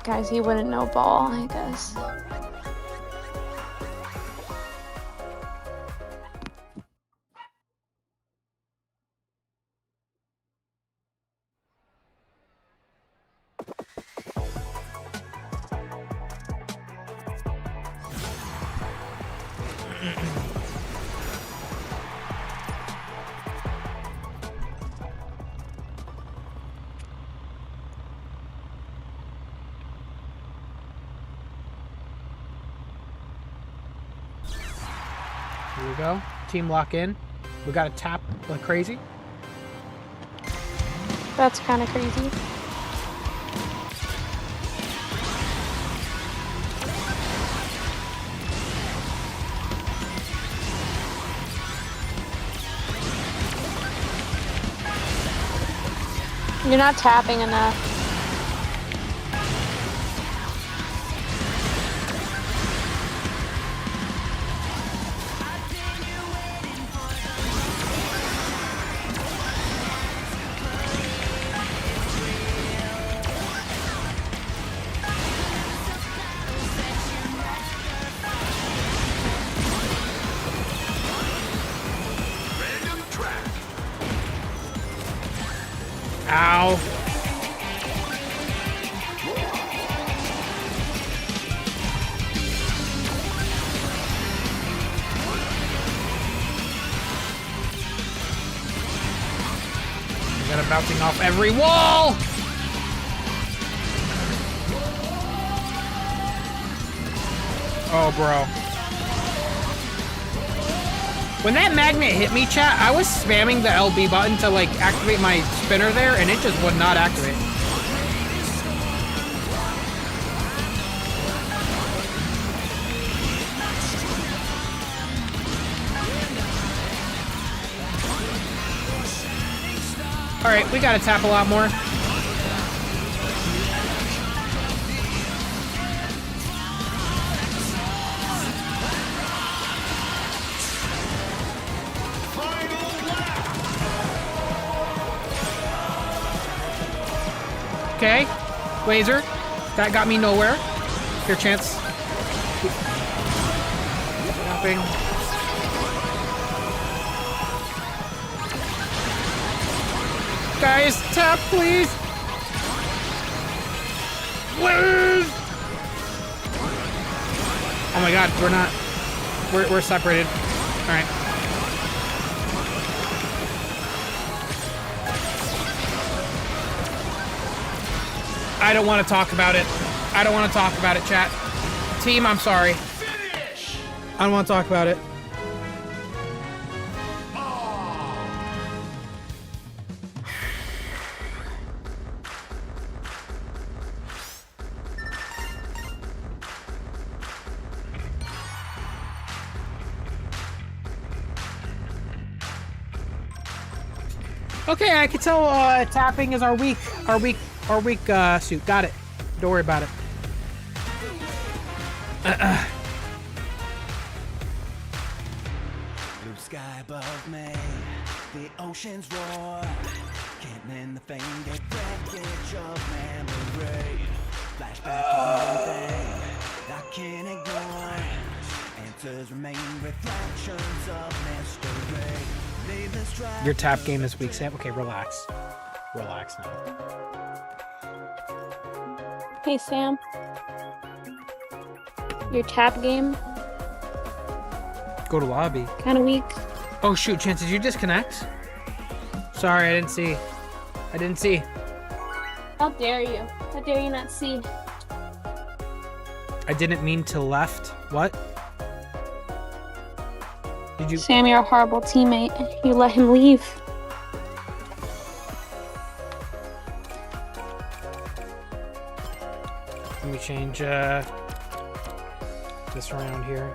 guys, you wouldn't know ball, I guess. Here we go. Team lock in. We gotta tap like crazy. That's kind of crazy. You're not tapping enough. Ow. I got it bouncing off every wall! Oh, bro. When that magnet hit me, chat, I was spamming the LB button to, like, activate my spinner there, and it just would not activate. Alright, we gotta tap a lot more. Okay, laser. That got me nowhere. Here, chance. Tapping. Guys, tap, please. Please. Oh my God, we're not. We're separated. All right. I don't want to talk about it. I don't want to talk about it, chat. Team, I'm sorry. I don't want to talk about it. Okay, I can tell tapping is our weak suit. Got it. Don't worry about it. Blue sky above me, the oceans roar. Can't mend the faded wreckage of memory. Flashback to one thing I can't ignore. Answers remain reflections of mystery. Your tap game is weak, Sam. Okay, relax. Relax now. Hey, Sam. Your tap game? Go to lobby. Kinda weak. Oh shoot, Chance, did you disconnect? Sorry, I didn't see. I didn't see. How dare you? How dare you not see? I didn't mean to left. What? Did you? Sam, you're a horrible teammate. You let him leave. Let me change this around here.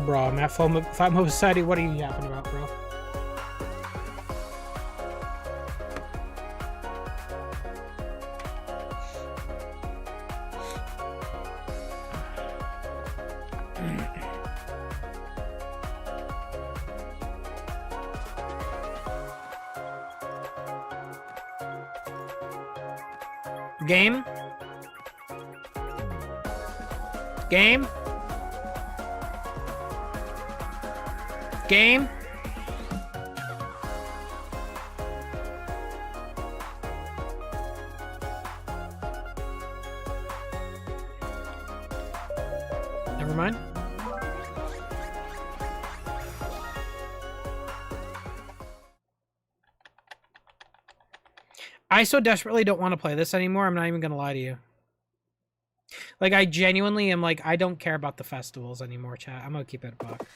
Bro, I'm at FOMO Society. What are you yapping about, bro? Game? Game? Game? Never mind. I so desperately don't want to play this anymore, I'm not even gonna lie to you. Like, I genuinely am like, I don't care about the festivals anymore, chat. I'm gonna keep it a buck.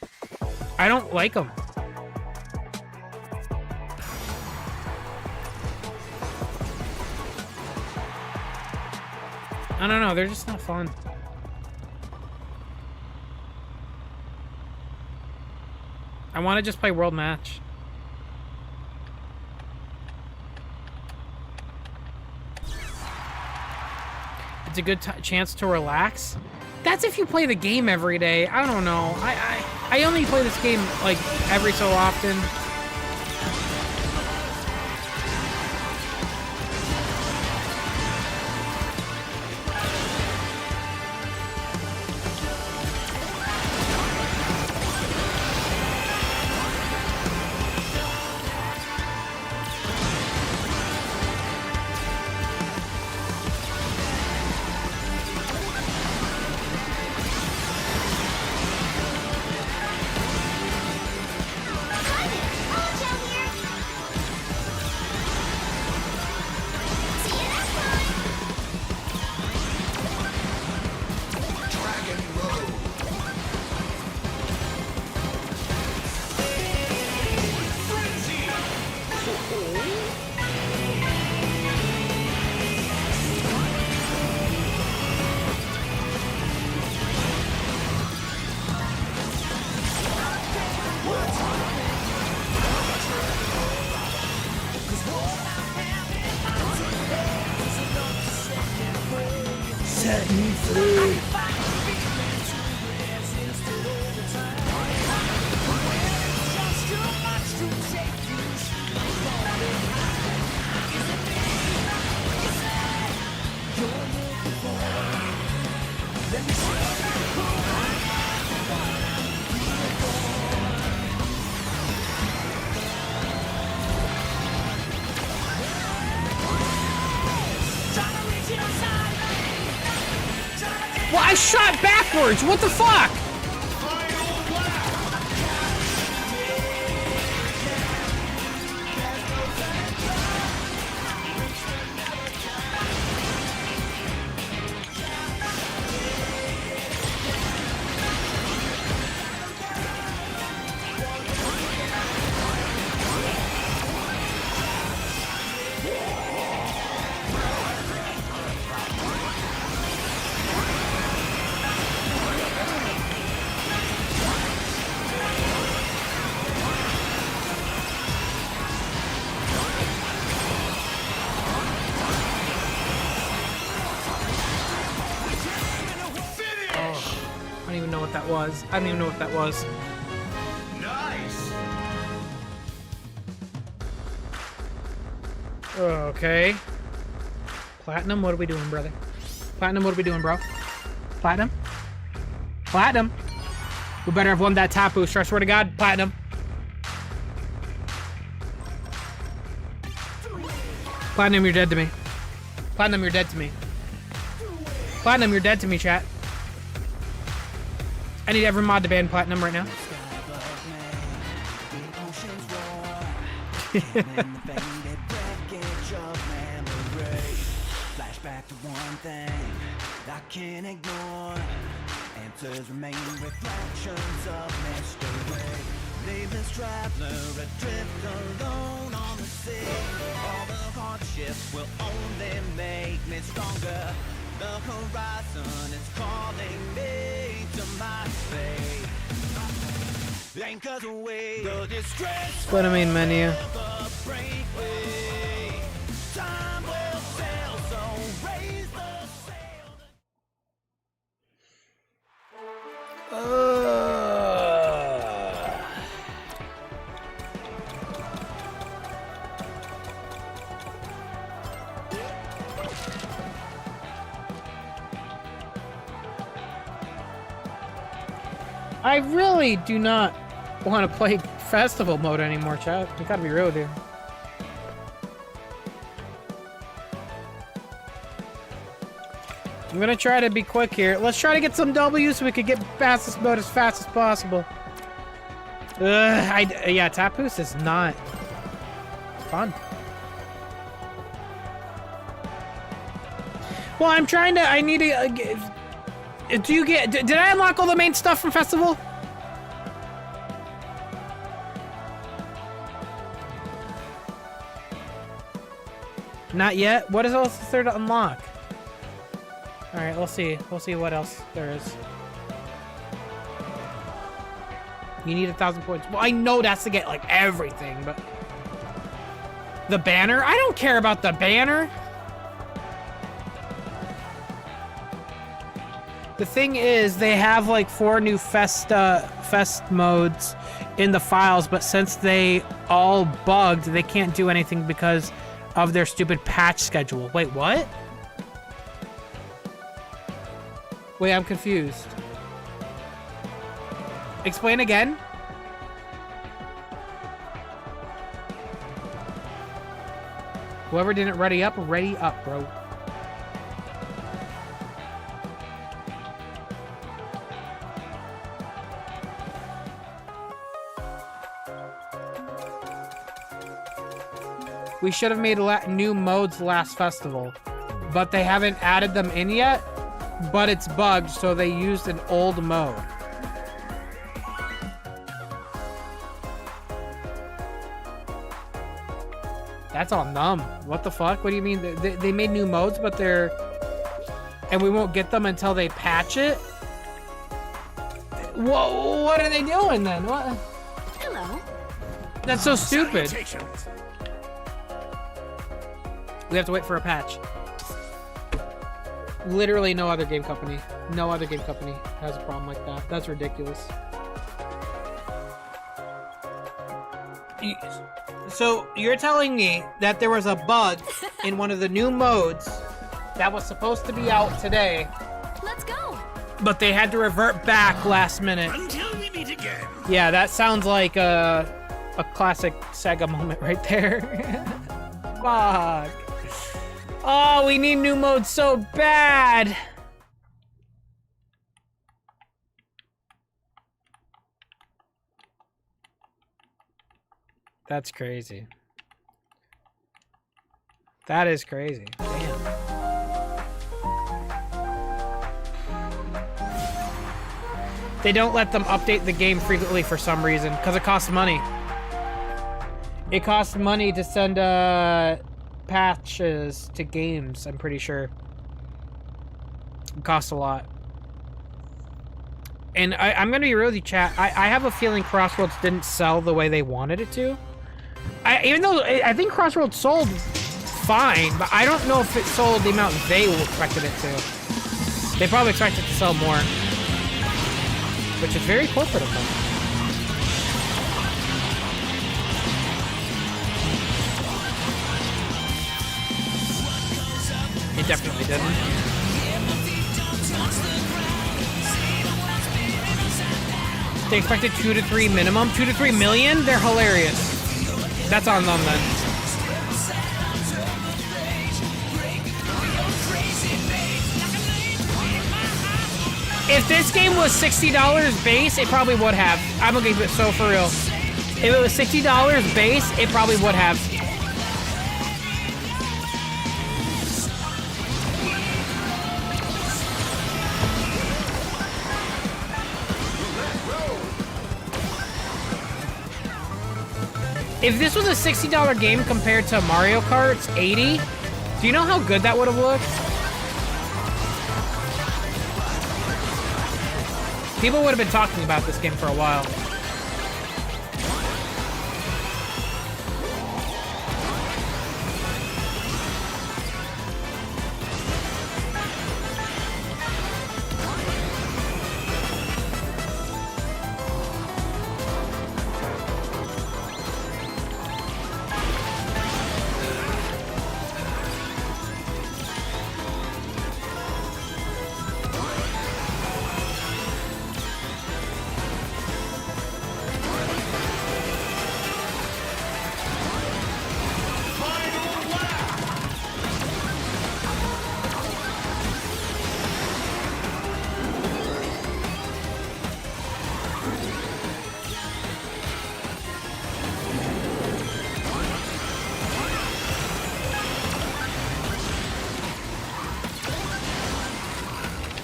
I don't like them. I don't know, they're just not fun. I want to just play World Match. It's a good chance to relax. That's if you play the game every day. I don't know. I only play this game like every so often. me free. Well, I shot backwards. What the fuck? I don't even know what that was. I don't even know what that was. Nice. Okay. Platinum, what are we doing, brother? Platinum, what are we doing, bro? Platinum? Platinum? We better have won that top booster, I swear to God. Platinum. Platinum, you're dead to me. Platinum, you're dead to me. Platinum, you're dead to me, chat. I need every mod to ban Platinum right now. Flashback to one thing I can't ignore. Answers remain reflections of mystery. Nameless traveler adrift alone on the sea. All the hardships will only make me stronger. The horizon is calling me to my fate. Anchors away the distress. What I mean, menu. Time will sail, so raise the sail. I really do not want to play festival mode anymore, chat. We gotta be real with you. I'm gonna try to be quick here. Let's try to get some W's so we could get past this mode as fast as possible. Yeah, Tapoos is not fun. Well, I'm trying to. I need to. Do you get? Did I unlock all the main stuff from festival? Not yet. What else is there to unlock? All right, we'll see. We'll see what else there is. You need 1,000 points. Well, I know that's to get like everything, but the banner. I don't care about the banner. The thing is, they have like 4 new fest modes in the files, but since they all bugged, they can't do anything because of their stupid patch schedule. Wait, what? Wait, I'm confused. Explain again? Whoever didn't ready up, bro. We should have made new modes last festival, but they haven't added them in yet, but it's bugged, so they used an old mode. That's on them. What the fuck? What do you mean? They made new modes, but they're... And we won't get them until they patch it? Whoa, what are they doing then? What? Hello. That's so stupid. We have to wait for a patch. Literally no other game company. No other game company has a problem like that. That's ridiculous. So you're telling me that there was a bug in one of the new modes that was supposed to be out today. Let's go. But they had to revert back last minute. Until we meet again. Yeah, that sounds like a classic Sega moment right there. Fuck. Oh, we need new modes so bad. That's crazy. That is crazy. Damn. They don't let them update the game frequently for some reason, because it costs money. It costs money to send patches to games, I'm pretty sure. It costs a lot. And I'm going to be real with you, chat. I have a feeling Crossworlds didn't sell the way they wanted it to. Even though I think Crossworlds sold fine, but I don't know if it sold the amount they expected it to. They probably expected to sell more. Which is very corporate of them. It definitely didn't. They expected 2 to 3 minimum. 2 to 3 million? They're hilarious. That's on them then. If this game was $60 base, it probably would have. I'm gonna keep it so for real. If it was $60 base, it probably would have. If this was a $60 game compared to Mario Kart's $80, do you know how good that would have looked? People would have been talking about this game for a while.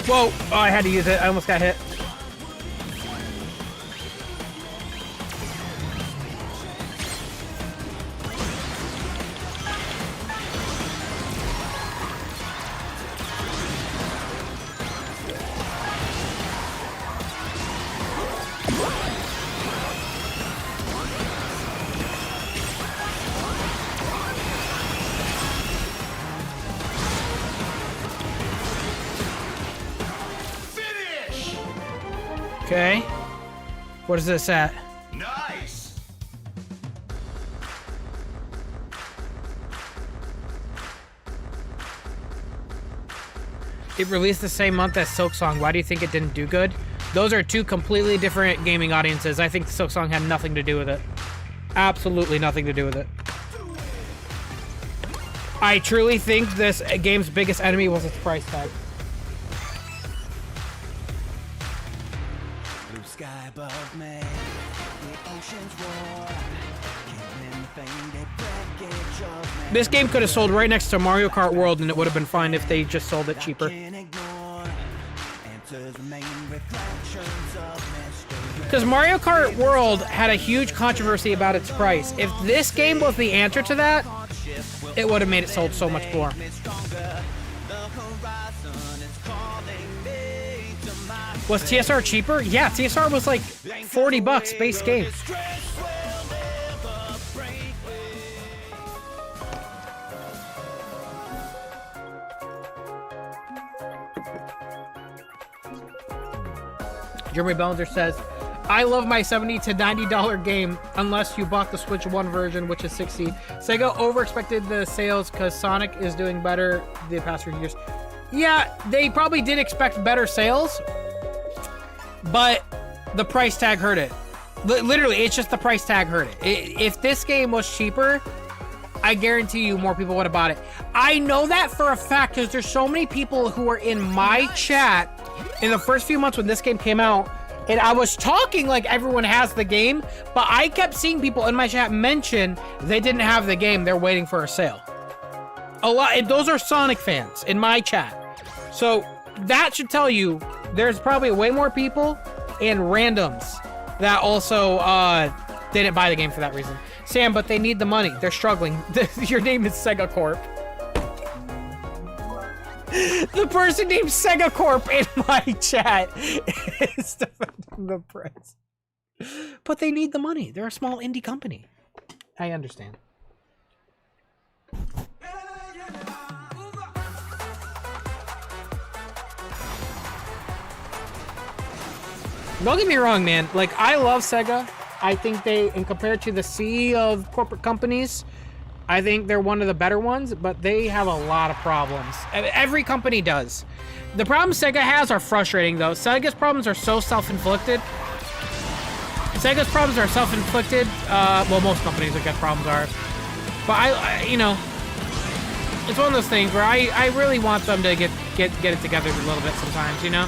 Whoa! Oh, I had to use it. I almost got hit. Okay. What is this at? Nice. It released the same month as Silksong. Why do you think it didn't do good? Those are two completely different gaming audiences. I think Silksong had nothing to do with it. Absolutely nothing to do with it. I truly think this game's biggest enemy was its price tag. Blue sky above me, the oceans roar, killing the fainted wreckage of me. This game could have sold right next to Mario Kart World and it would have been fine if they just sold it cheaper. Because Mario Kart World had a huge controversy about its price. If this game was the answer to that, it would have made it sold so much more. Was TSR cheaper? Yeah, TSR was like $40 base game. Jeremy Bellinger says, I love my $70 to $90 game unless you bought the Switch 1 version, which is $60. Sega over-expected the sales because Sonic is doing better the past few years. Yeah, they probably did expect better sales, but the price tag hurt it. Literally, it's just the price tag hurt it. If this game was cheaper, I guarantee you more people would have bought it. I know that for a fact because there's so many people who were in my chat in the first few months when this game came out, and I was talking like everyone has the game, but I kept seeing people in my chat mention they didn't have the game, they're waiting for a sale. A lot, those are Sonic fans in my chat. So that should tell you there's probably way more people and randoms that also didn't buy the game for that reason. Sam, but they need the money. They're struggling. Your name is Sega Corp. The person named Sega Corp in my chat is defending the price. But they need the money. They're a small indie company. I understand. Don't get me wrong, man. Like, I love Sega. I think they, and compared to the sea of corporate companies, I think they're one of the better ones, but they have a lot of problems. Every company does. The problems Sega has are frustrating, though. Sega's problems are so self-inflicted. Sega's problems are self-inflicted. Well, most companies, I guess, problems are. But I, you know, it's one of those things where I really want them to get it together a little bit sometimes, you know?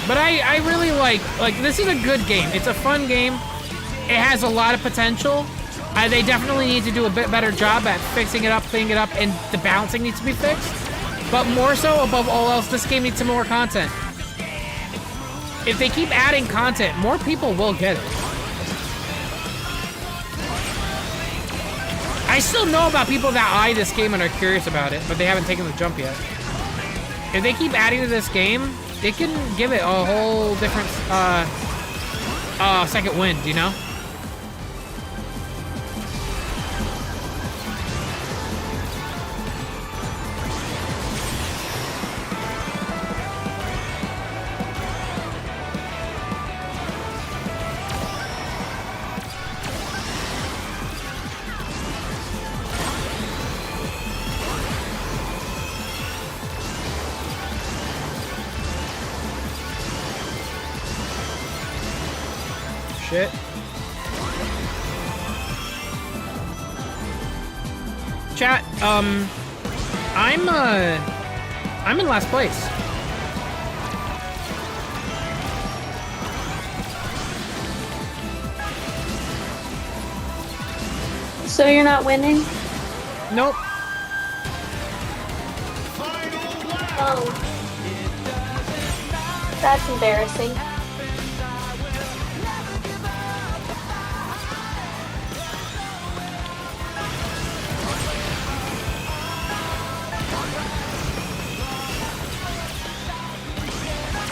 But I really like, this is a good game. It's a fun game. It has a lot of potential. They definitely need to do a bit better job at fixing it up, cleaning it up, and the balancing needs to be fixed. But more so, above all else, this game needs some more content. If they keep adding content, more people will get it. I still know about people that eye this game and are curious about it, but they haven't taken the jump yet. If they keep adding to this game, it can give it a whole different second wind, you know? Shit. Chat, I'm in last place. So you're not winning? Nope. Oh. That's embarrassing.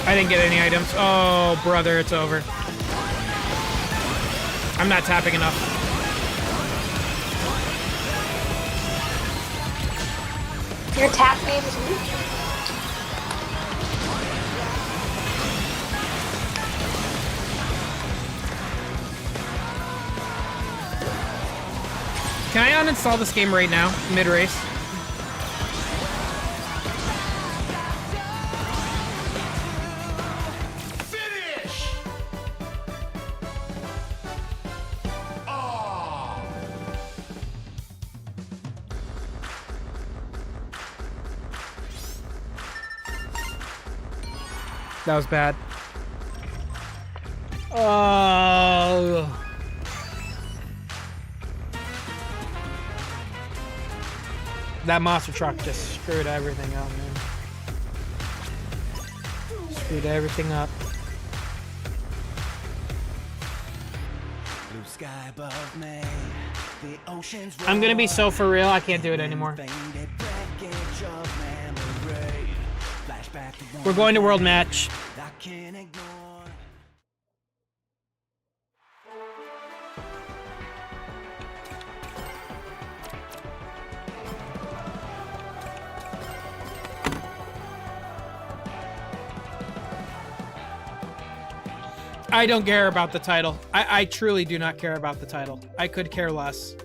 I didn't get any items. Oh, brother, it's over. I'm not tapping enough. Your tap game is weak. Can I uninstall this game right now, mid-race? That was bad. Oh. That monster truck just screwed everything up, man. Screwed everything up. Blue sky above me, the oceans I'm gonna be so for real, I can't do it anymore. We're going to World Match. I don't care about the title. I truly do not care about the title. I could care less.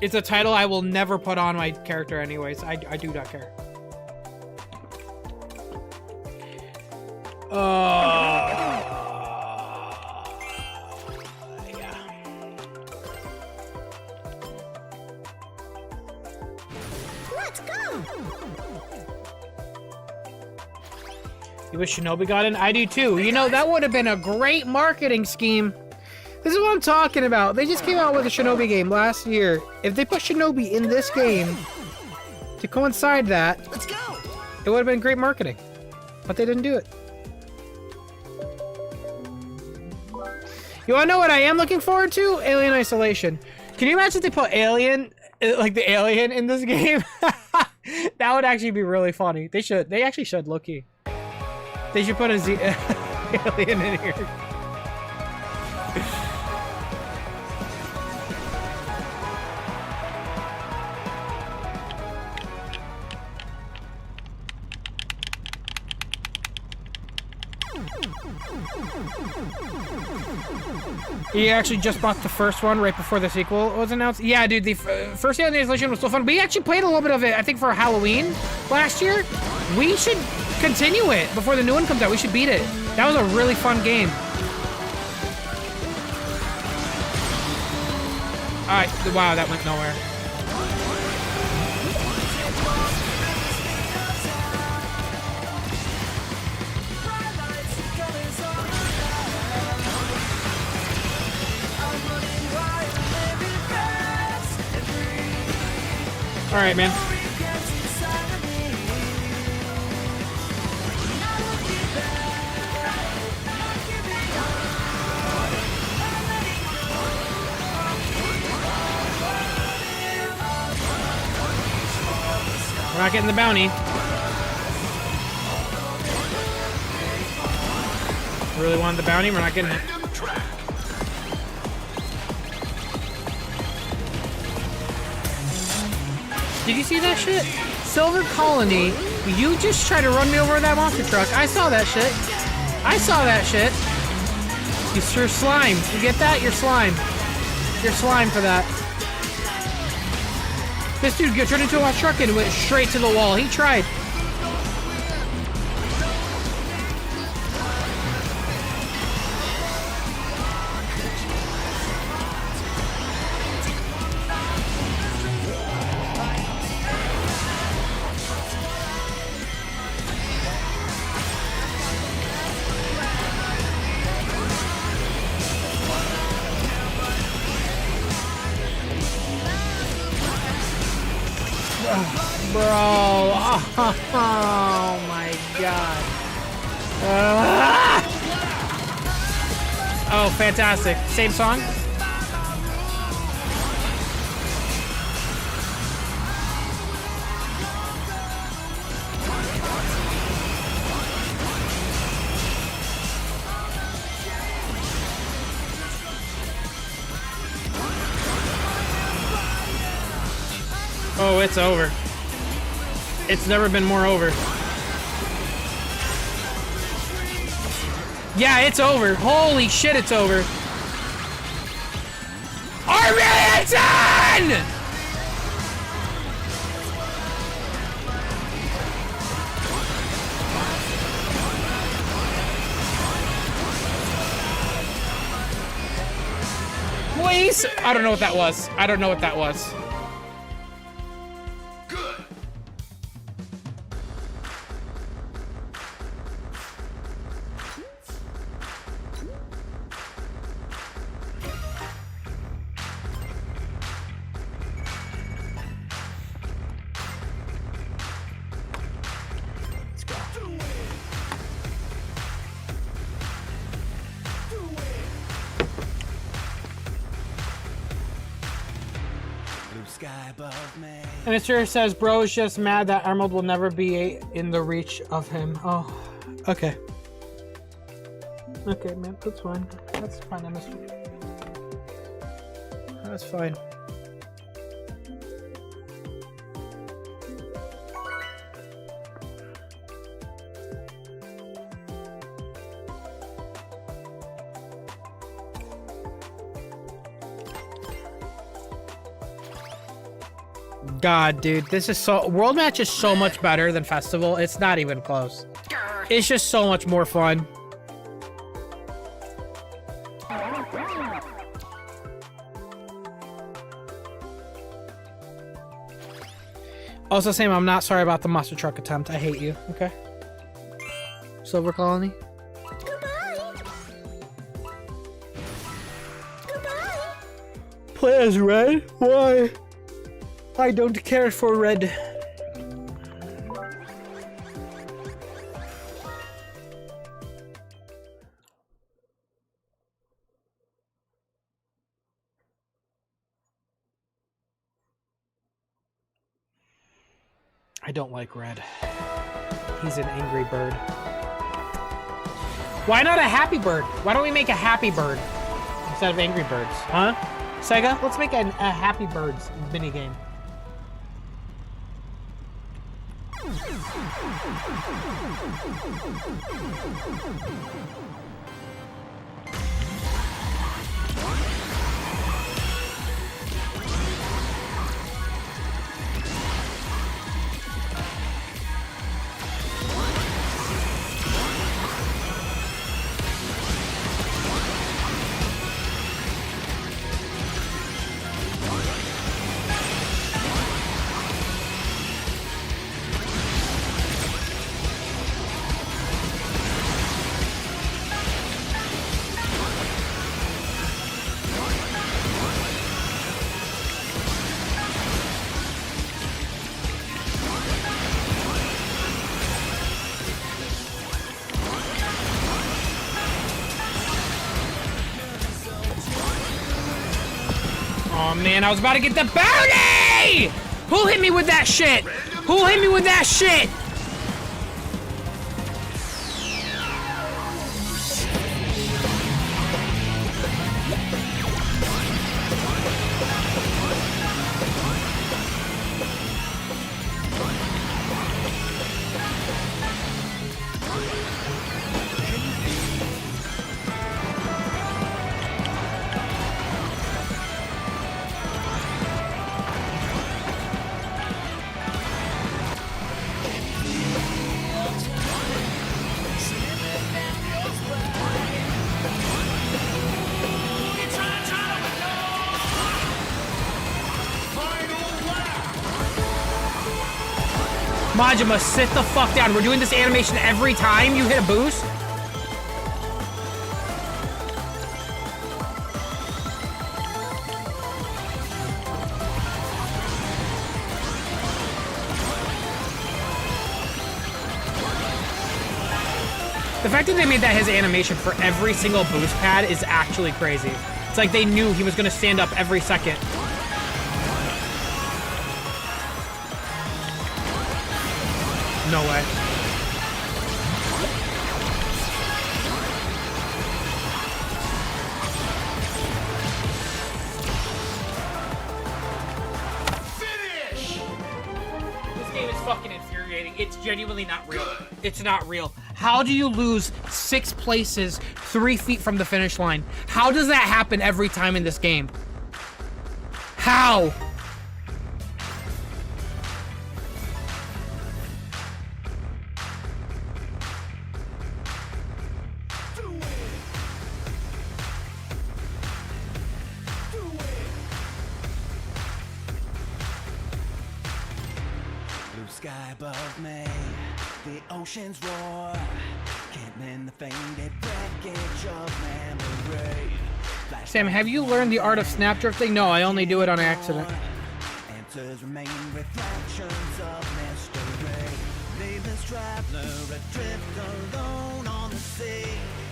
It's a title I will never put on my character anyways. I do not care. Yeah. Let's go. You wish Shinobi got in? I do too. You know, that would have been a great marketing scheme. This is what I'm talking about. They just came out with a Shinobi game last year. If they put Shinobi in this game to coincide that, Let's go. it would have been great marketing. But they didn't do it. You wanna know what I am looking forward to? Alien Isolation. Can you imagine if they put Alien, like the alien in this game? That would actually be really funny. They should. They actually should, low-key. They should put a alien in here. He actually just bought the first one right before the sequel was announced. Yeah, dude, the first Alien Isolation was so fun. We actually played a little bit of it, I think, for Halloween last year. We should continue it before the new one comes out. We should beat it. That was a really fun game. Alright, wow, that went nowhere. All right, man. We're not getting the bounty. Really wanted the bounty, we're not getting it. Did you see that shit? Silver Colony, you just tried to run me over with that monster truck. I saw that shit. I saw that shit. You're slime. You get that? You're slime. You're slime for that. This dude turned into a truck and went straight to the wall. He tried. Bro, oh my god. Oh, fantastic. Same song? Oh, it's over. It's never been more over. Yeah, it's over. Holy shit, it's over. Armageddon! Please? I don't know what that was. I don't know what that was. And it sure says, bro is just mad that Emerald will never be in the reach of him. Oh, okay. Okay, man, that's fine. That's fine, I missed you. That's fine. God, dude, this is so... World Match is so much better than Festival. It's not even close. It's just so much more fun. Also, Sam, I'm not sorry about the monster truck attempt. I hate you, okay? Silver Colony? Play as red? Why? I don't care for red. I don't like red. He's an angry bird. Why not a happy bird? Why don't we make a happy bird instead of angry birds? Huh? Sega, let's make a happy birds minigame. Oh man, I was about to get the bounty! Who hit me with that shit? Who hit me with that shit? Majima, sit the fuck down. We're doing this animation every time you hit a boost. The fact that they made that his animation for every single boost pad is actually crazy. It's like they knew he was gonna stand up every second. No way. Finish! This game is fucking infuriating. It's genuinely not real. It's not real. How do you lose 6 places 3 feet from the finish line? How does that happen every time in this game? How? Sky above me, the oceans roar. Can't mend the faded wreckage of memory. Sam, have you learned the art of snap drifting? No, I only do it on accident. Answers remain reflections of mystery. Nameless traveler adrift alone on the sea.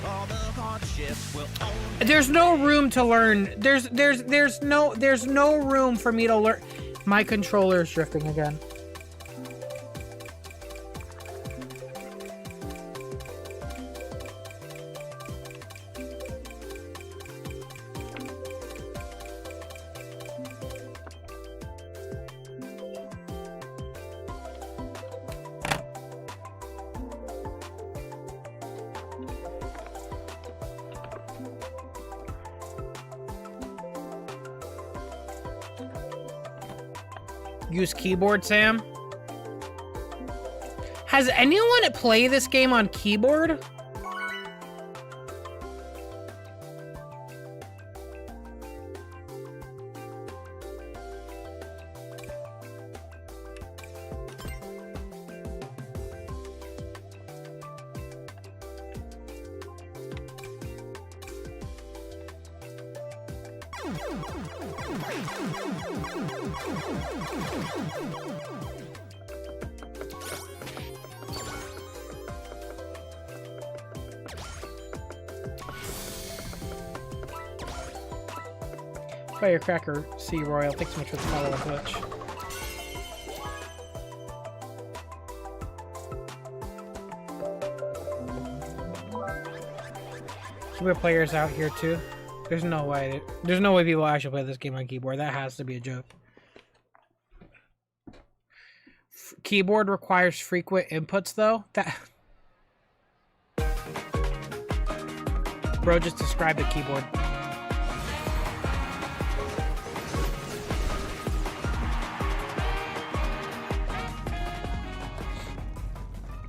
All the hardship will only... There's no room to learn. There's no room for me to learn. My controller is drifting again. Use keyboard, Sam. Has anyone played this game on keyboard? Firecracker C Royal, thanks so much for the follow on Twitch. Keyboard players out here too. There's no way people actually play this game on keyboard. That has to be a joke. Keyboard requires frequent inputs though. That bro just described the keyboard.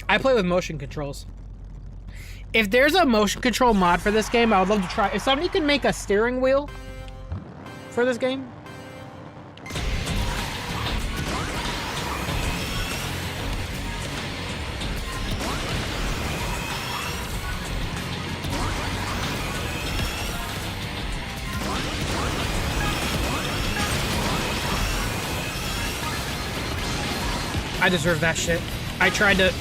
I play with motion controls. If there's a motion control mod for this game, I would love to try. If somebody can make a steering wheel for this game. I deserve that shit. I tried to...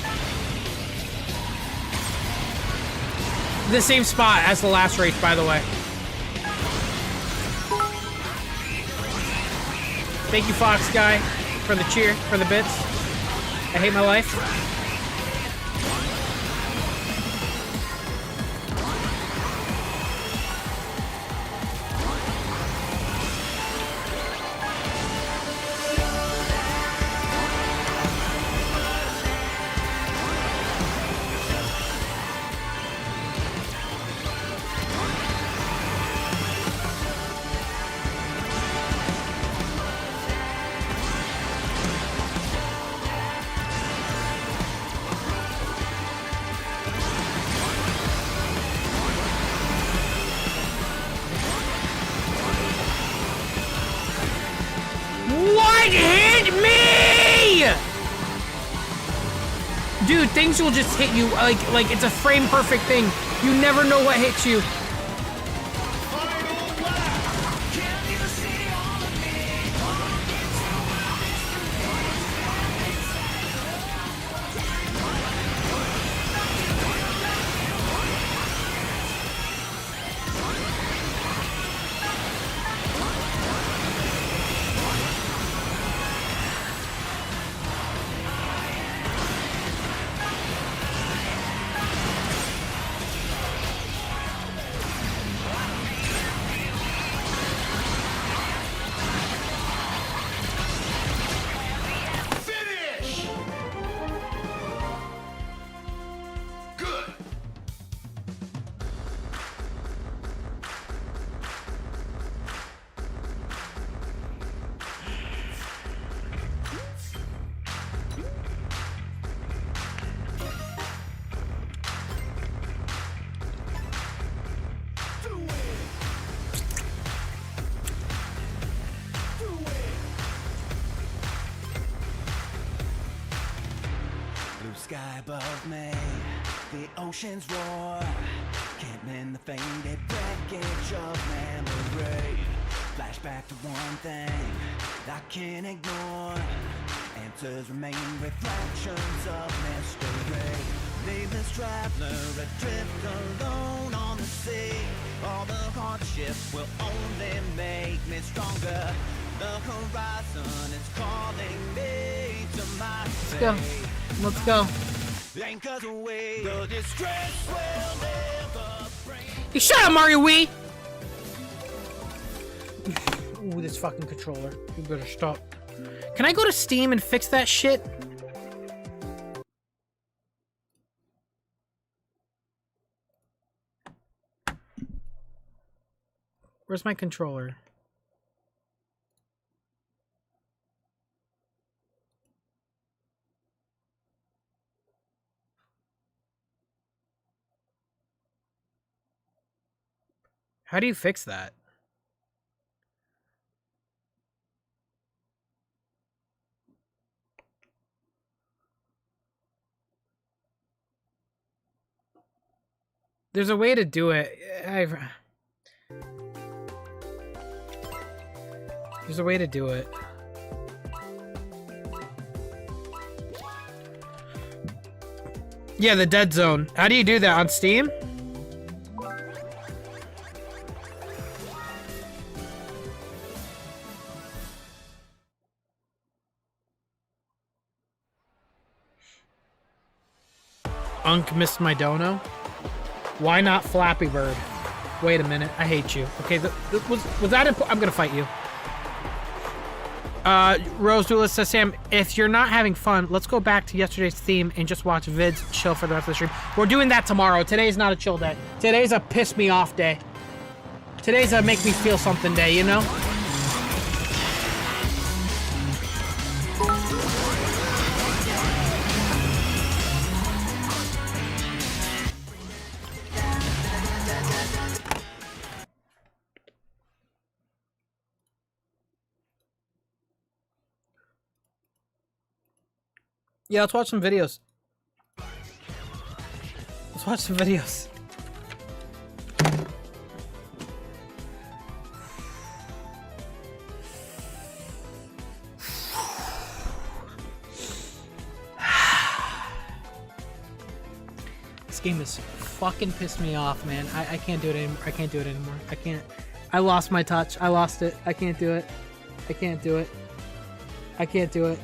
The same spot as the last race, by the way. Thank you, Fox Guy, for the cheer, for the bits. I hate my life. Dude, things will just hit you like it's a frame perfect thing. You never know what hits you. Sky above me, the oceans roar. Can't mend the faded wreckage of memory. Flashback to one thing I can't ignore. Answers remain reflections of mystery. Nameless traveler adrift alone on the sea. All the hardship will only make me stronger. The horizon is calling me to my Let's go. Let's go. You shut up, Mario Wii! Ooh, this fucking controller. You better stop. Can I go to Steam and fix that shit? Where's my controller? How do you fix that? There's a way to do it. There's a way to do it. Yeah, the dead zone. How do you do that on Steam? Unk missed my dono. Why not Flappy Bird? Wait a minute. I hate you. Okay, was that important? I'm gonna fight you. Rose Duelist says, Sam, if you're not having fun, let's go back to yesterday's theme and just watch vids, chill for the rest of the stream. We're doing that tomorrow. Today's not a chill day. Today's a piss me off day. Today's a make me feel something day, you know? Yeah, let's watch some videos. Let's watch some videos. This game is fucking pissed me off, man. I can't do it anymore. I can't do it anymore. I can't. I lost my touch. I lost it. I can't do it. I can't do it. I can't do it.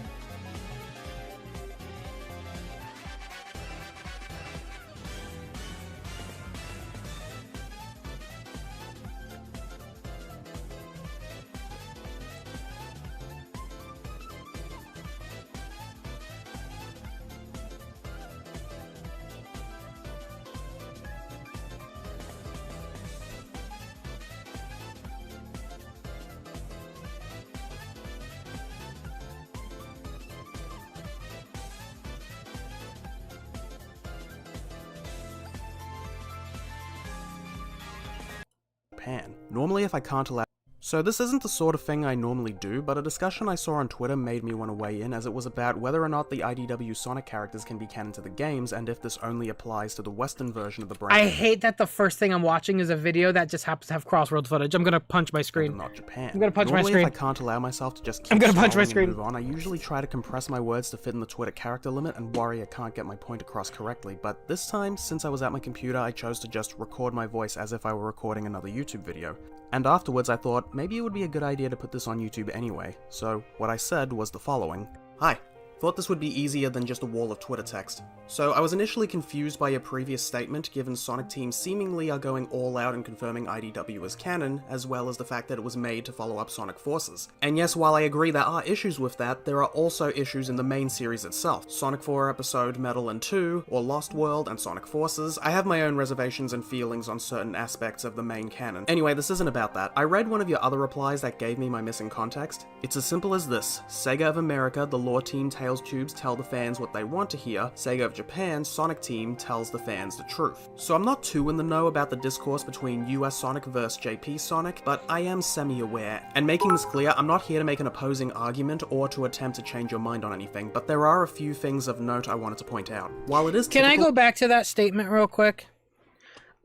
Japan. Normally if I can't allow... So this isn't the sort of thing I normally do, but a discussion I saw on Twitter made me want to weigh in, as it was about whether or not the IDW Sonic characters can be canon to the games, and if this only applies to the Western version of the brand. I hate that the first thing I'm watching is a video that just happens to have Crossworlds footage. I'm gonna punch my screen. Not Japan. I'm gonna punch my screen. Normally if I can't allow myself to just keep I'm gonna punch my scrolling screen. and move on, I usually try to compress my words to fit in the Twitter character limit and worry I can't get my point across correctly, but this time, since I was at my computer, I chose to just record my voice as if I were recording another YouTube video. And afterwards I thought, maybe it would be a good idea to put this on YouTube anyway, so what I said was the following. Hi. Thought this would be easier than just a wall of Twitter text. So I was initially confused by your previous statement, given Sonic Team seemingly are going all out in confirming IDW as canon, as well as the fact that it was made to follow up Sonic Forces. And yes, while I agree there are issues with that, there are also issues in the main series itself. Sonic 4 episode Metal and 2, or Lost World, and Sonic Forces. I have my own reservations and feelings on certain aspects of the main canon. Anyway, this isn't about that. I read one of your other replies that gave me my missing context. It's as simple as this. Sega of America, the lore team Tails Tubes tell the fans what they want to hear. Sega of Japan, Sonic Team tells the fans the truth. So I'm not too in the know about the discourse between US Sonic versus JP Sonic, but I am semi-aware. And making this clear, I'm not here to make an opposing argument or to attempt to change your mind on anything, but there are a few things of note I wanted to point out. While it is Can I go back to that statement real quick?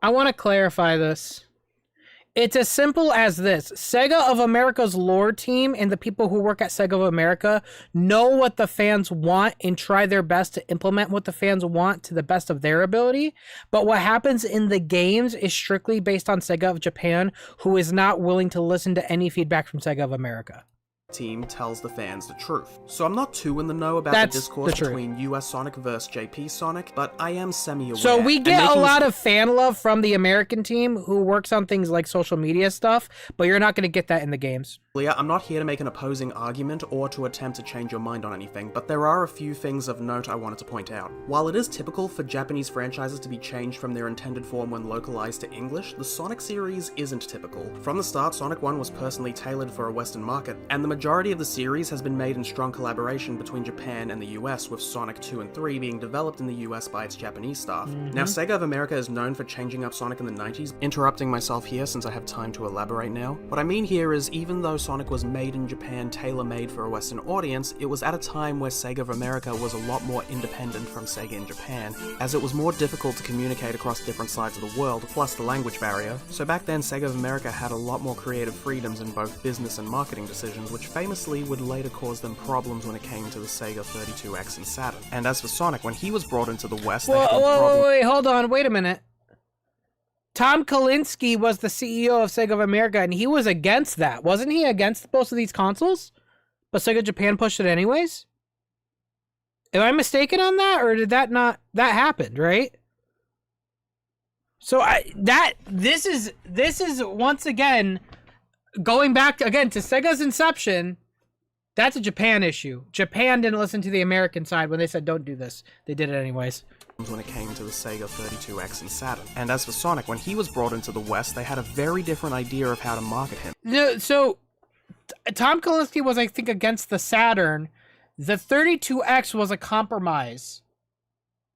I want to clarify this. It's as simple as this. Sega of America's lore team and the people who work at Sega of America know what the fans want and try their best to implement what the fans want to the best of their ability. But what happens in the games is strictly based on Sega of Japan, who is not willing to listen to any feedback from Sega of America. Team tells the fans the truth. So I'm not too in the know about That's the discourse the between US Sonic versus JP Sonic, but I am semi-aware. So we And get a making lot this- of fan love from the American team who works on things like social media stuff, but you're not going to get that in the games. I'm not here to make an opposing argument or to attempt to change your mind on anything, but there are a few things of note I wanted to point out. While it is typical for Japanese franchises to be changed from their intended form when localized to English, the Sonic series isn't typical. From the start, Sonic 1 was personally tailored for a Western market, and the majority of the series has been made in strong collaboration between Japan and the US, with Sonic 2 and 3 being developed in the US by its Japanese staff. Now, Sega of America is known for changing up Sonic in the 90s. Interrupting myself here since I have time to elaborate now. What I mean here is, even though Sonic was made in Japan, tailor-made for a Western audience, it was at a time where Sega of America was a lot more independent from Sega in Japan, as it was more difficult to communicate across different sides of the world, plus the language barrier. So back then, Sega of America had a lot more creative freedoms in both business and marketing decisions, which famously would later cause them problems when it came to the Sega 32X and Saturn. And as for Sonic, when he was brought into the West, wait, hold on, wait a minute. Tom Kalinske was the CEO of Sega of America, and he was against that. Wasn't he against both of these consoles? But Sega Japan pushed it anyways? Am I mistaken on that, or did that not... That happened, right? So this is once again, going back to Sega's inception, that's a Japan issue. Japan didn't listen to the American side when they said, don't do this. They did it anyways. When it came to the Sega 32X and Saturn. And as for Sonic, when he was brought into the West, they had a very different idea of how to market him. No, so Tom Kalinske was, I think, against the Saturn. The 32X was a compromise,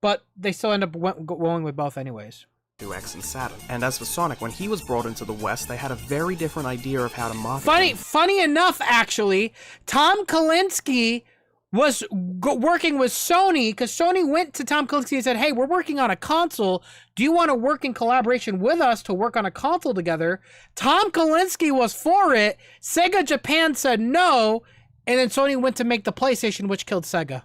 but they still end up going with both anyways. X and Saturn. And as for Sonic, when he was brought into the West, they had a very different idea of how to market him. Funny enough, actually, Tom Kalinske was working with Sony, because Sony went to Tom Kalinske and said, hey, we're working on a console. Do you want to work in collaboration with us to work on a console together? Tom Kalinske was for it. Sega Japan said no, and then Sony went to make the PlayStation, which killed Sega.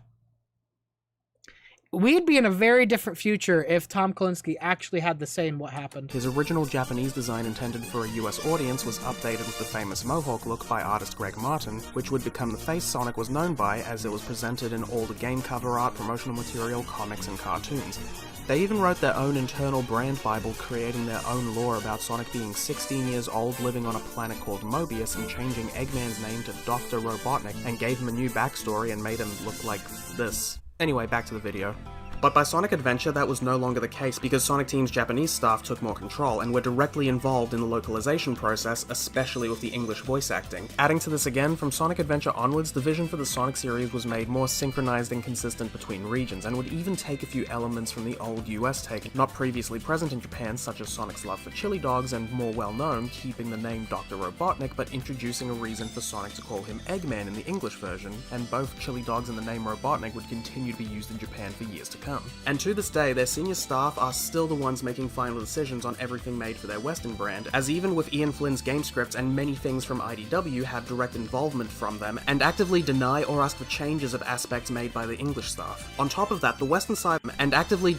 We'd be in a very different future if Tom Kalinske actually had the say in what happened. His original Japanese design intended for a US audience was updated with the famous Mohawk look by artist Greg Martin, which would become the face Sonic was known by, as it was presented in all the game cover art, promotional material, comics, and cartoons. They even wrote their own internal brand bible, creating their own lore about Sonic being 16 years old, living on a planet called Mobius, and changing Eggman's name to Dr. Robotnik, and gave him a new backstory and made him look like this. Anyway, back to the video. But by Sonic Adventure, that was no longer the case because Sonic Team's Japanese staff took more control and were directly involved in the localization process, especially with the English voice acting. Adding to this again, from Sonic Adventure onwards, the vision for the Sonic series was made more synchronized and consistent between regions, and would even take a few elements from the old US take, not previously present in Japan, such as Sonic's love for chili dogs, and more well-known, keeping the name Dr. Robotnik, but introducing a reason for Sonic to call him Eggman in the English version, and both chili dogs and the name Robotnik would continue to be used in Japan for years to come. And to this day, their senior staff are still the ones making final decisions on everything made for their Western brand, as even with Ian Flynn's game scripts and many things from IDW have direct involvement from them, and actively deny or ask for changes of aspects made by the English staff. On top of that, the Western side and actively...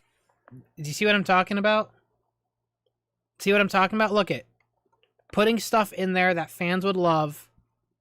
Do you see what I'm talking about? See what I'm talking about? Look it. Putting stuff in there that fans would love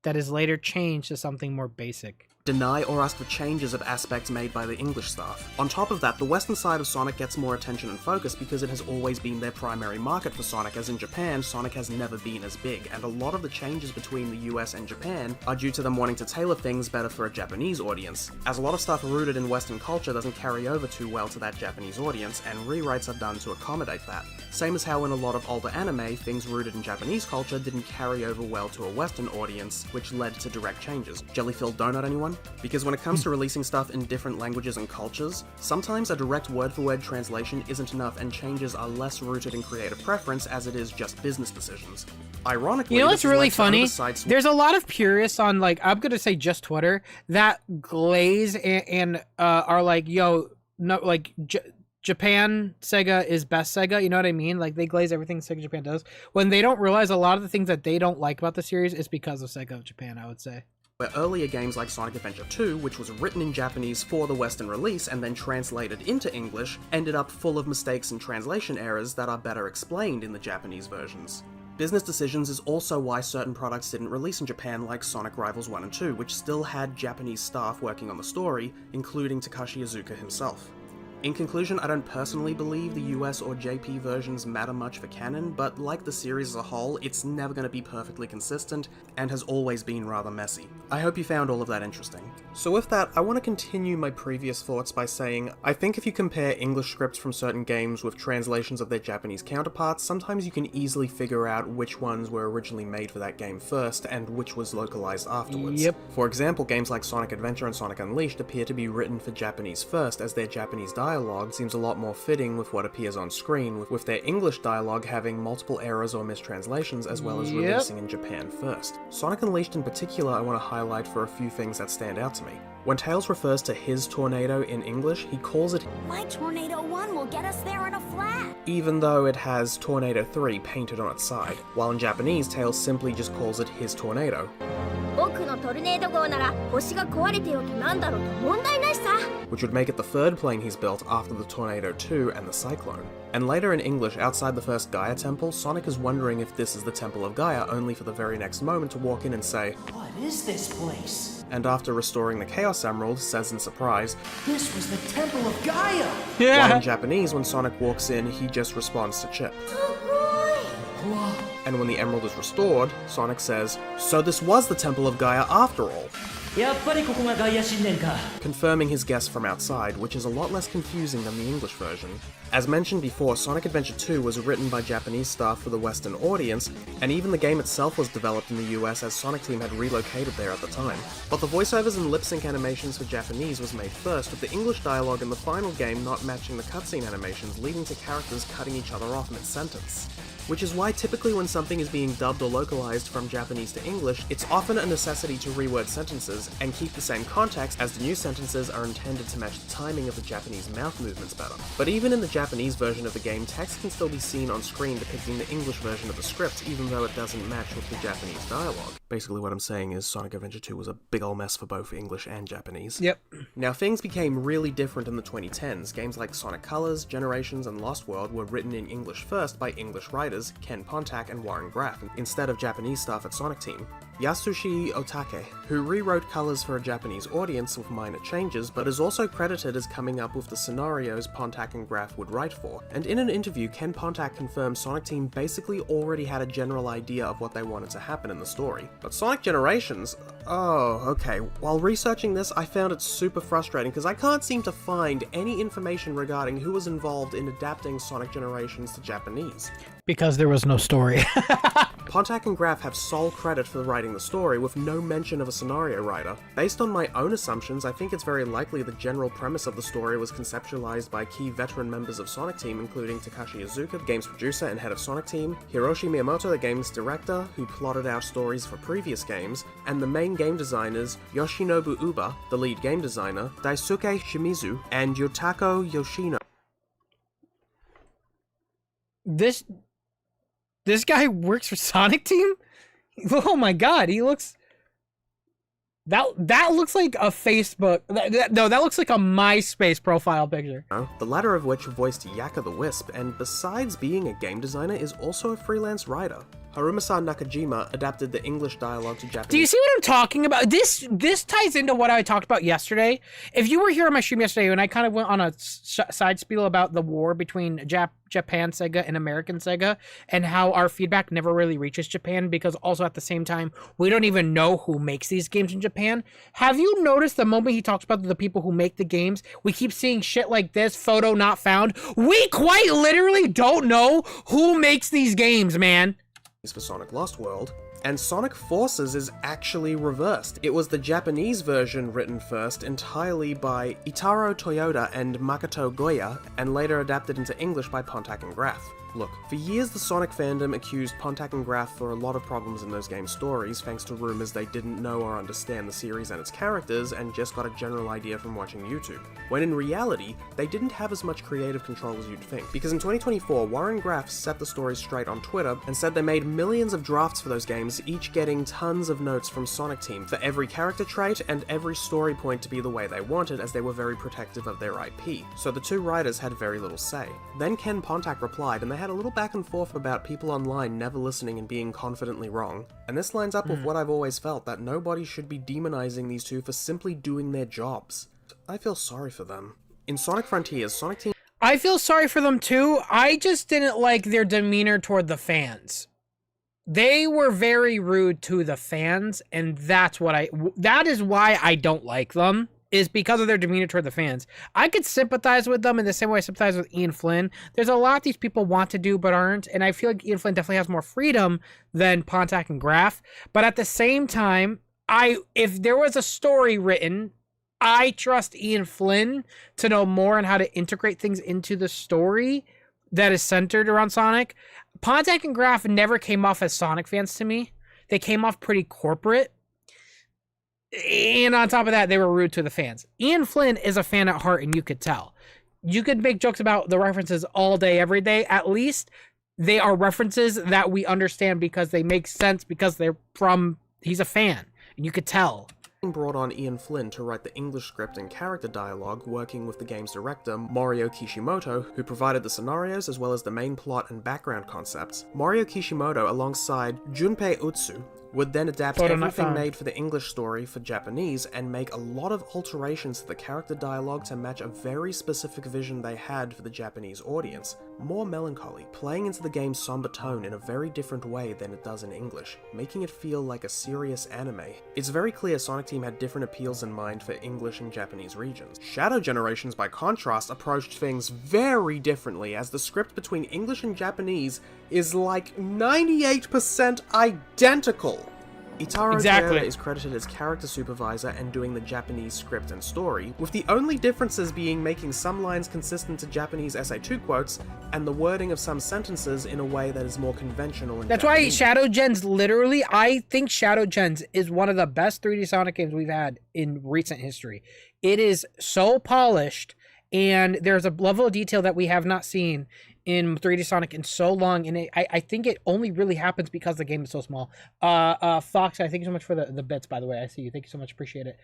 that is later changed to something more basic. Deny or ask for changes of aspects made by the English staff. On top of that, the Western side of Sonic gets more attention and focus because it has always been their primary market for Sonic, as in Japan, Sonic has never been as big, and a lot of the changes between the US and Japan are due to them wanting to tailor things better for a Japanese audience, as a lot of stuff rooted in Western culture doesn't carry over too well to that Japanese audience, and rewrites are done to accommodate that. Same as how in a lot of older anime, things rooted in Japanese culture didn't carry over well to a Western audience, which led to direct changes. Jelly-filled donut, anyone? Because when it comes to releasing stuff in different languages and cultures, sometimes a direct word-for-word translation isn't enough and changes are less rooted in creative preference as it is just business decisions. Ironically, you know what's really funny? There's a lot of purists on, like, I'm gonna say just Twitter, that glaze and are like, yo, no, like, Japan Sega is best Sega, you know what I mean? Like, they glaze everything Sega Japan does, when they don't realize a lot of the things that they don't like about the series is because of Sega of Japan, I would say. Where earlier games like Sonic Adventure 2, which was written in Japanese for the Western release and then translated into English, ended up full of mistakes and translation errors that are better explained in the Japanese versions. Business decisions is also why certain products didn't release in Japan, like Sonic Rivals 1 and 2, which still had Japanese staff working on the story, including Takashi Iizuka himself. In conclusion, I don't personally believe the US or JP versions matter much for canon, but like the series as a whole, it's never going to be perfectly consistent, and has always been rather messy. I hope you found all of that interesting. So with that, I want to continue my previous thoughts by saying, I think if you compare English scripts from certain games with translations of their Japanese counterparts, sometimes you can easily figure out which ones were originally made for that game first, and which was localized afterwards. Yep. For example, games like Sonic Adventure and Sonic Unleashed appear to be written for Japanese first, as their Japanese dialogue seems a lot more fitting with what appears on screen, with their English dialogue having multiple errors or mistranslations, as well as releasing in Japan first. Sonic Unleashed in particular I want to highlight for a few things that stand out to me. When Tails refers to his tornado in English, he calls it My Tornado 1 will get us there in a flash. even though it has Tornado 3 painted on its side, while in Japanese, Tails simply just calls it his tornado. 僕のトルネード号なら星が壊れてようとなんだろうと問題ないさ。 which would make it the third plane he's built after the Tornado 2 and the Cyclone. And later in English, outside the first Gaia temple, Sonic is wondering if this is the Temple of Gaia, only for the very next moment to walk in and say, What is this place? and after restoring the Chaos Emerald, says in surprise, This was the Temple of Gaia! While in Japanese, when Sonic walks in, he just responds to Chip. And when the Emerald is restored, Sonic says, So this was the Temple of Gaia after all. やっぱりここがガイア神殿か。 Confirming his guess from outside, which is a lot less confusing than the English version. As mentioned before, Sonic Adventure 2 was written by Japanese staff for the Western audience, and even the game itself was developed in the US as Sonic Team had relocated there at the time. But the voiceovers and lip-sync animations for Japanese was made first, with the English dialogue in the final game not matching the cutscene animations, leading to characters cutting each other off mid-sentence. Which is why typically when something is being dubbed or localized from Japanese to English, it's often a necessity to reword sentences and keep the same context, as the new sentences are intended to match the timing of the Japanese mouth movements better. But even in the Japanese version of the game, text can still be seen on screen depicting the English version of the script, even though it doesn't match with the Japanese dialogue. Basically what I'm saying is Sonic Adventure 2 was a big ol' mess for both English and Japanese. Yep. Now things became really different in the 2010s. Games like Sonic Colors, Generations, and Lost World were written in English first by English writers, Ken Pontac and Warren Graff, instead of Japanese staff at Sonic Team. Yasushi Otake, who rewrote Colors for a Japanese audience with minor changes, but is also credited as coming up with the scenarios Pontac and Graff would write for. And in an interview, Ken Pontac confirmed Sonic Team basically already had a general idea of what they wanted to happen in the story. But Sonic Generations? Oh, okay. While researching this, I found it super frustrating because I can't seem to find any information regarding who was involved in adapting Sonic Generations to Japanese. Because there was no story. Pontac and Graff have sole credit for writing the story, with no mention of a scenario writer. Based on my own assumptions, I think it's very likely the general premise of the story was conceptualized by key veteran members of Sonic Team, including Takashi Iizuka, the game's producer and head of Sonic Team, Hiroshi Miyamoto, the game's director, who plotted out stories for previous games, and the main game designers Yoshinobu Uba, the lead game designer, Daisuke Shimizu, and Yotako Yoshino. This guy works for Sonic Team? Oh my god, he looks... That looks like a Facebook... No, that looks like a MySpace profile picture. The latter of which voiced Yaka the Wisp, and besides being a game designer, is also a freelance writer. Harumasa Nakajima adapted the English dialogue to Japanese. Do you see what I'm talking about? This ties into what I talked about yesterday. If you were here on my stream yesterday, when I kind of went on a side spiel about the war between Japan Sega and American Sega, and how our feedback never really reaches Japan, because also at the same time, we don't even know who makes these games in Japan. Have you noticed the moment he talks about the people who make the games, we keep seeing shit like this, photo not found? We quite literally don't know who makes these games, man. For Sonic Lost World, and Sonic Forces is actually reversed. It was the Japanese version written first entirely by Itaro Toyoda and Makoto Goya, and later adapted into English by Pontac and Graff. Look, for years the Sonic fandom accused Pontac and Graff for a lot of problems in those game stories, thanks to rumors they didn't know or understand the series and its characters, and just got a general idea from watching YouTube. When in reality, they didn't have as much creative control as you'd think. Because in 2024, Warren Graff set the story straight on Twitter, and said they made millions of drafts for those games, each getting tons of notes from Sonic Team for every character trait and every story point to be the way they wanted, as they were very protective of their IP. So the two writers had very little say. Then Ken Pontac replied, and they had a little back and forth about people online never listening and being confidently wrong. And this lines up with what I've always felt, that nobody should be demonizing these two for simply doing their jobs. I feel sorry for them. In Sonic Frontiers, Sonic Team... I feel sorry for them too. I just didn't like their demeanor toward the fans. They were very rude to the fans, and that is why I don't like them, is because of their demeanor toward the fans. I could sympathize with them in the same way I sympathize with Ian Flynn. There's a lot these people want to do but aren't, and I feel like Ian Flynn definitely has more freedom than Pontac and Graf. But at the same time, if there was a story written, I trust Ian Flynn to know more on how to integrate things into the story that is centered around Sonic. Pontac and Graf never came off as Sonic fans to me. They came off pretty corporate. And on top of that, they were rude to the fans. Ian Flynn is a fan at heart, and you could tell. You could make jokes about the references all day, every day. At least they are references that we understand because they make sense because he's a fan. And you could tell. Brought on Ian Flynn to write the English script and character dialogue, working with the game's director, Mario Kishimoto, who provided the scenarios as well as the main plot and background concepts. Mario Kishimoto, alongside Junpei Utsu, would then adapt everything made for the English story for Japanese and make a lot of alterations to the character dialogue to match a very specific vision they had for the Japanese audience. More melancholy, playing into the game's somber tone in a very different way than it does in English, making it feel like a serious anime. It's very clear Sonic Team had different appeals in mind for English and Japanese regions. Shadow Generations, by contrast, approached things very differently, as the script between English and Japanese is like 98% identical. Itaro Toyoda is credited as character supervisor and doing the Japanese script and story, with the only differences being making some lines consistent to Japanese SA2 quotes, and the wording of some sentences in a way that is more conventional in That's Japanese. why Shadow Gens, I think Shadow Gens is one of the best 3D Sonic games we've had in recent history. It is so polished, and there's a level of detail that we have not seen in 3D Sonic in so long, and I think it only really happens because the game is so small. Fox, I thank you so much for the bits, by the way. I see you. Thank you so much. Appreciate it.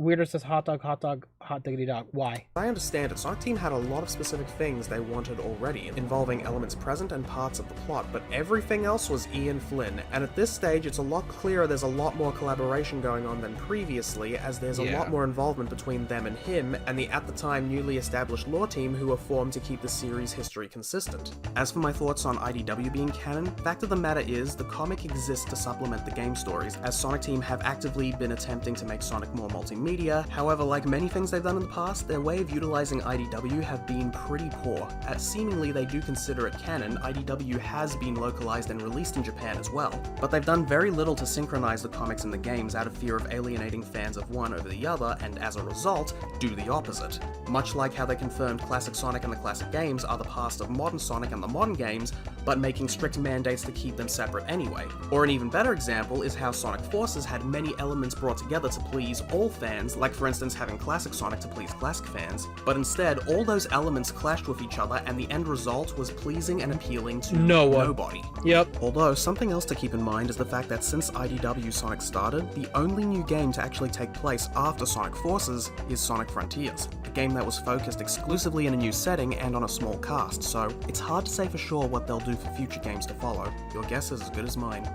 Weirder says hot dog, hot diggity dog. Why? I understand it, Sonic Team had a lot of specific things they wanted already, involving elements present and parts of the plot, but everything else was Ian Flynn, and at this stage it's a lot clearer there's a lot more collaboration going on than previously, as there's a lot more involvement between them and him, and the at the time newly established lore team who were formed to keep the series history consistent. As for my thoughts on IDW being canon, fact of the matter is, the comic exists to supplement the game stories, as Sonic Team have actively been attempting to make Sonic more multimedia. However, like many things they've done in the past, their way of utilizing IDW have been pretty poor. As seemingly they do consider it canon, IDW has been localized and released in Japan as well, but they've done very little to synchronize the comics and the games out of fear of alienating fans of one over the other, and as a result, do the opposite. Much like how they confirmed classic Sonic and the classic games are the past of modern Sonic and the modern games, but making strict mandates to keep them separate anyway. Or an even better example is how Sonic Forces had many elements brought together to please all fans, like for instance having classic Sonic to please classic fans, but instead all those elements clashed with each other and the end result was pleasing and appealing to nobody. Yep. Although, something else to keep in mind is the fact that since IDW Sonic started, the only new game to actually take place after Sonic Forces is Sonic Frontiers, a game that was focused exclusively in a new setting and on a small cast, so it's hard to say for sure what they'll do for future games to follow. Your guess is as good as mine.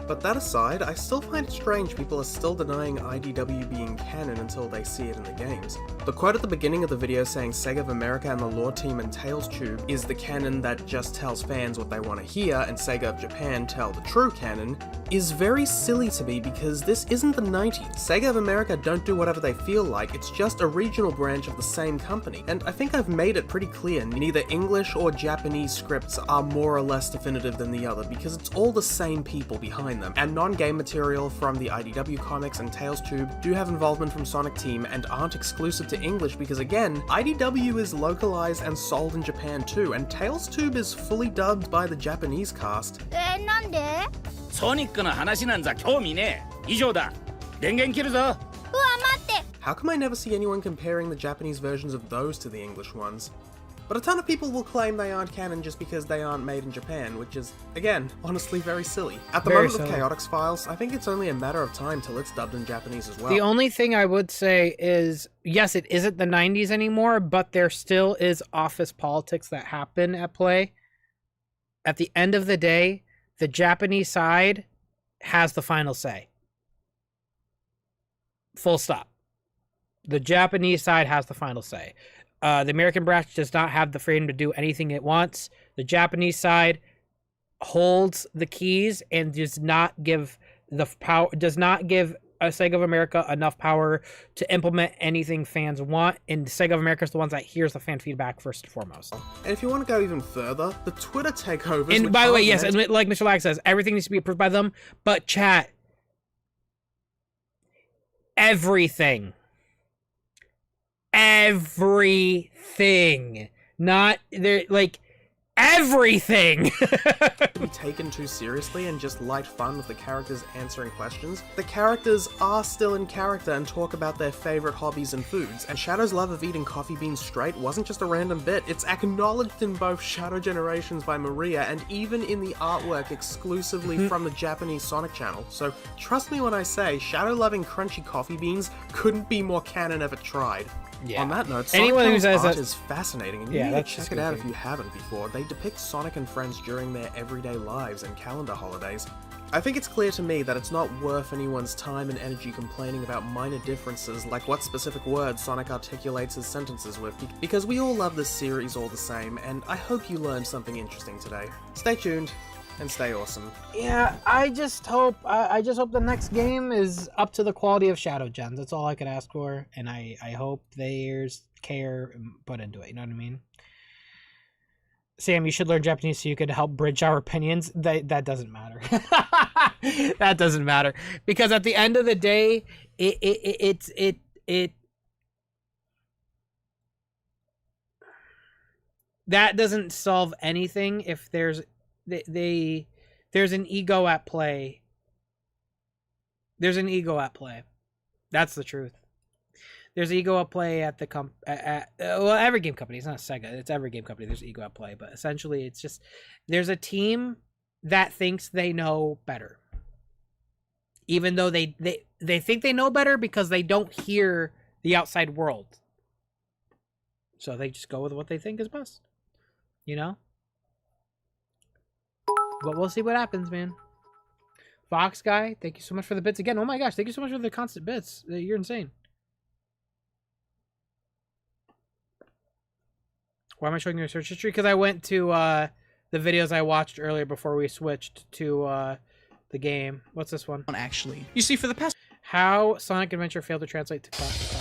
But that aside, I still find it strange people are still denying IDW being canon until they see it in the games. The quote at the beginning of the video saying Sega of America and the lore team and Tails Tube is the canon that just tells fans what they want to hear and Sega of Japan tell the true canon is very silly to me because this isn't the 90s. Sega of America don't do whatever they feel like, it's just a regional branch of the same company. And I think I've made it pretty clear, neither English or Japanese scripts are more or less definitive than the other because it's all the same people behind them, and non-game material from the IDW comics and Tails Tube do have involvement from Sonic Team and aren't exclusive to English because again, IDW is localized and sold in Japan too, and Tails Tube is fully dubbed by the Japanese cast. なんで? ソニックの話なんざ興味ねえ。以上だ。電源切るぞ。うわ、待って。 How come I never see anyone comparing the Japanese versions of those to the English ones? But a ton of people will claim they aren't canon just because they aren't made in Japan, which is, again, honestly very silly. At the moment of Chaotix Files, I think it's only a matter of time till it's dubbed in Japanese as well. The only thing I would say is, yes, it isn't the 90s anymore, but there still is office politics that happen at play. At the end of the day, the Japanese side has the final say. Full stop. The Japanese side has the final say. The American branch does not have the freedom to do anything it wants. The Japanese side holds the keys and does not give Sega of America enough power to implement anything fans want, and Sega of America is the ones that hears the fan feedback first and foremost. And if you want to go even further, the Twitter takeovers... And by the way, yes, and like Mr. Lag says, everything needs to be approved by them, but chat, everything, not there, like, everything be taken too seriously and just light fun with the characters answering questions. The characters are still in character and talk about their favorite hobbies and foods, and Shadow's love of eating coffee beans straight wasn't just a random bit. It's acknowledged in both Shadow Generations by Maria and even in the artwork exclusively from the Japanese Sonic channel. So trust me when I say Shadow loving crunchy coffee beans couldn't be more canon if it tried. Yeah. On that note, Anyone who Sonic's says art that is fascinating, and you Yeah, need that's to just check it out goofy. if you haven't before. They depict Sonic and friends during their everyday lives and calendar holidays. I think it's clear to me that it's not worth anyone's time and energy complaining about minor differences like what specific words Sonic articulates his sentences with, because we all love this series all the same, and I hope you learned something interesting today. Stay tuned, and stay awesome. Yeah, I just hope the next game is up to the quality of Shadow Gens. That's all I could ask for, and I hope there's care put into it. You know what I mean? Sam, you should learn Japanese so you could help bridge our opinions. That doesn't matter. That doesn't matter, because at the end of the day, it that doesn't solve anything if there's an ego at play. There's an ego at play. That's the truth. There's ego at play at the well, every game company. It's not Sega. It's every game company. There's ego at play, but essentially, it's just there's a team that thinks they know better, even though they think they know better because they don't hear the outside world. So they just go with what they think is best. You know. But we'll see what happens, man. Fox Guy, thank you so much for the bits again. Oh my gosh, thank you so much for the constant bits. You're insane. Why am I showing your search history? Because I went to the videos I watched earlier before we switched to the game. What's this one? Actually, you see, for the past... How Sonic Adventure failed to translate to classic.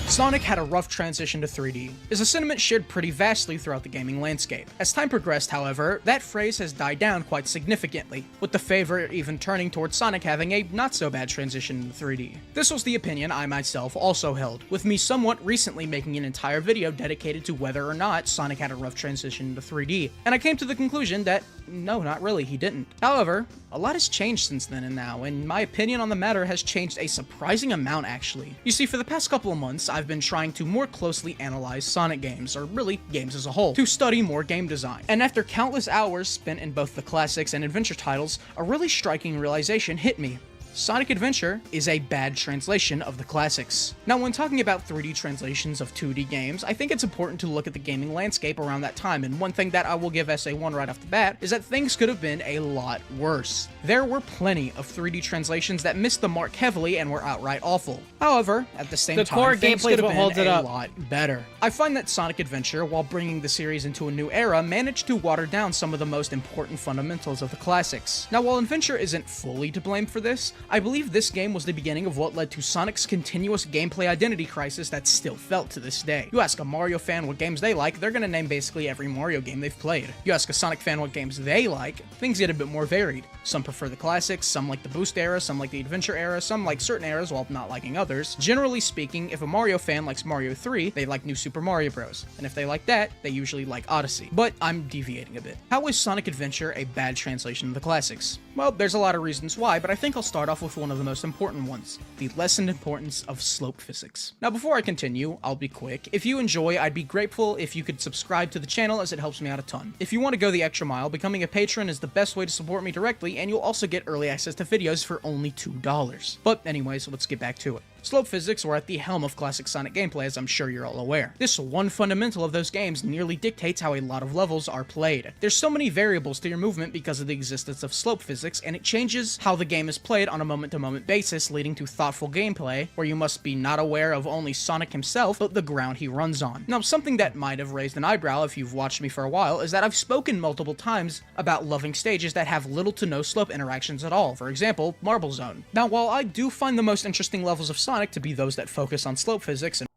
Sonic had a rough transition to 3D, is a sentiment shared pretty vastly throughout the gaming landscape. As time progressed, however, that phrase has died down quite significantly, with the favor even turning towards Sonic having a not-so-bad transition into 3D. This was the opinion I myself also held, with me somewhat recently making an entire video dedicated to whether or not Sonic had a rough transition into 3D, and I came to the conclusion that, no, not really, he didn't. However, a lot has changed since then and now, and my opinion on the matter has changed a surprising amount, actually. You see, for the past couple of months, I've been trying to more closely analyze Sonic games, or really, games as a whole, to study more game design. And after countless hours spent in both the classics and adventure titles, a really striking realization hit me. Sonic Adventure is a bad translation of the classics. Now, when talking about 3D translations of 2D games, I think it's important to look at the gaming landscape around that time, and one thing that I will give SA1 right off the bat is that things could have been a lot worse. There were plenty of 3D translations that missed the mark heavily and were outright awful. However, at the same time, things could have been a lot better. I find that Sonic Adventure, while bringing the series into a new era, managed to water down some of the most important fundamentals of the classics. Now, while Adventure isn't fully to blame for this, I believe this game was the beginning of what led to Sonic's continuous gameplay identity crisis that's still felt to this day. You ask a Mario fan what games they like, they're gonna name basically every Mario game they've played. You ask a Sonic fan what games they like, things get a bit more varied. Some prefer the classics, some like the Boost era, some like the Adventure era, some like certain eras while not liking others. Generally speaking, if a Mario fan likes Mario 3, they like New Super Mario Bros. And if they like that, they usually like Odyssey. But I'm deviating a bit. How is Sonic Adventure a bad translation of the classics? Well, there's a lot of reasons why, but I think I'll start off with one of the most important ones, the lessened importance of slope physics. Now, before I continue, I'll be quick. If you enjoy, I'd be grateful if you could subscribe to the channel, as it helps me out a ton. If you want to go the extra mile, becoming a patron is the best way to support me directly, and you'll also get early access to videos for only $2. But anyways, let's get back to it. Slope physics were at the helm of classic Sonic gameplay, as I'm sure you're all aware. This one fundamental of those games nearly dictates how a lot of levels are played. There's so many variables to your movement because of the existence of slope physics, and it changes how the game is played on a moment-to-moment basis, leading to thoughtful gameplay, where you must be not aware of only Sonic himself, but the ground he runs on. Now, something that might have raised an eyebrow if you've watched me for a while is that I've spoken multiple times about loving stages that have little to no slope interactions at all. For example, Marble Zone. Now, while I do find the most interesting levels of Sonic to be those that focus on slope physics and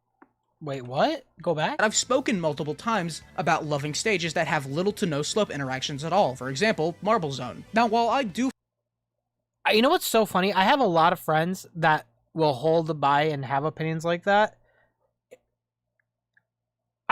Wait, what? Go back? I've spoken multiple times about loving stages that have little to no slope interactions at all. For example, Marble Zone. Now, while I do... You know what's so funny? I have a lot of friends that will hold by and have opinions like that.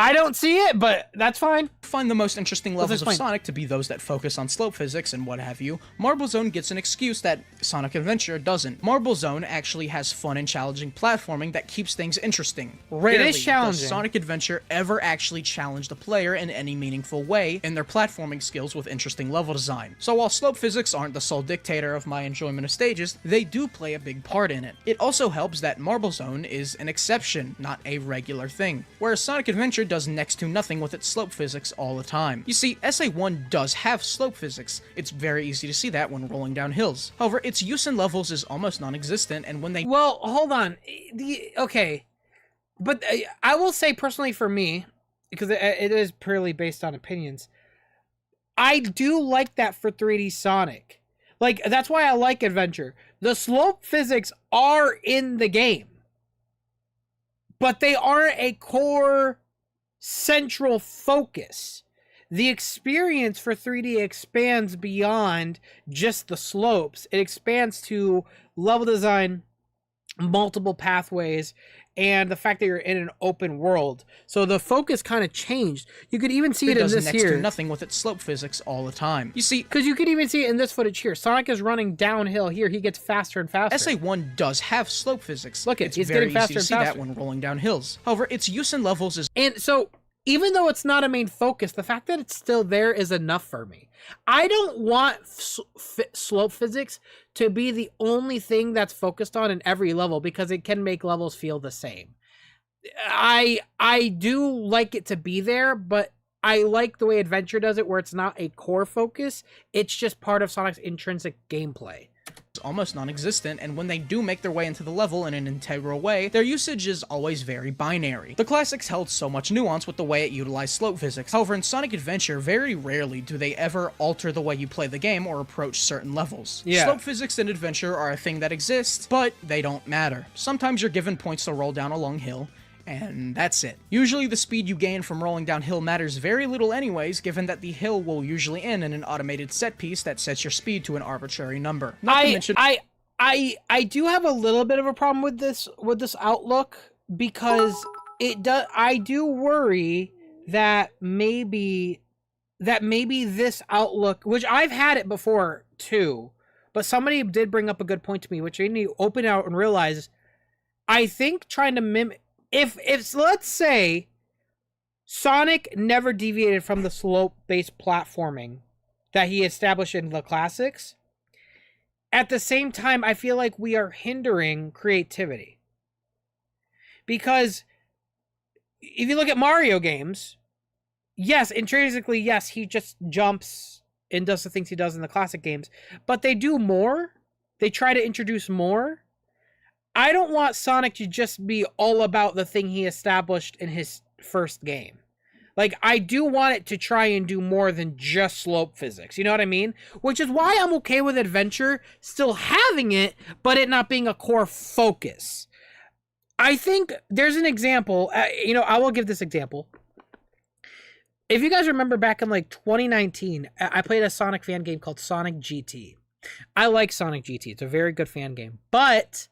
I don't see it, but that's fine. Find the most interesting levels of Sonic to be those that focus on slope physics and what have you. Marble Zone gets an excuse that Sonic Adventure doesn't. Marble Zone actually has fun and challenging platforming that keeps things interesting. Rarely does Sonic Adventure ever actually challenge the player in any meaningful way in their platforming skills with interesting level design. So while slope physics aren't the sole dictator of my enjoyment of stages, they do play a big part in it. It also helps that Marble Zone is an exception, not a regular thing, whereas Sonic Adventure does next to nothing with its slope physics all the time. You see, SA1 does have slope physics. It's very easy to see that when rolling down hills. However, its use in levels is almost non-existent, and when they... Well, hold on. Okay. But I will say personally for me, because it is purely based on opinions, I do like that for 3D Sonic. Like, that's why I like Adventure. The slope physics are in the game, but they aren't a core central focus. The experience for 3D expands beyond just the slopes. It expands to level design, multiple pathways, and the fact that you're in an open world. So the focus kind of changed. You could even see it in this next here. to nothing with its slope physics all the time. You see, because you could even see it in this footage here. Sonic is running downhill here. He gets faster and faster. SA1 does have slope physics. Look, it's he's very getting faster easy to and see faster that when rolling down hills. However, its use in levels is... And so, even though it's not a main focus, the fact that it's still there is enough for me. I don't want slope physics to be the only thing that's focused on in every level, because it can make levels feel the same. I do like it to be there, but I like the way Adventure does it, where it's not a core focus. It's just part of Sonic's intrinsic gameplay. It's almost non-existent, and when they do make their way into the level in an integral way, their usage is always very binary. The classics held so much nuance with the way it utilized slope physics. However, in Sonic Adventure, very rarely do they ever alter the way you play the game or approach certain levels. Yeah. Slope physics in Adventure are a thing that exists, but they don't matter. Sometimes you're given points to roll down a long hill, and that's it. Usually the speed you gain from rolling downhill matters very little anyways, given that the hill will usually end in an automated set piece that sets your speed to an arbitrary number. Not to mention... I do have a little bit of a problem with this outlook, because I do worry that maybe this outlook, which I've had it before too, but somebody did bring up a good point to me, which I need to open out and realize. I think trying to mimic, if let's say Sonic never deviated from the slope-based platforming that he established in the classics, at the same time, I feel like we are hindering creativity. Because if you look at Mario games, yes, intrinsically, yes, he just jumps and does the things he does in the classic games, but they do more. They try to introduce more. I don't want Sonic to just be all about the thing he established in his first game. Like, I do want it to try and do more than just slope physics. You know what I mean? Which is why I'm okay with Adventure still having it, but it not being a core focus. I think there's an example. I will give this example. If you guys remember back in like 2019, I played a Sonic fan game called Sonic GT. I like Sonic GT. It's a very good fan game. But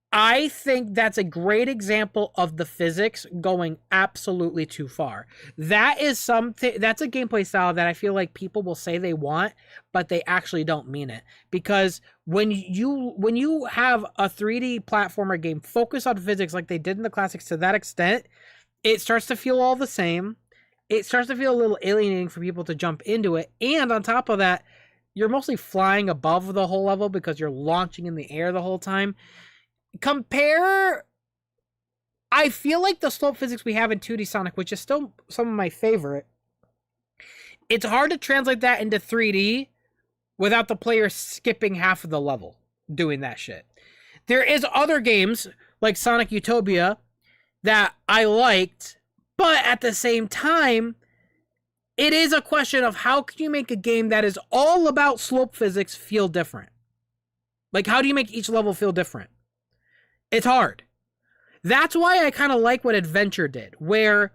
I think that's a great example of the physics going absolutely too far. That's a gameplay style that I feel like people will say they want, but they actually don't mean it. Because when you have a 3D platformer game focus on physics like they did in the classics to that extent, it starts to feel all the same. It starts to feel a little alienating for people to jump into it. And on top of that, you're mostly flying above the whole level because you're launching in the air the whole time. compare... I feel like the slope physics we have in 2D Sonic, which is still some of my favorite, it's hard to translate that into 3D without the player skipping half of the level doing that shit. There is other games, like Sonic Utopia, that I liked, but at the same time, it is a question of how can you make a game that is all about slope physics feel different? Like, how do you make each level feel different? It's hard. That's why I kind of like what Adventure did, where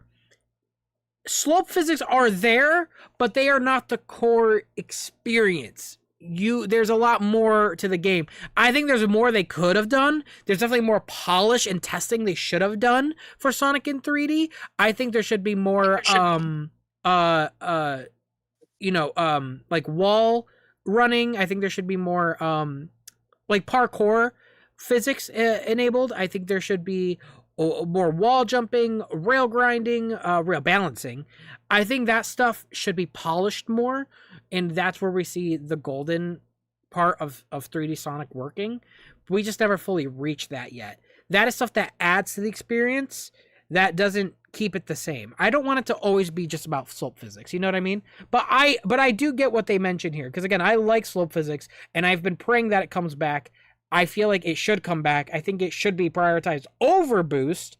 slope physics are there, but they are not the core experience. There's a lot more to the game. I think there's more they could have done. There's definitely more polish and testing they should have done for Sonic in 3D. I think there should be more like wall running. I think there should be more like parkour physics enabled. I think there should be more wall jumping, rail grinding, rail balancing. I think that stuff should be polished more, and that's where we see the golden part of 3D Sonic working. We just never fully reached that yet. That is stuff that adds to the experience, that doesn't keep it the same. I don't want it to always be just about slope physics, you know what I mean? But I do get what they mentioned here, because again, I like slope physics, and I've been praying that it comes back. I feel like it should come back. I think it should be prioritized over boost,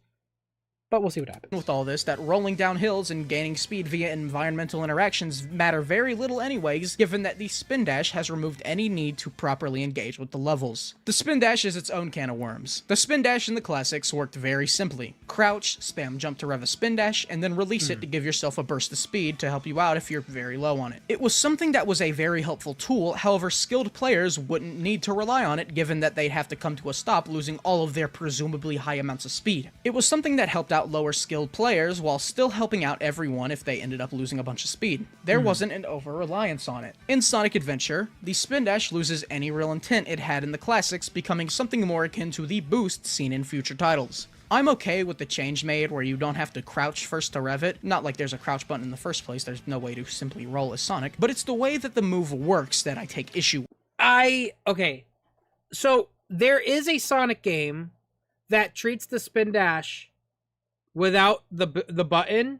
but we'll see what happens. With all this, that rolling down hills and gaining speed via environmental interactions matter very little anyways, given that the spin dash has removed any need to properly engage with the levels. The spin dash is its own can of worms. The spin dash in the classics worked very simply. Crouch, spam jump to rev a spin dash, and then release it to give yourself a burst of speed to help you out if you're very low on it. It was something that was a very helpful tool, however skilled players wouldn't need to rely on it given that they'd have to come to a stop losing all of their presumably high amounts of speed. It was something that helped out lower skilled players while still helping out everyone if they ended up losing a bunch of speed. There wasn't an over-reliance on it. In Sonic Adventure, the spin dash loses any real intent it had in the classics, becoming something more akin to the boost seen in future titles. I'm okay with the change made where you don't have to crouch first to rev it. Not like there's a crouch button in the first place, there's no way to simply roll as Sonic, but it's the way that the move works that I take issue with. Okay, so there is a Sonic game that treats the spin dash without the button,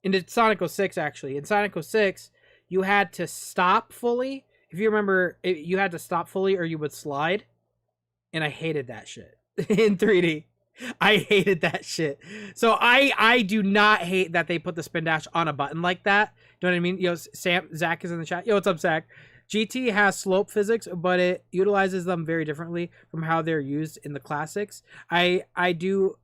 and it's Sonic 06 actually. In Sonic 06, you had to stop fully. If you remember, you had to stop fully or you would slide, and I hated that shit in 3D. I hated that shit. So I do not hate that they put the spin dash on a button like that. You know what I mean? Yo, Zach is in the chat. Yo, what's up, Zach? GT has slope physics, but it utilizes them very differently from how they're used in the classics. I do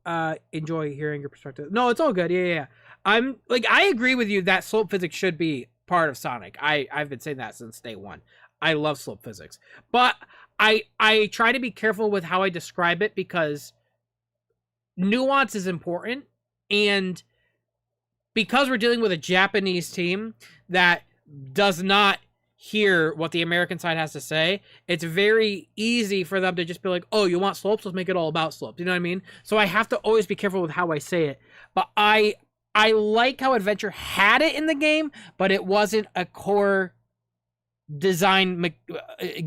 enjoy hearing your perspective. No, it's all good. Yeah. I agree with you that slope physics should be part of Sonic. I've been saying that since day one. I love slope physics, but I try to be careful with how I describe it because nuance is important, and because we're dealing with a Japanese team that does not hear what the American side has to say, it's very easy for them to just be like, oh, you want slopes? Let's make it all about slopes. You know what I mean? So I have to always be careful with how I say it. But I like how Adventure had it in the game, but it wasn't a core design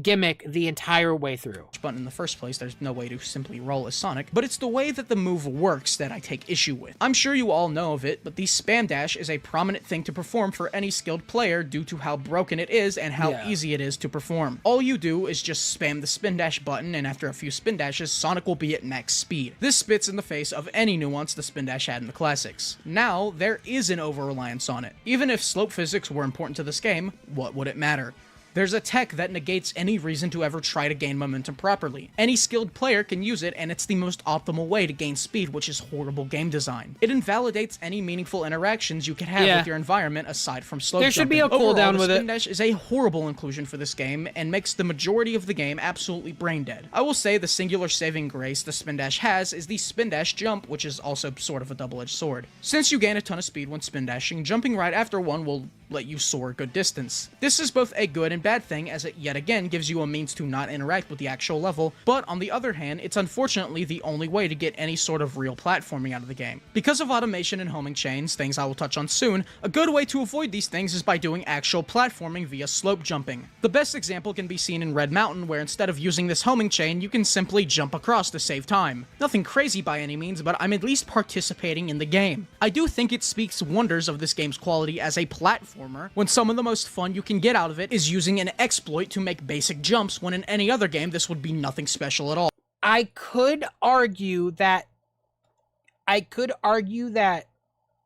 gimmick the entire way through. Button in the first place, there's no way to simply roll as Sonic, but it's the way that the move works that I take issue with. I'm sure you all know of it, but the spam dash is a prominent thing to perform for any skilled player due to how broken it is and how easy it is to perform. All you do is just spam the spin dash button, and after a few spin dashes, Sonic will be at max speed. This spits in the face of any nuance the spin dash had in the classics. Now, there is an over-reliance on it. Even if slope physics were important to this game, what would it matter? There's a tech that negates any reason to ever try to gain momentum properly. Any skilled player can use it, and it's the most optimal way to gain speed, which is horrible game design. It invalidates any meaningful interactions you can have with your environment aside from slope There should jumping. be a cooldown with the it. spin dash is a horrible inclusion for this game, and makes the majority of the game absolutely brain dead. I will say the singular saving grace the spin dash has is the spin dash jump, which is also sort of a double-edged sword. Since you gain a ton of speed when spin dashing, jumping right after one will let you soar a good distance. This is both a good and bad thing, as it yet again gives you a means to not interact with the actual level, but on the other hand, it's unfortunately the only way to get any sort of real platforming out of the game. Because of automation and homing chains, things I will touch on soon, a good way to avoid these things is by doing actual platforming via slope jumping. The best example can be seen in Red Mountain, where instead of using this homing chain, you can simply jump across to save time. Nothing crazy by any means, but I'm at least participating in the game. I do think it speaks wonders of this game's quality as a platformer, when some of the most fun you can get out of it is using an exploit to make basic jumps, when in any other game this would be nothing special at all. I could argue that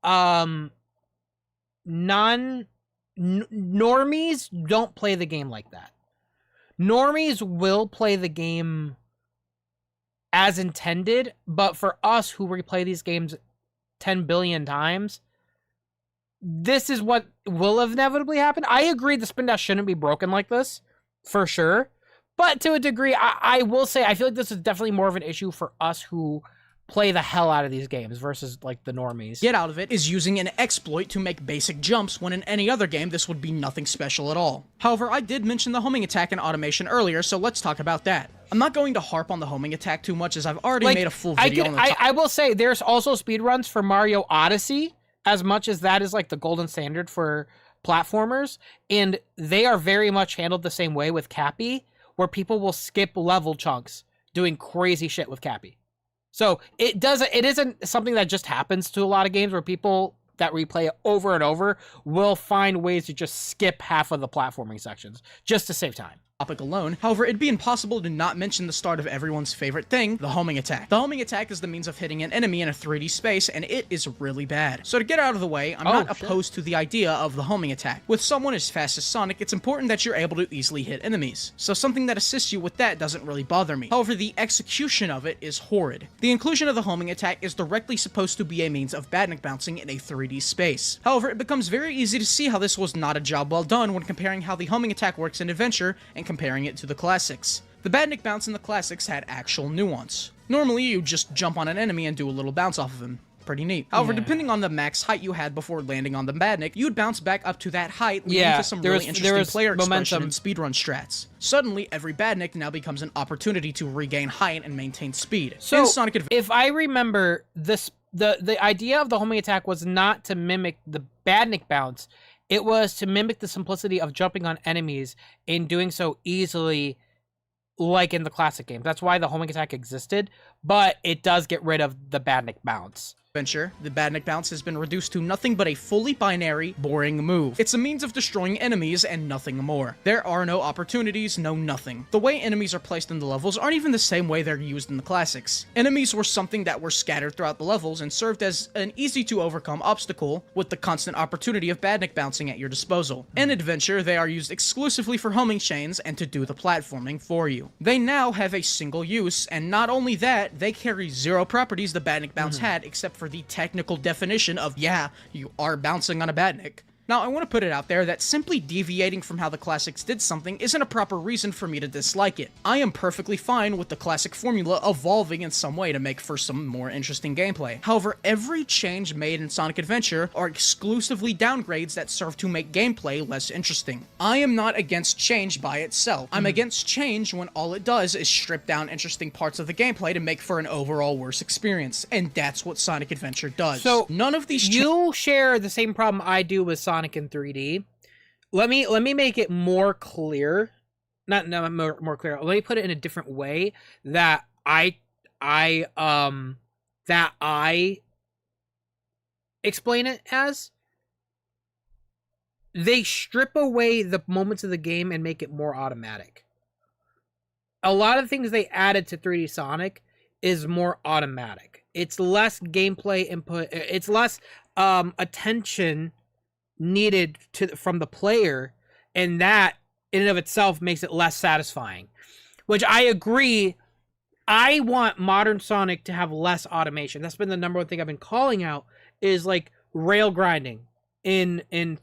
normies don't play the game like that. Normies will play the game as intended, but for us who replay these games 10 billion times, this is what will inevitably happen. I agree the spin dash shouldn't be broken like this, for sure. But to a degree, I will say, I feel like this is definitely more of an issue for us who play the hell out of these games versus, like, the normies. Get out of it is using an exploit to make basic jumps, when in any other game this would be nothing special at all. However, I did mention the homing attack and automation earlier, so let's talk about that. I'm not going to harp on the homing attack too much, as I've already made a full video on the topic. I will say, there's also speedruns for Mario Odyssey, as much as that is, like, the golden standard for platformers, and they are very much handled the same way with Cappy, where people will skip level chunks doing crazy shit with Cappy. So it isn't something that just happens to a lot of games, where people that replay it over and over will find ways to just skip half of the platforming sections just to save time. Topic alone. However, it'd be impossible to not mention the start of everyone's favorite thing, the homing attack. The homing attack is the means of hitting an enemy in a 3D space, and it is really bad. So to get out of the way, I'm not opposed to the idea of the homing attack. With someone as fast as Sonic, it's important that you're able to easily hit enemies. So something that assists you with that doesn't really bother me. However, the execution of it is horrid. The inclusion of the homing attack is directly supposed to be a means of badnik bouncing in a 3D space. However, it becomes very easy to see how this was not a job well done when comparing how the homing attack works in Adventure and comparing it to the classics. The badnik bounce in the classics had actual nuance. Normally, you just jump on an enemy and do a little bounce off of him. Pretty neat. However, depending on the max height you had before landing on the badnik, you'd bounce back up to that height, leading to some really interesting player expression and speedrun strats. Suddenly, every badnik now becomes an opportunity to regain height and maintain speed. So, in Sonic Adventure, if I remember, the idea of the homing attack was not to mimic the badnik bounce. It was to mimic the simplicity of jumping on enemies and doing so easily, like in the classic games. That's why the homing attack existed, but it does get rid of the badnik bounce. The badnik bounce has been reduced to nothing but a fully binary, boring move. It's a means of destroying enemies and nothing more. There are no opportunities, no nothing. The way enemies are placed in the levels aren't even the same way they're used in the classics. Enemies were something that were scattered throughout the levels and served as an easy to overcome obstacle with the constant opportunity of badnik bouncing at your disposal. In Adventure, they are used exclusively for homing chains and to do the platforming for you. They now have a single use, and not only that, they carry zero properties the badnik bounce had, except for the technical definition of, yeah, you are bouncing on a badnik. Now, I want to put it out there that simply deviating from how the classics did something isn't a proper reason for me to dislike it. I am perfectly fine with the classic formula evolving in some way to make for some more interesting gameplay. However, every change made in Sonic Adventure are exclusively downgrades that serve to make gameplay less interesting. I am not against change by itself. I'm against change when all it does is strip down interesting parts of the gameplay to make for an overall worse experience, and that's what Sonic Adventure does. So, none of these you share the same problem I do with Sonic in 3D. Let me make it more clear. Not more clear. Let me put it in a different way that I explain it as. They strip away the moments of the game and make it more automatic. A lot of things they added to 3D Sonic is more automatic. It's less gameplay input. It's less attention needed from the player, and that in and of itself makes it less satisfying, which I agree. I want modern Sonic to have less automation. That's been the number one thing I've been calling out, is like rail grinding in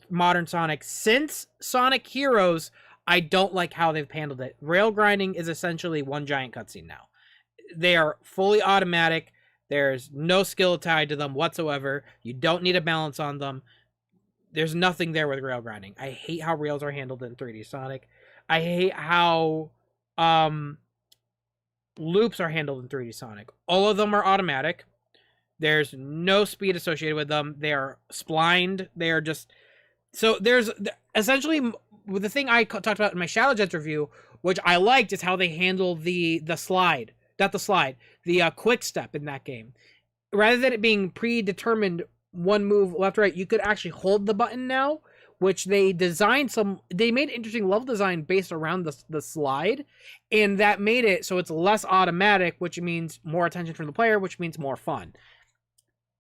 modern Sonic. Since Sonic Heroes, I don't like how they've handled it. Rail grinding is essentially one giant cutscene now. They are fully automatic. There's no skill tied to them whatsoever. You don't need a balance on them. there's nothing there with rail grinding. I hate how rails are handled in 3D Sonic. I hate how loops are handled in 3D Sonic. All of them are automatic. There's no speed associated with them. They are splined. They are just... So there's essentially the thing I talked about in my Shadowjets review, which I liked, is how they handle the slide. Not the slide. The quick step in that game. Rather than it being predetermined one move left or right, you could actually hold the button now, which they designed they made interesting level design based around the slide, and that made it so it's less automatic, which means more attention from the player, which means more fun.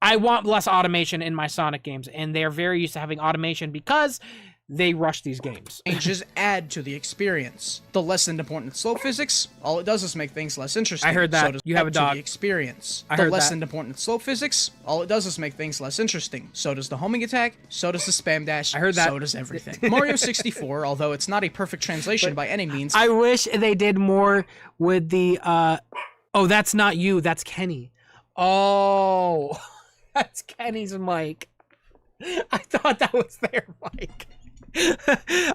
I want less automation in my Sonic games, and they're very used to having automation because they rush these games. Changes add to the experience. The less than important slope physics, all it does is make things less interesting. I heard that. So does You have a dog. the experience. I The heard less that. than important slope physics, all it does is make things less interesting. So does the homing attack, so does the spam dash, I heard that. so does everything. Mario 64, although it's not a perfect translation by any means. I wish they did more with the, oh, that's not you, that's Kenny. Oh, that's Kenny's mic. I thought that was their mic.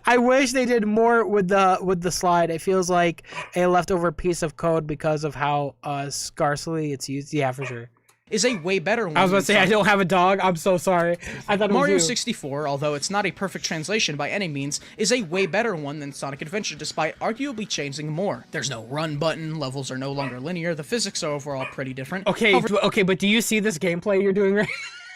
I wish they did more with the slide. It feels like a leftover piece of code because of how scarcely it's used. Yeah, for sure. Is a way better one. I was about to say, I don't have a dog. I'm so sorry. I thought it was Mario you. 64, although it's not a perfect translation by any means, is a way better one than Sonic Adventure, despite arguably changing more. There's no run button, levels are no longer linear, the physics are overall pretty different. Okay, okay, but do you see this gameplay you're doing right?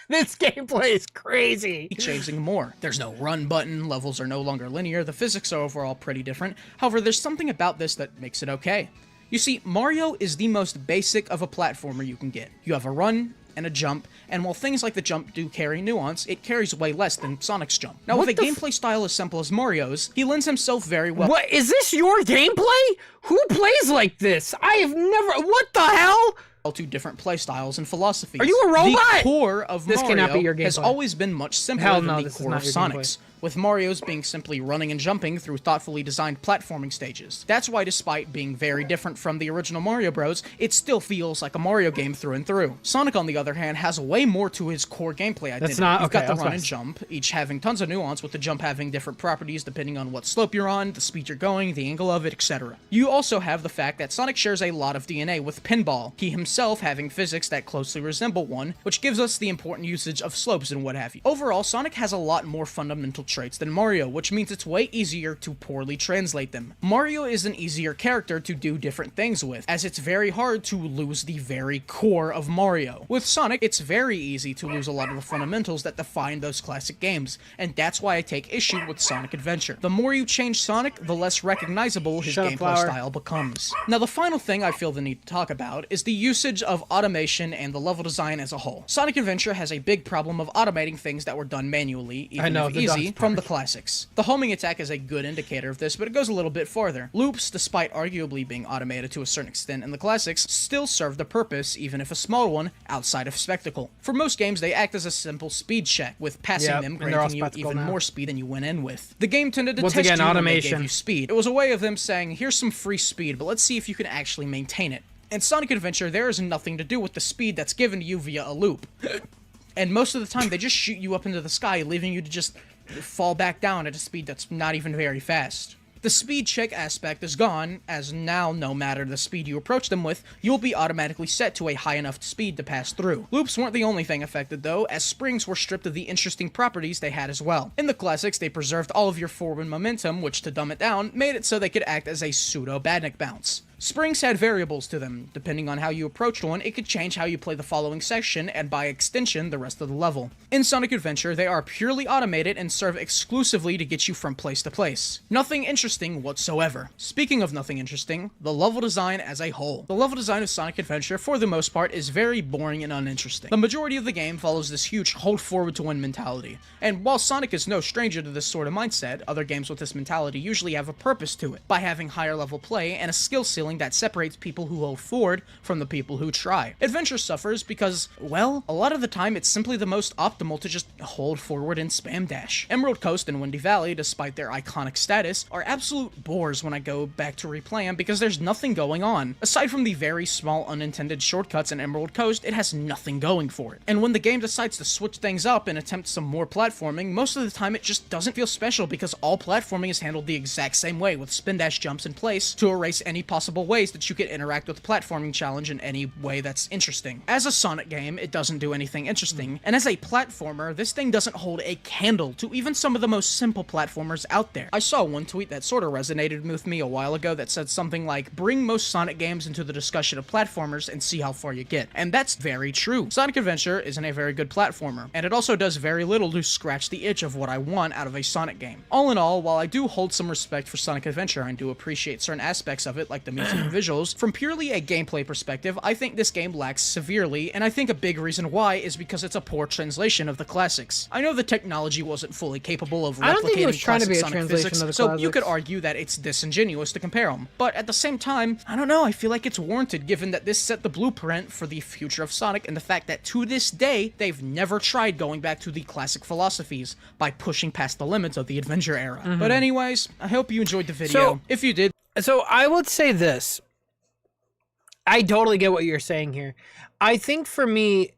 This gameplay is crazy. Changing more. There's no run button, levels are no longer linear, the physics are overall pretty different. However, there's something about this that makes it okay. You see, Mario is the most basic of a platformer you can get. You have a run and a jump, and while things like the jump do carry nuance, it carries way less than Sonic's jump. Now, with a gameplay style as simple as Mario's, he lends himself very well. What, is this your gameplay? Who plays like this? I have never, what the hell? To different playstyles and philosophies. Are you a robot? The core of This Mario cannot be your has gameplay. always been much simpler Hell than no, the this is core not of your Sonic's, with Mario's being simply running and jumping through thoughtfully designed platforming stages. That's why, despite being very different from the original Mario Bros., it still feels like a Mario game through and through. Sonic, on the other hand, has way more to his core gameplay identity. That's not- You've okay, got the I was run and fast. jump, each having tons of nuance, with the jump having different properties depending on what slope you're on, the speed you're going, the angle of it, etc. You also have the fact that Sonic shares a lot of DNA with Pinball, he himself having physics that closely resemble one, which gives us the important usage of slopes and what have you. Overall, Sonic has a lot more fundamental traits than Mario, which means it's way easier to poorly translate them. Mario is an easier character to do different things with, as it's very hard to lose the very core of Mario. With Sonic, it's very easy to lose a lot of the fundamentals that define those classic games, and that's why I take issue with Sonic Adventure. The more you change Sonic, the less recognizable his Shut up, gameplay Flower. style becomes. Now, the final thing I feel the need to talk about is the usage of automation and the level design as a whole. Sonic Adventure has a big problem of automating things that were done manually, even if the easy, dog's from the classics. The homing attack is a good indicator of this, but it goes a little bit farther. Loops, despite arguably being automated to a certain extent in the classics, still serve the purpose, even if a small one, outside of spectacle. For most games, they act as a simple speed check, with passing Yep, them and they're all granting you spectacle even now. more speed than you went in with. The game tended to Once test again, you when they automation. gave you speed. It was a way of them saying, here's some free speed, but let's see if you can actually maintain it. In Sonic Adventure, there is nothing to do with the speed that's given to you via a loop. And most of the time, they just shoot you up into the sky, leaving you to just fall back down at a speed that's not even very fast. The speed check aspect is gone, as now, no matter the speed you approach them with, you'll be automatically set to a high enough speed to pass through. Loops weren't the only thing affected though, as springs were stripped of the interesting properties they had as well. In the classics, they preserved all of your forward momentum, which, to dumb it down, made it so they could act as a pseudo-Badnik bounce. Springs had variables to them. Depending on how you approached one, it could change how you play the following section, and by extension, the rest of the level. In Sonic Adventure, they are purely automated and serve exclusively to get you from place to place. Nothing interesting whatsoever. Speaking of nothing interesting, the level design as a whole. The level design of Sonic Adventure, for the most part, is very boring and uninteresting. The majority of the game follows this huge hold forward to win mentality. And while Sonic is no stranger to this sort of mindset, other games with this mentality usually have a purpose to it, by having higher level play and a skill ceiling feeling that separates people who hold forward from the people who try. Adventure suffers because, well, a lot of the time it's simply the most optimal to just hold forward and spam dash. Emerald Coast and Windy Valley, despite their iconic status, are absolute bores when I go back to replay them because there's nothing going on. Aside from the very small unintended shortcuts in Emerald Coast, it has nothing going for it. And when the game decides to switch things up and attempt some more platforming, most of the time it just doesn't feel special because all platforming is handled the exact same way, with spin dash jumps in place to erase any possible ways that you could interact with the platforming challenge in any way that's interesting. As a Sonic game, it doesn't do anything interesting, and as a platformer, this thing doesn't hold a candle to even some of the most simple platformers out there. I saw one tweet that sort of resonated with me a while ago that said something like, bring most Sonic games into the discussion of platformers and see how far you get. And that's very true. Sonic Adventure isn't a very good platformer, and it also does very little to scratch the itch of what I want out of a Sonic game. All in all, while I do hold some respect for Sonic Adventure and do appreciate certain aspects of it, like the music and visuals, from purely a gameplay perspective, I think this game lacks severely, and I think a big reason why is because it's a poor translation of the classics. I know the technology wasn't fully capable of I don't think it was replicating trying to be a classic Sonic translation physics, of the so classics. you could argue that it's disingenuous to compare them. But at the same time, I don't know, I feel like it's warranted given that this set the blueprint for the future of Sonic and the fact that to this day, they've never tried going back to the classic philosophies by pushing past the limits of the adventure era. Mhm. But anyways, I hope you enjoyed the video. So- If you did, So I would say this. I totally get what you're saying here. I think for me,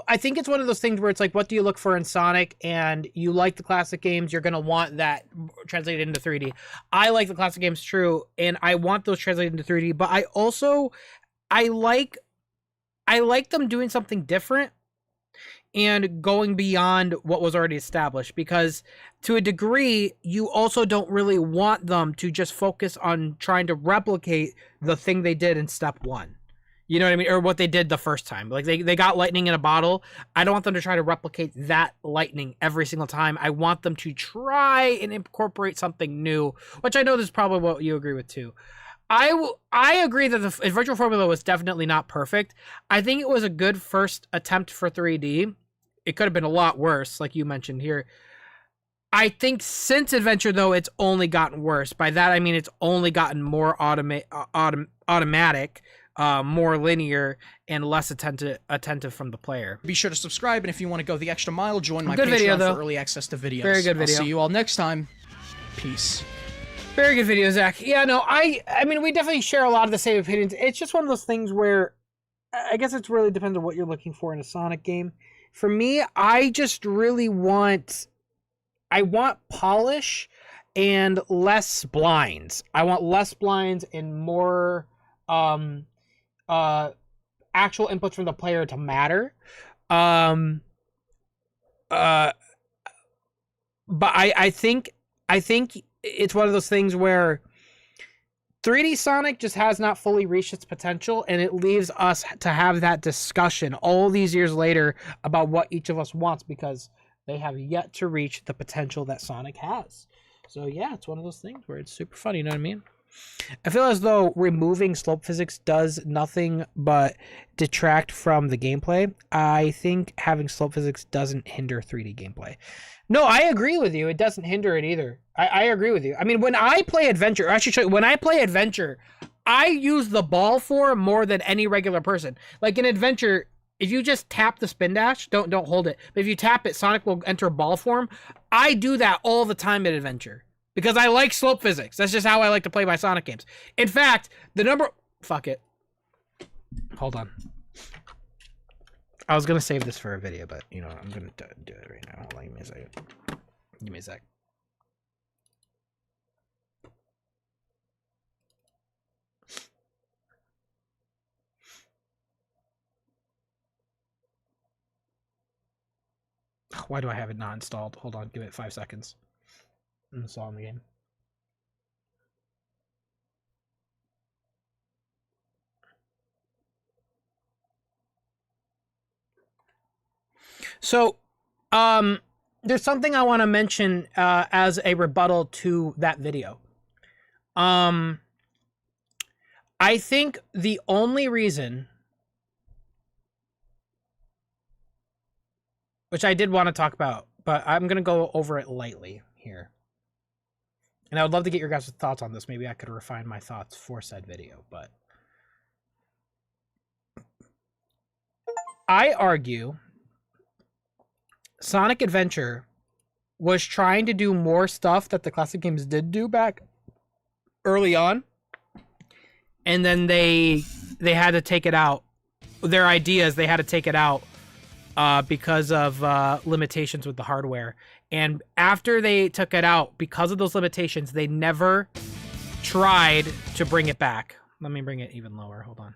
I think it's one of those things where it's like, what do you look for in Sonic? And you like the classic games, you're gonna want that translated into 3D. I like the classic games, true, and I want those translated into 3D. But I also, I like them doing something different and going beyond what was already established, because to a degree, you also don't really want them to just focus on trying to replicate the thing they did in step one. You know what I mean? Or what they did the first time. Like, they got lightning in a bottle. I don't want them to try to replicate that lightning every single time. I want them to try and incorporate something new, which I know this is probably what you agree with too. I agree that the Adventure Formula was definitely not perfect. I think it was a good first attempt for 3D. It could have been a lot worse, like you mentioned here. I think since Adventure, though, it's only gotten worse. By that, I mean it's only gotten more automatic, more linear, and less attentive from the player. be sure to subscribe, and if you want to go the extra mile, join my Good Patreon video, though. for early access to videos. Very good video. I'll see you all next time. Peace. Very good video, Zach. Yeah, no, I mean, we definitely share a lot of the same opinions. It's just one of those things where I guess it really depends on what you're looking for in a Sonic game. For me, I just really want polish and less blinds. I want less blinds and more actual inputs from the player to matter. But I think it's one of those things where 3D Sonic just has not fully reached its potential, and it leaves us to have that discussion all these years later about what each of us wants, because they have yet to reach the potential that Sonic has. So yeah, it's one of those things where it's super fun, you know what I mean? I feel as though removing slope physics does nothing but detract from the gameplay. I think having slope physics doesn't hinder 3D gameplay. No, I agree with you. It doesn't hinder it either. I agree with you. I mean, when I play Adventure, I should show you, when I play Adventure, I use the ball form more than any regular person. Like in Adventure, if you just tap the spin dash, don't hold it. But if you tap it, Sonic will enter ball form. I do that all the time in Adventure because I like slope physics. That's just how I like to play my Sonic games. In fact, fuck it. Hold on. I was going to save this for a video, but, you know, I'm going to do it right now. Hold on, give me a second. Give me a sec. Why do I have it not installed? Hold on, give it 5 seconds. I'm installing the game. So, there's something I want to mention as a rebuttal to that video. I think the only reason, which I did want to talk about, but I'm going to go over it lightly here. And I would love to get your guys' thoughts on this. Maybe I could refine my thoughts for said video, but I argue Sonic Adventure was trying to do more stuff that the classic games did do back early on, and then they had to take it out. Their ideas, they had to take it out because of limitations with the hardware. And after they took it out, because of those limitations, they never tried to bring it back. Let me bring it even lower. Hold on.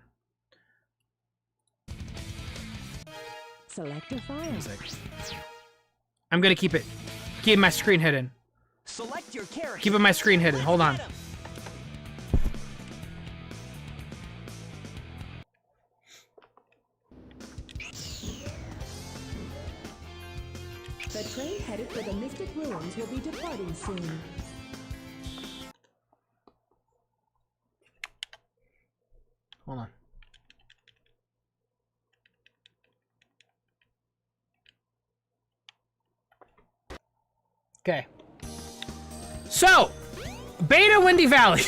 Select a file. I'm gonna keep my screen hidden. Select your character. Keeping my screen hidden. Hold on. The train headed for the Mystic Ruins will be departing soon. Hold on. Okay. So, Beta Windy Valley.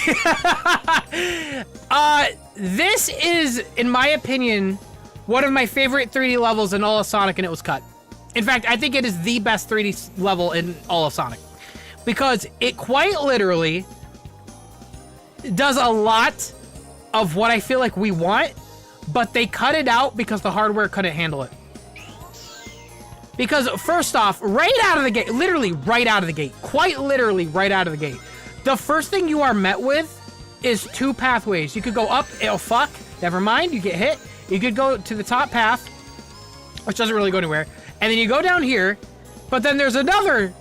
This is, in my opinion, one of my favorite 3D levels in all of Sonic, and it was cut. In fact, I think it is the best 3D level in all of Sonic. Because it quite literally does a lot of what I feel like we want, but they cut it out because the hardware couldn't handle it. Because first off, right out of the gate, literally right out of the gate, quite literally right out of the gate, the first thing you are met with is 2 pathways. You could go up, oh fuck, never mind, you get hit. You could go to the top path, which doesn't really go anywhere, and then you go down here, but then there's another,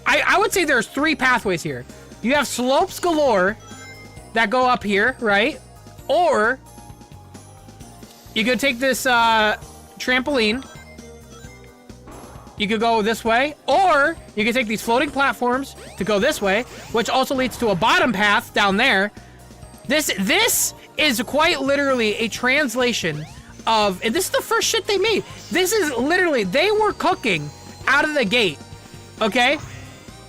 I would say there's 3 pathways here. You have slopes galore that go up here, right? Or you could take this trampoline. You could go this way, or you could take these floating platforms to go this way, which also leads to a bottom path down there. This is quite literally a translation of, and this is the first shit they made. This is literally, they were cooking out of the gate, okay?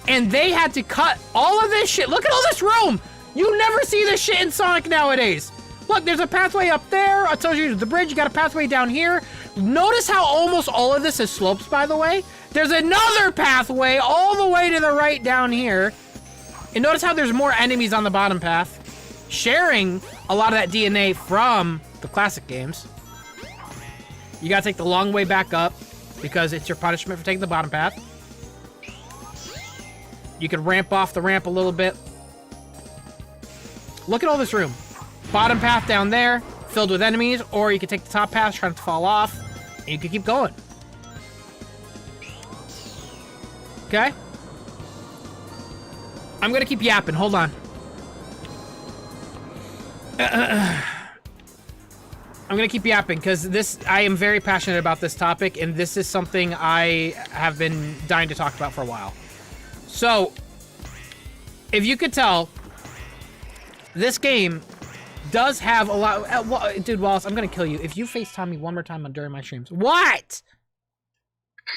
And they had to cut all of this shit. Look at all this room. You never see this shit in Sonic nowadays. Look, there's a pathway up there. I told you the bridge. You got a pathway down here. Notice how almost all of this is slopes, by the way. There's another pathway all the way to the right down here. And notice how there's more enemies on the bottom path, sharing a lot of that DNA from the classic games. You gotta take the long way back up because it's your punishment for taking the bottom path. You can ramp off the ramp a little bit. Look at all this room. Bottom path down there, filled with enemies, or you can take the top path, try not to fall off, and you can keep going. Okay? I'm gonna keep yapping, hold on. I'm gonna keep yapping, because I am very passionate about this topic, and this is something I have been dying to talk about for a while. So, if you could tell, this game does have a lot. Dude, Wallace, I'm gonna kill you if you FaceTime me one more time during my streams. What?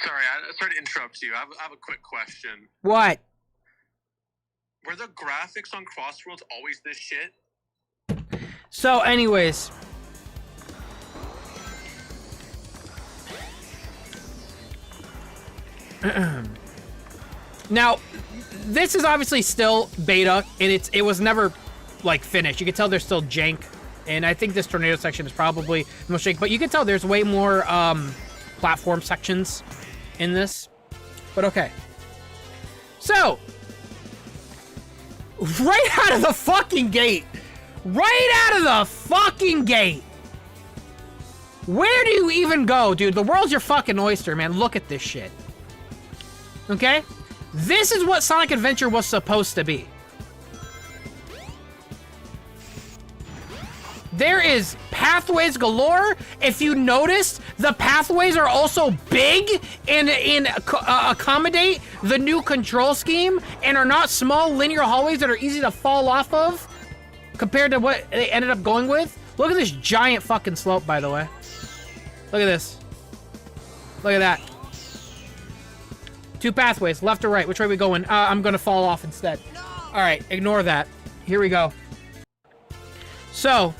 Sorry to interrupt you. I have a quick question. What? Were the graphics on Crossworlds always this shit? So, anyways. Now, this is obviously still beta, and it was never like finished. You can tell there's still jank, and I think this tornado section is probably the most jank, but you can tell there's way more platform sections in this. But okay. So, right out of the fucking gate, where do you even go, dude? The world's your fucking oyster, man. Look at this shit. Okay? This is what Sonic Adventure was supposed to be. There is pathways galore. If you noticed, the pathways are also big and accommodate the new control scheme and are not small linear hallways that are easy to fall off of compared to what they ended up going with. Look at this giant fucking slope, by the way. Look at this. Look at that. 2 pathways, left or right. Which way are we going? I'm gonna fall off instead. All right, ignore that. Here we go. So,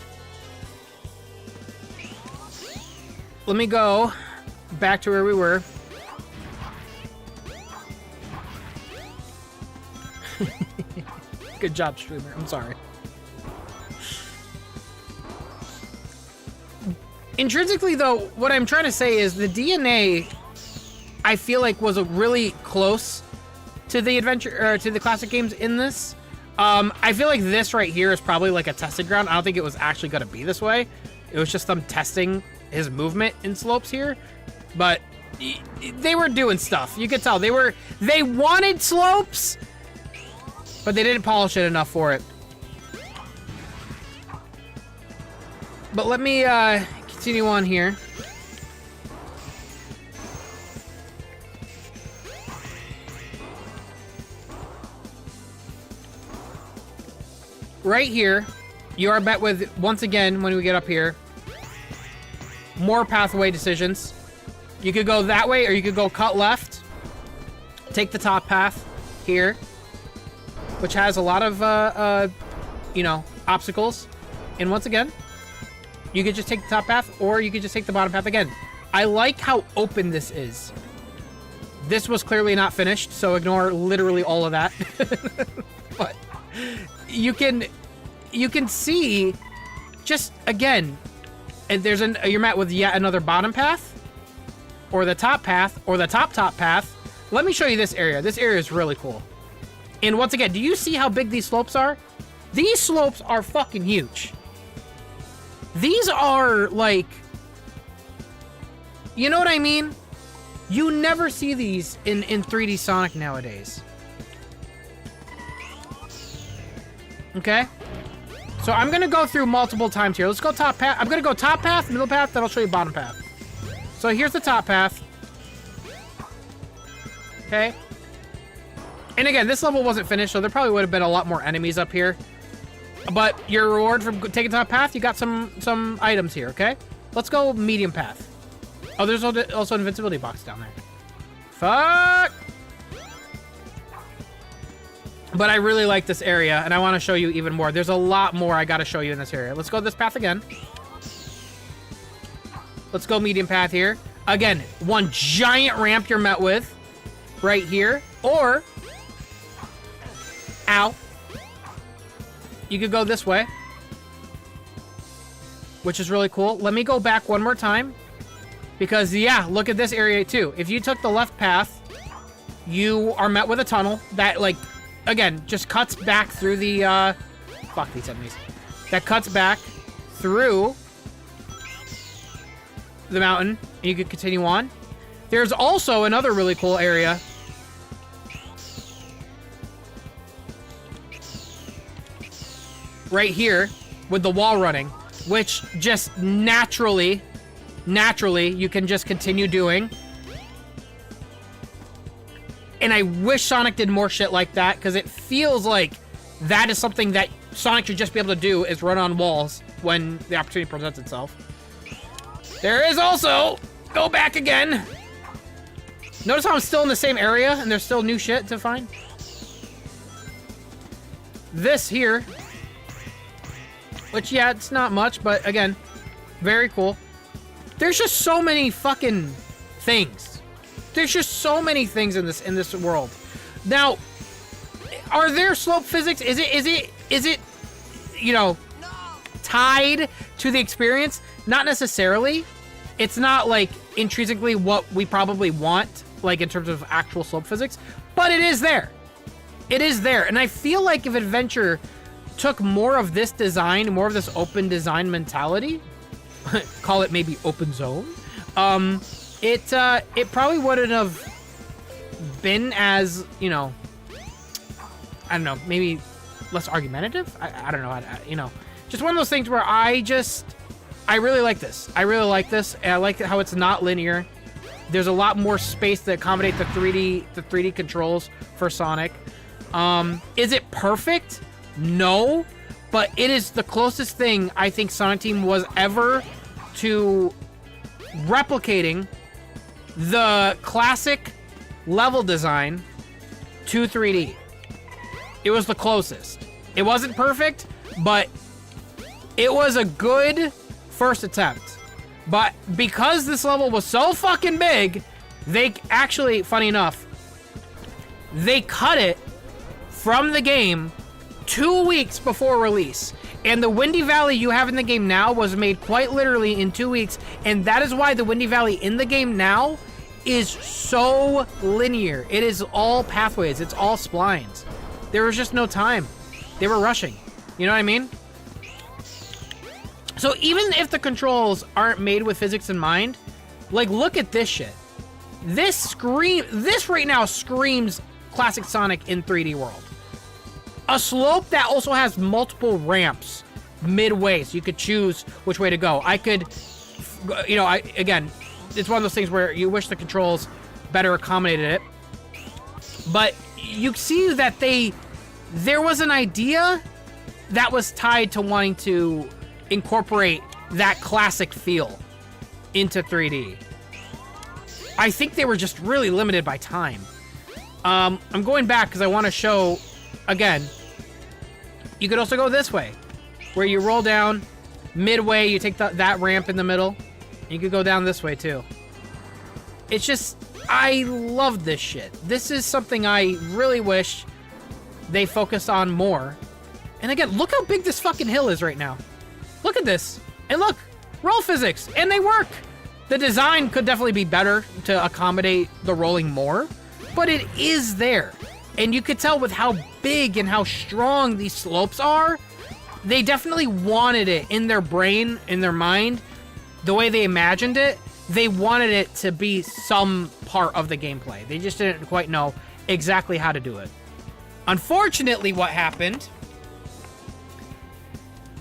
let me go back to where we were. Good job, streamer. I'm sorry. Intrinsically, though, what I'm trying to say is the DNA, I feel like, was a really close to the adventure, or to the classic games in this. I feel like this right here is probably like a tested ground. I don't think it was actually going to be this way. It was just them testing his movement in slopes here. But they were doing stuff. You could tell they wanted slopes, but they didn't polish it enough for it. But let me continue on here. Right here, you are met with, once again, when we get up here, more pathway decisions. You could go that way, or you could go cut left, take the top path here, which has a lot of, you know, obstacles. And once again, you could just take the top path, or you could just take the bottom path again. I like how open this is. This was clearly not finished, so ignore literally all of that. But you can see, just again, and you're met with yet another bottom path, or the top path, or the top path. Let me show you this area. This area is really cool. And once again, do you see how big these slopes are? These slopes are fucking huge. These are like, you know what I mean? You never see these in 3D Sonic nowadays. Okay? So I'm gonna go through multiple times here. Let's go top path. I'm gonna go top path, middle path, then I'll show you bottom path. So here's the top path. Okay? And again, this level wasn't finished, so there probably would have been a lot more enemies up here. But your reward for taking top path, you got some items here, okay? Let's go medium path. Oh, there's also an invincibility box down there. Fuck! But I really like this area, and I want to show you even more. There's a lot more I got to show you in this area. Let's go this path again. Let's go medium path here. Again, one giant ramp you're met with right here. Or, ow. You could go this way, which is really cool. Let me go back one more time, because yeah, look at this area too. If you took the left path, you are met with a tunnel that, like, again, just cuts back through the, fuck these enemies. That cuts back through the mountain, and you could continue on. There's also another really cool area. Right here, with the wall running, which just naturally, you can just continue doing. And I wish Sonic did more shit like that, because it feels like that is something that Sonic should just be able to do, is run on walls when the opportunity presents itself. There is also, go back again. Notice how I'm still in the same area, and there's still new shit to find. This here, which, yeah, it's not much, but again, very cool. There's just so many fucking things. There's just so many things in this world. Now, are there slope physics? Is it, you know, tied to the experience? Not necessarily. It's not like intrinsically what we probably want, like in terms of actual slope physics, but it is there. It is there, and I feel like if Adventure took more of this design, more of this open design mentality, call it maybe open zone, it probably wouldn't have been as, you know, I don't know, maybe less argumentative? I don't know, you know, just one of those things where I really like this. I really like this, and I like how it's not linear. There's a lot more space to accommodate the 3D controls for Sonic. Is it perfect? No, but it is the closest thing I think Sonic Team was ever to replicating the classic level design to 3D. It was the closest. It wasn't perfect, but it was a good first attempt. But because this level was so fucking big, they actually, funny enough, they cut it from the game 2 weeks before release. And the Windy Valley you have in the game now was made quite literally in 2 weeks. And that is why the Windy Valley in the game now is so linear. It is all pathways. It's all splines. There was just no time. They were rushing. You know what I mean? So even if the controls aren't made with physics in mind, like, look at this shit. This right now screams classic Sonic in 3D world. A slope that also has multiple ramps midway, so you could choose which way to go. I could, you know, again, it's one of those things where you wish the controls better accommodated it. But you see that there was an idea that was tied to wanting to incorporate that classic feel into 3D. I think they were just really limited by time. I'm going back because I want to show, again, you could also go this way, where you roll down, midway you take that ramp in the middle. You could go down this way too. It's just, I love this shit. This is something I really wish they focused on more. And again, look how big this fucking hill is right now. Look at this. And look, roll physics, and they work. The design could definitely be better to accommodate the rolling more, but it is there. And you could tell with how big and how strong these slopes are, they definitely wanted it in their brain, in their mind, the way they imagined it. They wanted it to be some part of the gameplay. They just didn't quite know exactly how to do it. Unfortunately, what happened,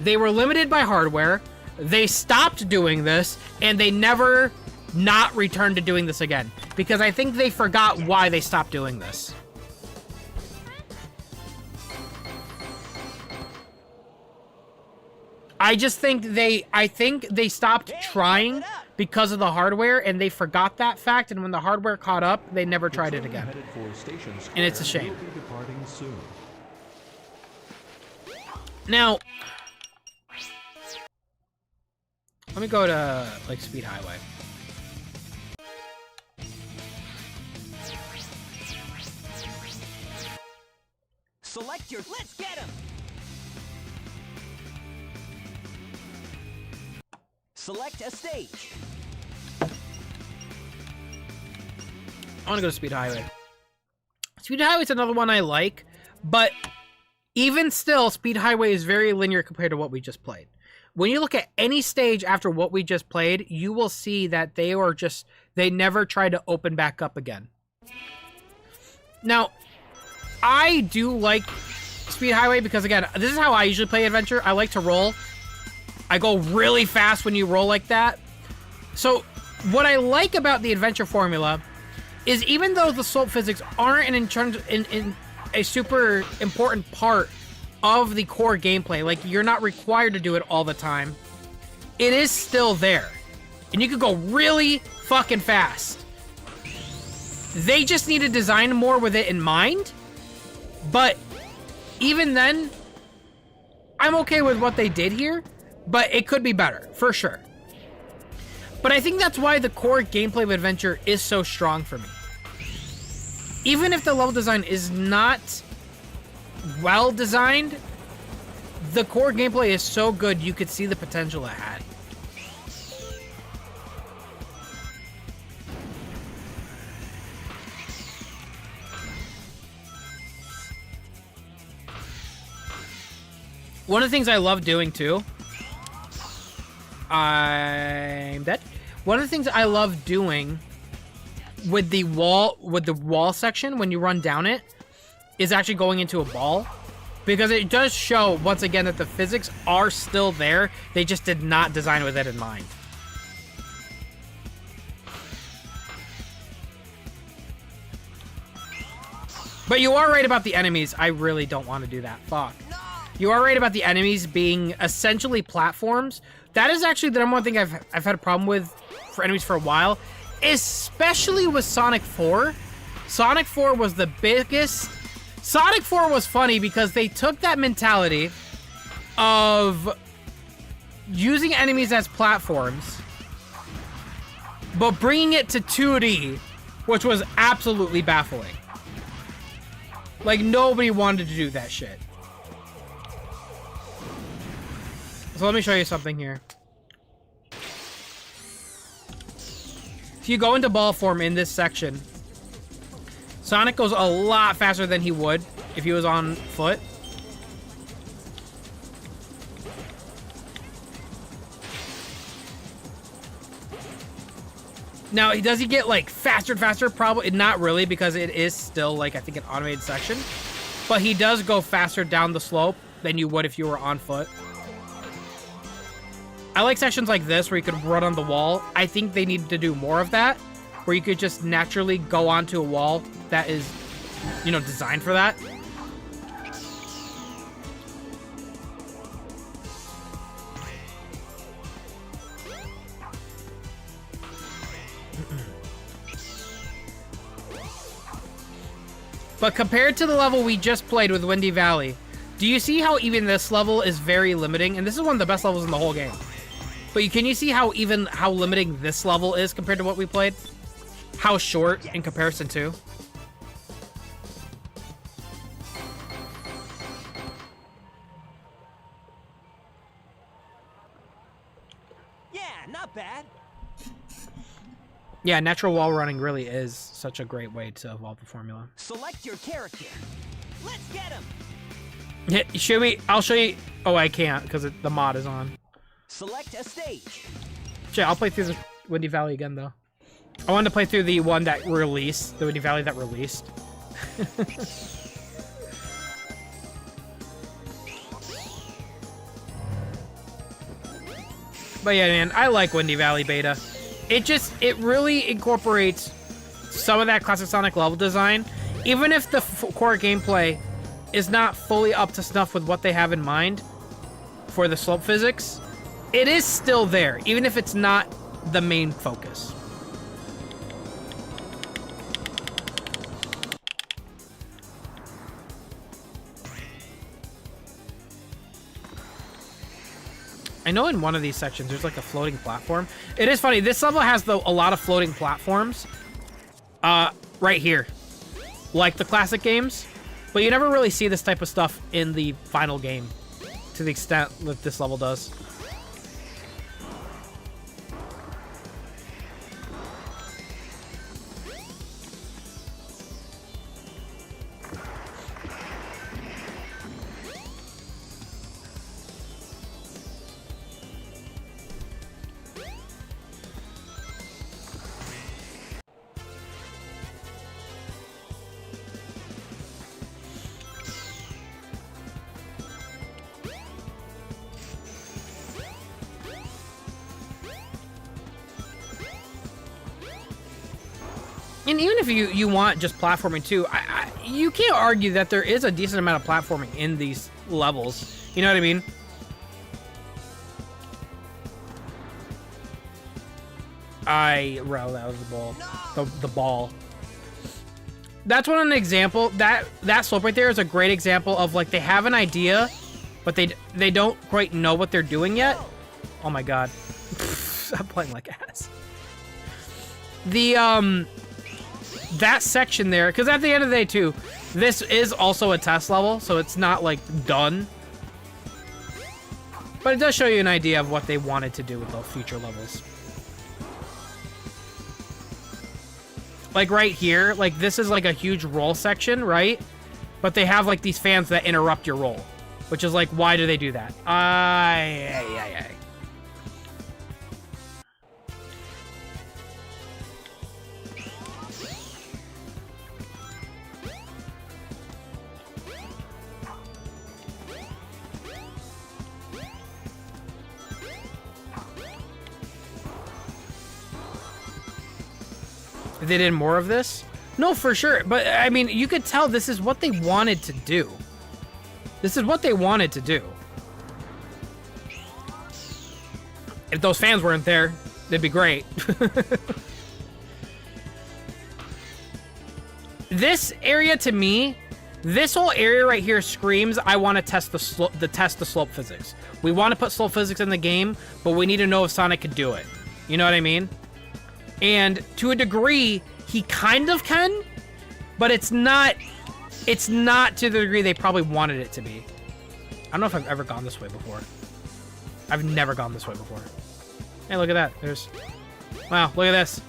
they were limited by hardware. They stopped doing this, and they never not returned to doing this again. Because I think they forgot why they stopped doing this. I think they stopped trying because of the hardware, and they forgot that fact, and when the hardware caught up, they never tried it again. And it's a shame. Now, let me go to, like, Speed Highway. Select your... Let's get him! Select a stage. I want to go to Speed Highway. Speed Highway is another one I like, but even still, Speed Highway is very linear compared to what we just played. When you look at any stage after what we just played, you will see that they never tried to open back up again. Now, I do like Speed Highway because, again, this is how I usually play adventure. I like to roll. I go really fast when you roll like that. So what I like about the adventure formula is even though the slope physics aren't in a super important part of the core gameplay, like you're not required to do it all the time, it is still there. And you could go really fucking fast. They just need to design more with it in mind. But even then, I'm okay with what they did here. But it could be better, for sure. But I think that's why the core gameplay of adventure is so strong for me. Even if the level design is not well designed, the core gameplay is so good you could see the potential it had. One of the things I love doing too, I'm dead. One of the things I love doing with the wall section when you run down it is actually going into a ball, because it does show once again that the physics are still there. They just did not design with it in mind. But you are right about the enemies. I really don't want to do that. Fuck. You are right about the enemies being essentially platforms. That is actually the number one thing I've had a problem with for enemies for a while, especially with Sonic 4. Sonic 4 was the biggest. Sonic 4 was funny because they took that mentality of using enemies as platforms, but bringing it to 2D, which was absolutely baffling. Like, nobody wanted to do that shit. So let me show you something here. If you go into ball form in this section, Sonic goes a lot faster than he would if he was on foot. Now, does he get, like, faster and faster? Probably not really, because it is still, like, I think an automated section. But he does go faster down the slope than you would if you were on foot. I like sections like this where you could run on the wall. I think they need to do more of that, where you could just naturally go onto a wall that is, you know, designed for that. But compared to the level we just played with Windy Valley, do you see how even this level is very limiting? And this is one of the best levels in the whole game. But can you see how limiting this level is compared to what we played? How short in comparison to? Yeah, not bad. Yeah, natural wall running really is such a great way to evolve the formula. Select your character. Let's get him. Yeah, show me. I'll show you. Oh, I can't because the mod is on. Select a stage. I'll play through the Windy Valley again, though. I wanted to play through the one that released, the Windy Valley that released. But yeah, man, I like Windy Valley Beta. It really incorporates some of that classic Sonic level design, even if the core gameplay is not fully up to snuff with what they have in mind for the slope physics. It is still there, even if it's not the main focus. I know in one of these sections there's like a floating platform. It is funny, this level has a lot of floating platforms right here, like the classic games, but you never really see this type of stuff in the final game to the extent that this level does. And even if you want just platforming too, you can't argue that there is a decent amount of platforming in these levels. You know what I mean? That was the ball. The ball. That's one example. That slope right there is a great example of, like, they have an idea, but they don't quite know what they're doing yet. Oh my god. I'm playing like ass. That section there, because at the end of the day too, this is also a test level, so it's not like done. But it does show you an idea of what they wanted to do with the future levels. Like right here, like this is like a huge roll section, right? But they have like these fans that interrupt your roll, which is like, why do they do that? They did more of this? No, for sure. But, I mean, you could tell this is what they wanted to do. This is what they wanted to do. If those fans weren't there, they'd be great. This area to me, this whole area right here screams, I want to test the slope physics. We want to put slope physics in the game, but we need to know if Sonic could do it. You know what I mean? And to a degree, he kind of can, but it's not to the degree they probably wanted it to be. I don't know if I've ever gone this way before. I've never gone this way before. Hey, look at that. Wow, look at this.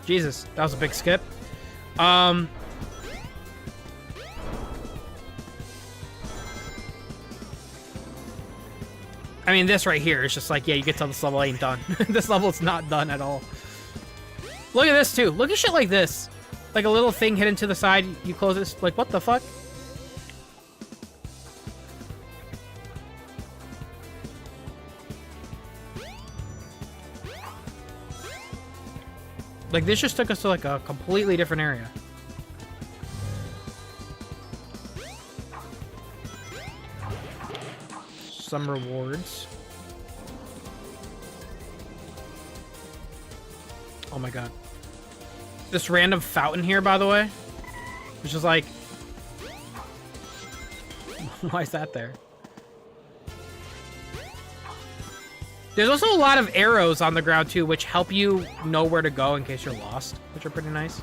Jesus, that was a big skip. I mean, this right here is just like, yeah, you can tell this level ain't done. This level's not done at all. Look at this, too. Look at shit like this. Like a little thing hidden to the side. You close this. Like, what the fuck? Like, this just took us to, like, a completely different area. Some rewards. Oh my god. This random fountain here, by the way, which is like... Why is that there? There's also a lot of arrows on the ground, too, which help you know where to go in case you're lost, which are pretty nice.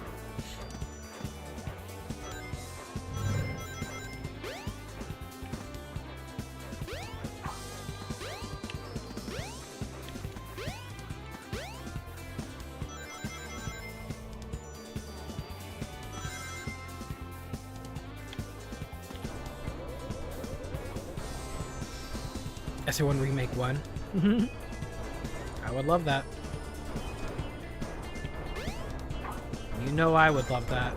SO1 Remake 1. I would love that. You know I would love that.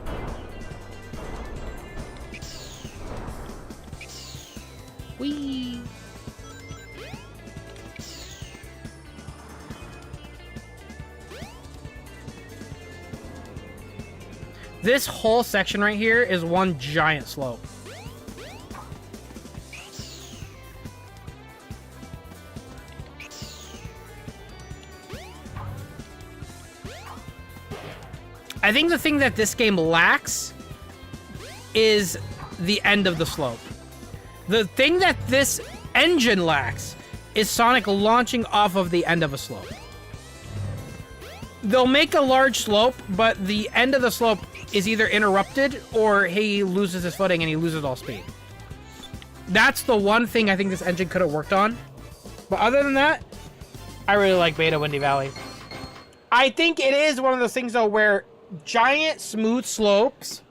Whee! This whole section right here is one giant slope. I think the thing that this game lacks is the end of the slope. The thing that this engine lacks is Sonic launching off of the end of a slope. They'll make a large slope, but the end of the slope is either interrupted or he loses his footing and he loses all speed. That's the one thing I think this engine could have worked on. But other than that, I really like Beta Windy Valley. I think it is one of those things, though, where giant smooth slopes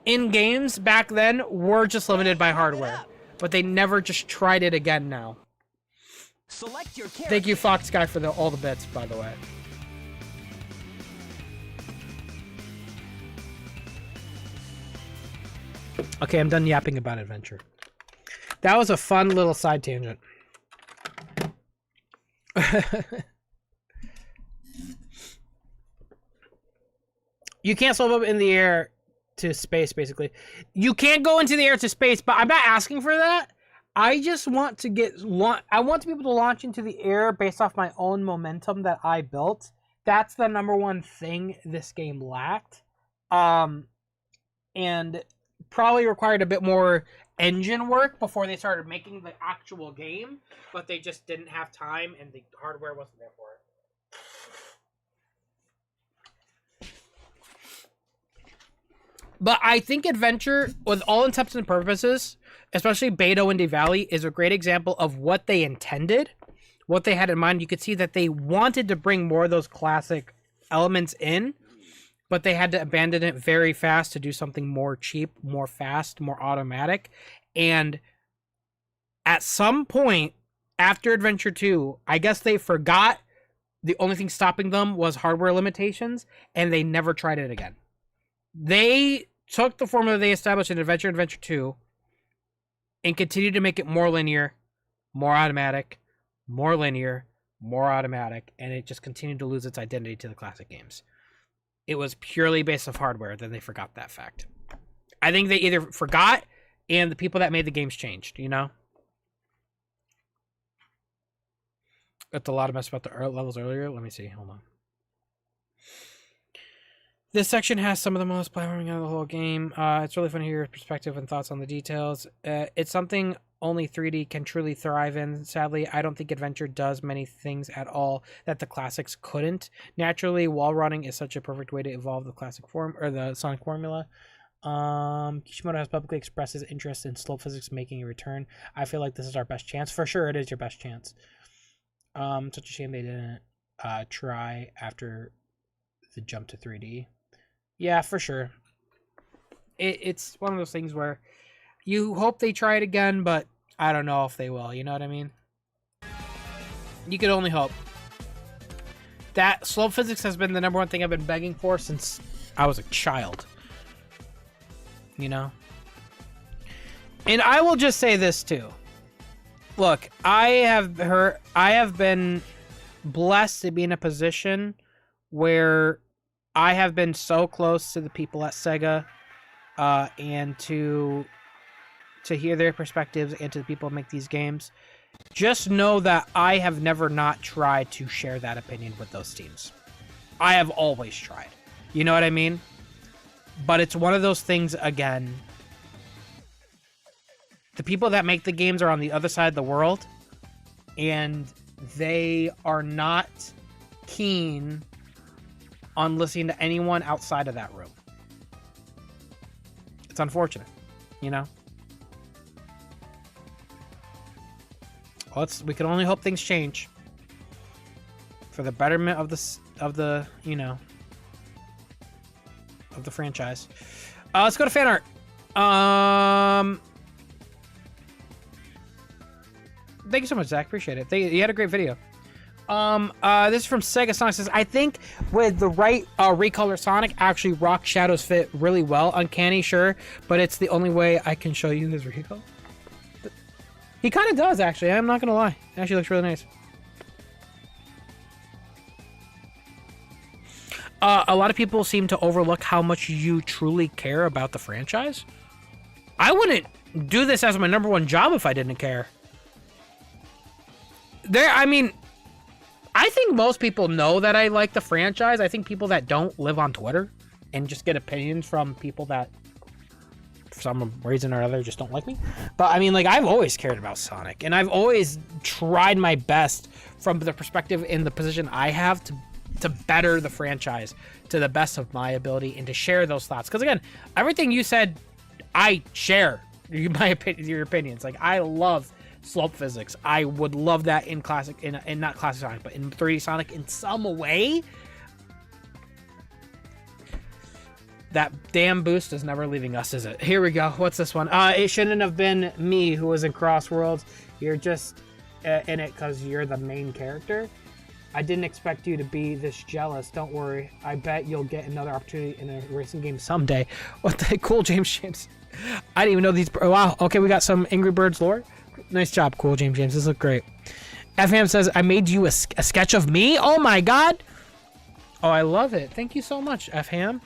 in games back then were just limited by hardware, but they never just tried it again now. Thank you, Fox Guy, for all the bits, by the way. Okay, I'm done yapping about Adventure. That was a fun little side tangent. You can't slope up in the air to space, basically. You can't go into the air to space, but I'm not asking for that. I just want to I want to be able to launch into the air based off my own momentum that I built. That's the number one thing this game lacked. And probably required a bit more engine work before they started making the actual game, but they just didn't have time and the hardware wasn't there for it. But I think Adventure, with all intents and purposes, especially Beta Windy Valley, is a great example of what they intended, what they had in mind. You could see that they wanted to bring more of those classic elements in, but they had to abandon it very fast to do something more cheap, more fast, more automatic. And at some point after Adventure 2, I guess they forgot the only thing stopping them was hardware limitations, and they never tried it again. They took the formula they established in Adventure 2 and continued to make it more linear, more automatic, more linear, more automatic, and it just continued to lose its identity to the classic games. It was purely based off hardware, then they forgot that fact. I think they either forgot and the people that made the games changed, you know? That's a lot of mess about the levels earlier. Let me see, hold on. This section has some of the most platforming out of the whole game. It's really fun to hear your perspective and thoughts on the details. It's something only 3D can truly thrive in. Sadly, I don't think Adventure does many things at all that the classics couldn't. Naturally, wall running is such a perfect way to evolve the classic form or the Sonic formula. Kishimoto has publicly expressed his interest in slope physics making a return. I feel like this is our best chance. For sure, it is your best chance. Such a shame they didn't try after the jump to 3D. Yeah, for sure. It's one of those things where you hope they try it again, but I don't know if they will. You know what I mean? You can only hope. That slope physics has been the number one thing I've been begging for since I was a child. You know? And I will just say this too. Look, I have been blessed to be in a position where I have been so close to the people at Sega, and to hear their perspectives and to the people who make these games. Just know that I have never not tried to share that opinion with those teams. I have always tried. You know what I mean? But it's one of those things, again, the people that make the games are on the other side of the world, and they are not keen on listening to anyone outside of that room. It's unfortunate, you know? We can only hope things change for the betterment of the you know, of the franchise. Let's go to fan art. Thank you so much, Zach. Appreciate it. You had a great video. This is from Sega Sonic. Says, I think with the right recolor Sonic, actually Rock Shadows fit really well. Uncanny, sure, but it's the only way I can show you his recolor. He kind of does, actually. I'm not gonna lie. It actually looks really nice. A lot of people seem to overlook how much you truly care about the franchise. I wouldn't do this as my number one job if I didn't care. I think most people know that I like the franchise. I think people that don't live on Twitter and just get opinions from people that, for some reason or other, just don't like me. But I mean, like, I've always cared about Sonic, and I've always tried my best from the perspective in the position I have to better the franchise to the best of my ability and to share those thoughts. Because again, everything you said, I share your opinions. Like, I love slope physics. I would love that in classic, in not classic Sonic, but in 3D Sonic in some way. That damn boost is never leaving us, is it? Here we go. What's this one? It shouldn't have been me who was in Crossworlds. You're just in it because you're the main character. I didn't expect you to be this jealous. Don't worry. I bet you'll get another opportunity in a racing game someday. What the cool, James? I didn't even know these. Wow. Okay, we got some Angry Birds lore. Nice job, cool, James. This looks great. FHAM says, I made you a sketch of me? Oh my god! Oh, I love it. Thank you so much, FHAM.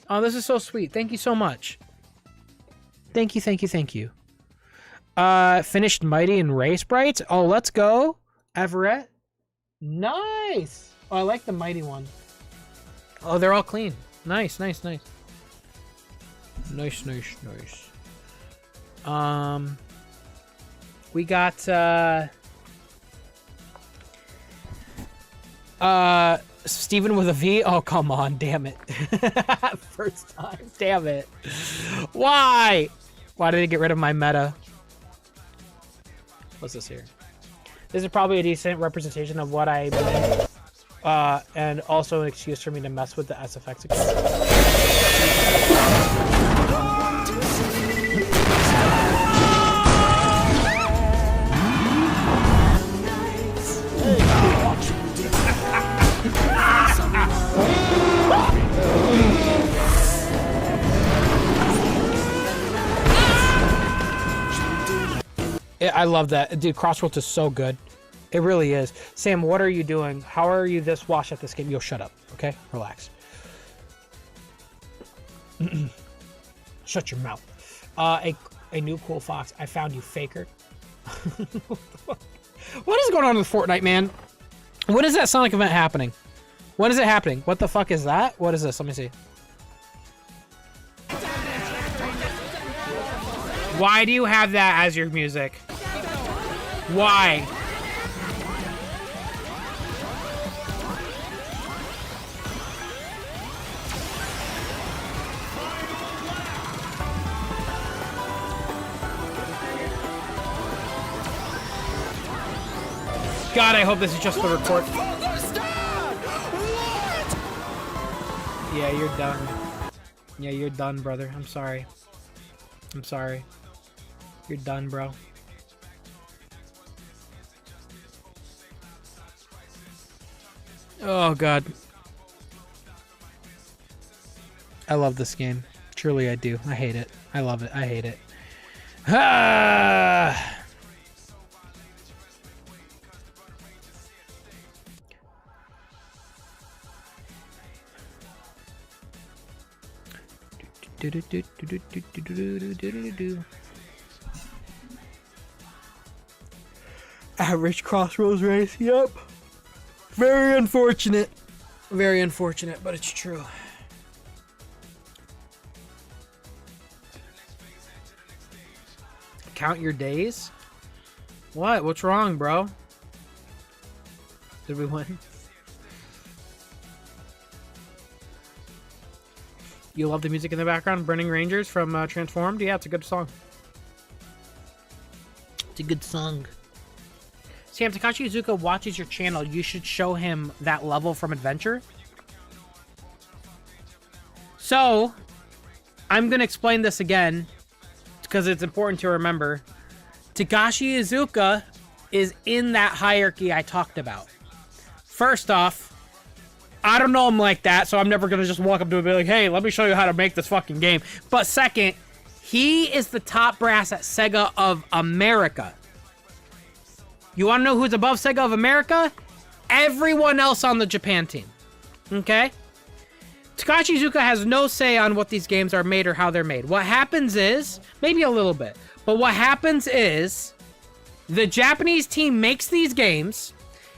Oh, this is so sweet. Thank you so much. Thank you. Finished Mighty and Ray sprites. Oh, let's go. Everett. Nice. Oh, I like the Mighty one. Oh, they're all clean. Nice. Nice. We got Steven with a V. Oh, come on, damn it. First time, damn it. Why did it get rid of my meta? What's this here? This is probably a decent representation of what I meant, and also an excuse for me to mess with the SFX again. I love that. Dude, Crossworlds is so good. It really is. Sam, what are you doing? How are you this washed at this game? Yo, shut up, okay? Relax. Shut your mouth. A new cool fox. I found you, faker. What is going on with Fortnite, man? When is that Sonic event happening? When is it happening? What the fuck is that? What is this? Let me see. Why do you have that as your music? Why? God, I hope this is just the record. Yeah, you're done. Yeah, you're done, brother. I'm sorry. I'm sorry. You're done, bro. Oh, God. I love this game. Truly, I do. I hate it. I love it. I hate it. Ah! Average Crossroads race, yep. Very unfortunate. Very unfortunate, but it's true. Count your days? What? What's wrong, bro? Did we win? You love the music in the background? Burning Rangers from Transformed? Yeah, it's a good song. It's a good song. Sam, Takashi Iizuka watches your channel. You should show him that level from Adventure. So, I'm going to explain this again because it's important to remember. Takashi Iizuka is in that hierarchy I talked about. First off, I don't know him like that, so I'm never going to just walk up to him and be like, hey, let me show you how to make this fucking game. But second, he is the top brass at Sega of America. You want to know who's above Sega of America? Everyone else on the Japan team. Okay? Takashi Iizuka has no say on what these games are made or how they're made. What happens is, maybe a little bit, but what happens is the Japanese team makes these games,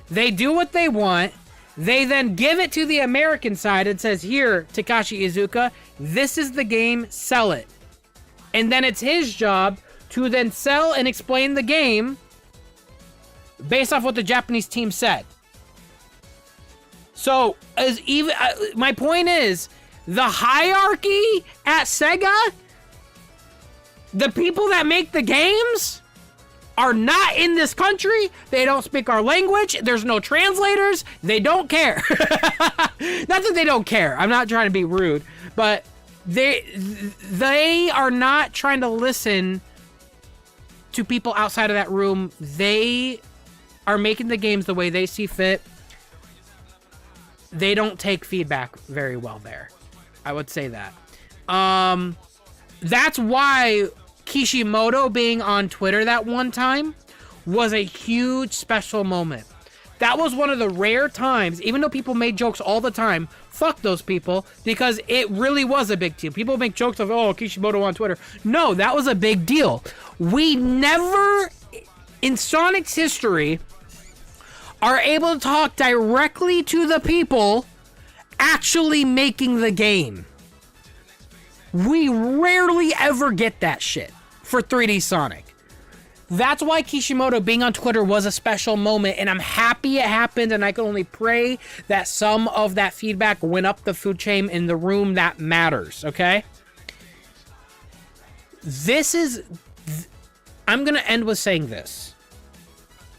they do what they want, they then give it to the American side and says, here, Takashi Iizuka, this is the game, sell it. And then it's his job to then sell and explain the game based off what the Japanese team said. So, my point is, the hierarchy at Sega, the people that make the games are not in this country. They don't speak our language. There's no translators. They don't care. Not that they don't care. I'm not trying to be rude, but they are not trying to listen to people outside of that room. They are making the games the way they see fit. They don't take feedback very well there. I would say that. That's why Kishimoto being on Twitter that one time was a huge special moment. That was one of the rare times, even though people made jokes all the time, fuck those people, because it really was a big deal. People make jokes of, oh, Kishimoto on Twitter. No, that was a big deal. We never, in Sonic's history, are able to talk directly to the people actually making the game. We rarely ever get that shit for 3D Sonic. That's why Kishimoto being on Twitter was a special moment, and I'm happy it happened, and I can only pray that some of that feedback went up the food chain in the room that matters, okay? I'm going to end with saying this,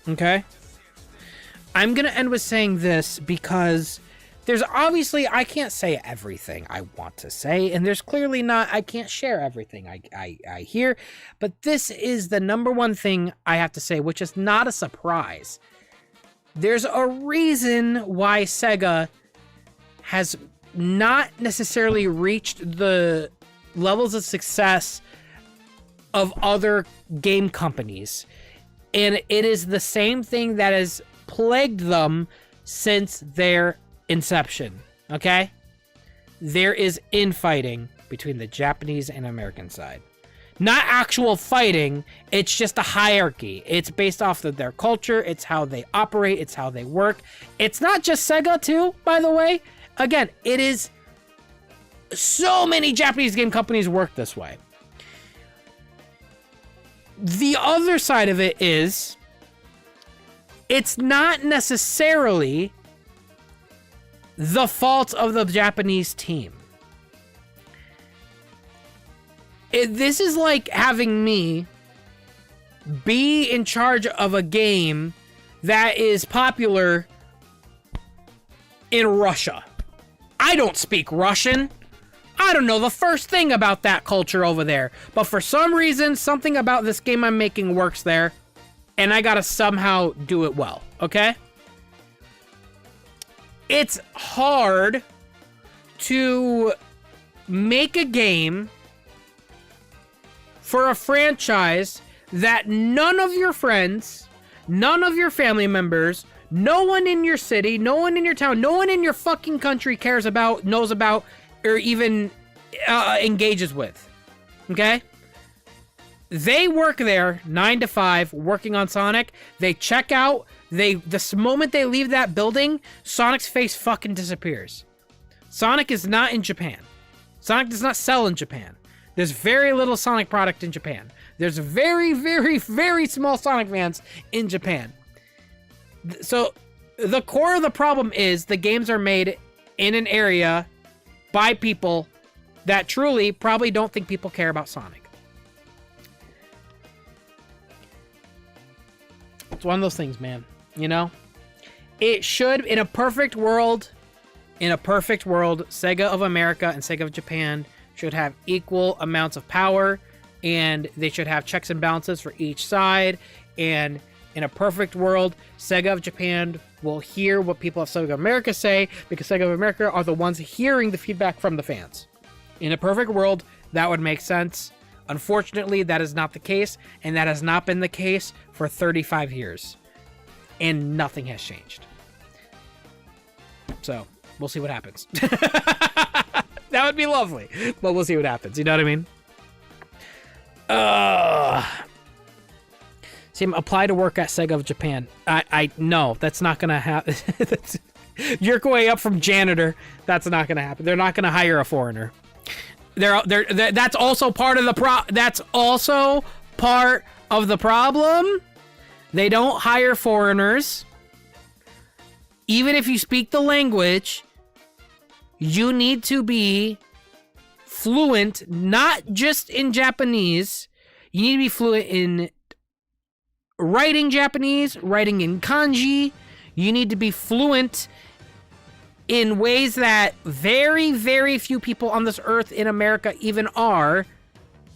okay? I'm going to end with saying this because there's obviously, I can't say everything I want to say, and there's clearly not, I can't share everything I hear, but this is the number one thing I have to say, which is not a surprise. There's a reason why Sega has not necessarily reached the levels of success of other game companies, and it is the same thing that has plagued them since their inception, okay? There is infighting between the Japanese and American side. Not actual fighting, it's just a hierarchy. It's based off of their culture, it's how they operate, it's how they work. It's not just Sega too, by the way. Again, it is so many Japanese game companies work this way. The other side of it is, it's not necessarily the fault of the Japanese team. This is like having me be in charge of a game that is popular in Russia. I don't speak Russian. I don't know the first thing about that culture over there. But for some reason, something about this game I'm making works there. And I gotta somehow do it well, okay? It's hard to make a game for a franchise that none of your friends, none of your family members, no one in your city, no one in your town, no one in your fucking country cares about, knows about, or even engages with. Okay? They work there 9 to 5 working on Sonic. They check out. The moment they leave that building, Sonic's face fucking disappears. Sonic is not in Japan. Sonic does not sell in Japan. There's very little Sonic product in Japan. There's very, very, very small Sonic fans in Japan. So the core of the problem is the games are made in an area by people that truly probably don't think people care about Sonic. It's one of those things, man. You know? It should, in a perfect world, Sega of America and Sega of Japan should have equal amounts of power, and they should have checks and balances for each side. And in a perfect world, Sega of Japan will hear what people of Sega of America say, because Sega of America are the ones hearing the feedback from the fans. In a perfect world, that would make sense. Unfortunately, that is not the case, and that has not been the case for 35 years. And nothing has changed. So, we'll see what happens. That would be lovely, but we'll see what happens. You know what I mean? See, apply to work at Sega of Japan. No, that's not gonna happen. You're way up from janitor. That's not gonna happen. They're not gonna hire a foreigner. That's also part of the That's also part of the problem. They don't hire foreigners. Even if you speak the language, you need to be fluent, not just in Japanese. You need to be fluent in writing Japanese, writing in kanji. You need to be fluent in ways that very, very few people on this earth in America even are,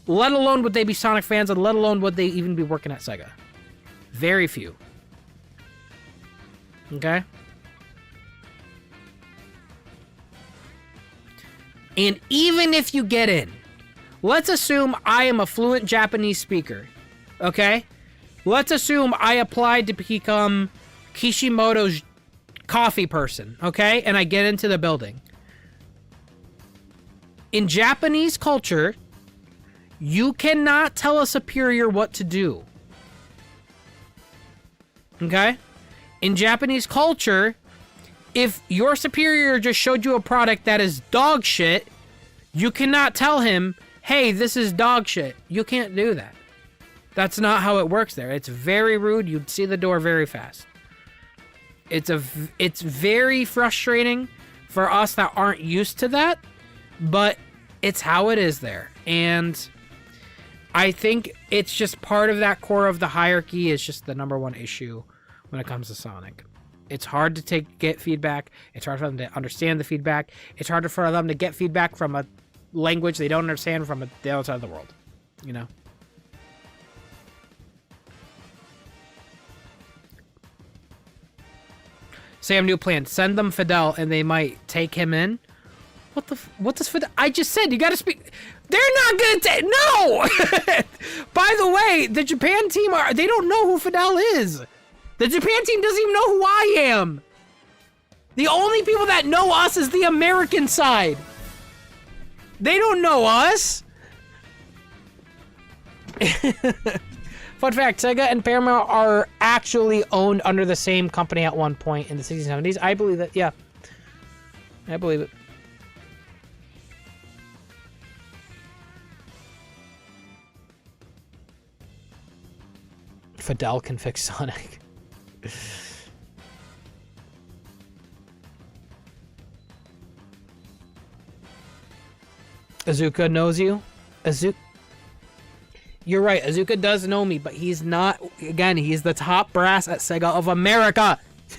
let alone would they be Sonic fans, and let alone would they even be working at Sega. Very few. Okay? And even if you get in, let's assume I am a fluent Japanese speaker, okay? Let's assume I applied to become Kishimoto's coffee person, okay? And I get into the building. In Japanese culture, you cannot tell a superior what to do. Okay? In Japanese culture, if your superior just showed you a product that is dog shit, you cannot tell him, hey, this is dog shit. You can't do that. That's not how it works there. It's very rude. You'd see the door very fast. It's very frustrating for us that aren't used to that, but it's how it is there. And I think it's just part of that core of the hierarchy. Is just the number one issue when it comes to Sonic. It's hard to get feedback. It's hard for them to understand the feedback. It's harder for them to get feedback from a language they don't understand from the outside of the world. You know? Sam, new plan. Send them Fidel and they might take him in. What does Fidel... I just said, you gotta speak... They're not gonna take... No! By the way, the Japan team they don't know who Fidel is. The Japan team doesn't even know who I am. The only people that know us is the American side. They don't know us. Fun fact, Sega and Paramount are actually owned under the same company at one point in the 60s and 70s. I believe that, yeah. I believe it. Fidel can fix Sonic. Azuka knows you? You're right, Azuka does know me, but he's not, again, he's the top brass at Sega of America.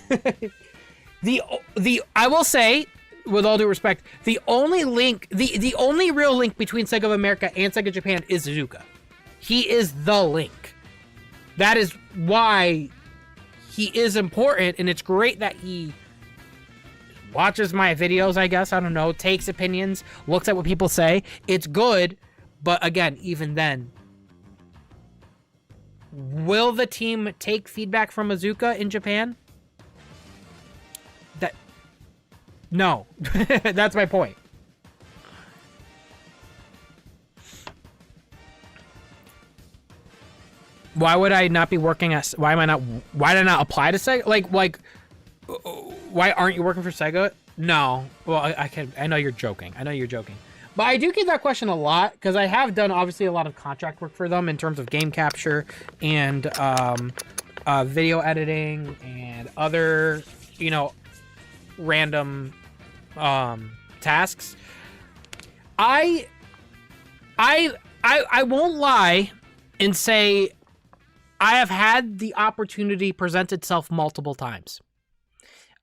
I will say, with all due respect, the only link, the only real link between Sega of America and Sega Japan is Azuka. He is the link. That is why he is important, and it's great that he watches my videos, I guess, I don't know, takes opinions, looks at what people say. It's good, but again, even then, will the team take feedback from Azuka in Japan? No. That's my point. Why would I not be working at... Why did I not apply to Sega? Like, why aren't you working for Sega? No. Well, I know you're joking. But I do get that question a lot, because I have done, obviously, a lot of contract work for them in terms of game capture and video editing and other, random tasks. I won't lie and say I have had the opportunity present itself multiple times.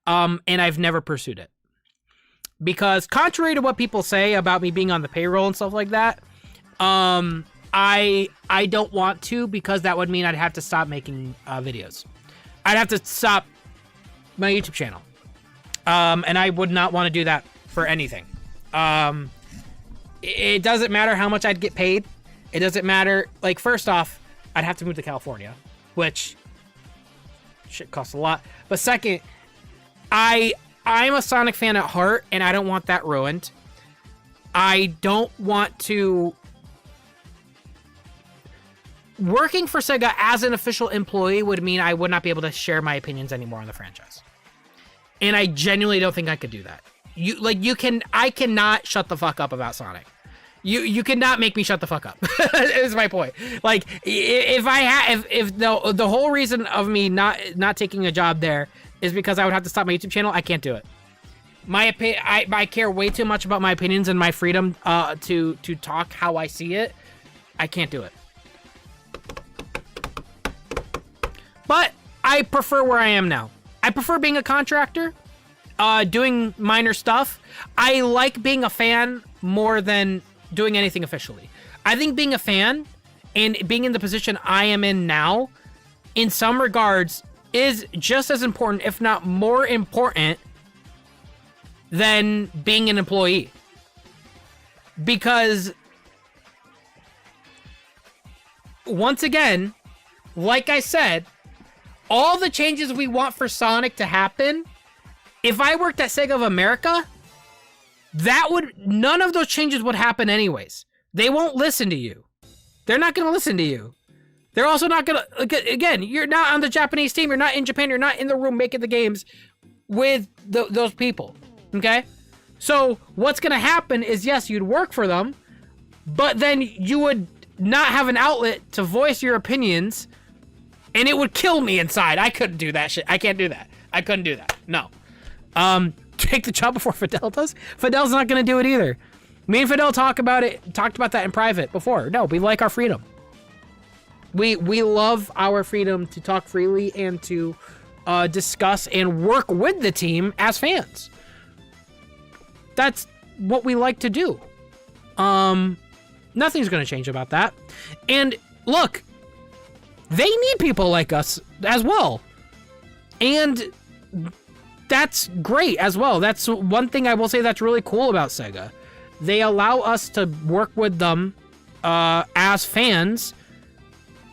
And I've never pursued it. Because contrary to what people say about me being on the payroll and stuff like that, I don't want to, because that would mean I'd have to stop making videos. I'd have to stop my YouTube channel. And I would not want to do that for anything. It doesn't matter how much I'd get paid. It doesn't matter. Like, first off, I'd have to move to California, which shit costs a lot. But second, I'm a Sonic fan at heart, and I don't want that ruined. I don't want to... Working for Sega as an official employee would mean I would not be able to share my opinions anymore on the franchise. And I genuinely don't think I could do that. I cannot shut the fuck up about Sonic. You cannot make me shut the fuck up. Is my point. Like, if the whole reason of me not taking a job there is because I would have to stop my YouTube channel, I can't do it. I care way too much about my opinions and my freedom to talk how I see it. I can't do it. But I prefer where I am now. I prefer being a contractor, doing minor stuff. I like being a fan more than doing anything officially. I think being a fan and being in the position I am in now, in some regards, is just as important, if not more important, than being an employee. Because, once again, like I said, all the changes we want for Sonic to happen, if I worked at Sega of America, none of those changes would happen anyways. They won't listen to you. They're not going to listen to you. They're also not going to, again, you're not on the Japanese team, you're not in Japan, you're not in the room making the games with those people, okay? So what's going to happen is, yes, you'd work for them, but then you would not have an outlet to voice your opinions, and it would kill me inside. I couldn't do that shit. I can't do that. I couldn't do that. No. Take the job before Fidel does? Fidel's not going to do it either. Me and Fidel talked about that in private before. No, we like our freedom. We love our freedom to talk freely and to discuss and work with the team as fans. That's what we like to do. Nothing's going to change about that. And look, they need people like us as well. And that's great as well. That's one thing I will say that's really cool about Sega. They allow us to work with them as fans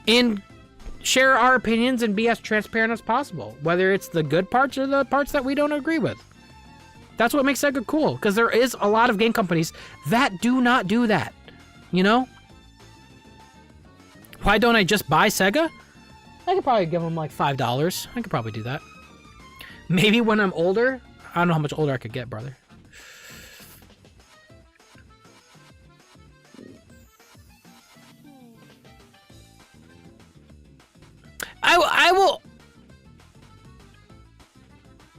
and share our opinions and be as transparent as possible, whether it's the good parts or the parts that we don't agree with. That's what makes Sega cool, because there is a lot of game companies that do not do that, you know? Why don't I just buy Sega? I could probably give them like $5. I could probably do that. Maybe when I'm older. I don't know how much older I could get, brother. I will.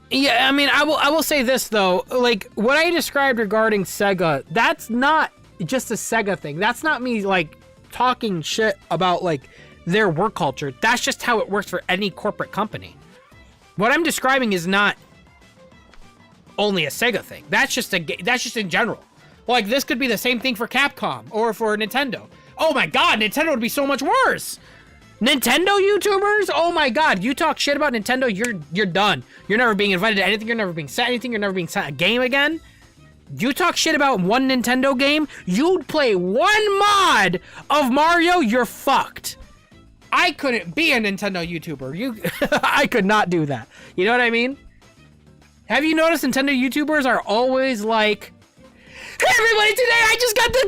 Yeah, I mean, I will say this though. Like what I described regarding Sega, that's not just a Sega thing. That's not me like talking shit about like their work culture. That's just how it works for any corporate company. What I'm describing is not only a Sega thing. That's just in general. Like this could be the same thing for Capcom or for Nintendo. Oh my God, Nintendo would be so much worse. Nintendo YouTubers? Oh my God, you talk shit about Nintendo, you're done. You're never being invited to anything, you're never being sent anything, you're never being sent a game again. You talk shit about one Nintendo game, you'd play one mod of Mario, you're fucked. I couldn't be a Nintendo YouTuber. I could not do that. You know what I mean? Have you noticed Nintendo YouTubers are always like, hey everybody, today I just got the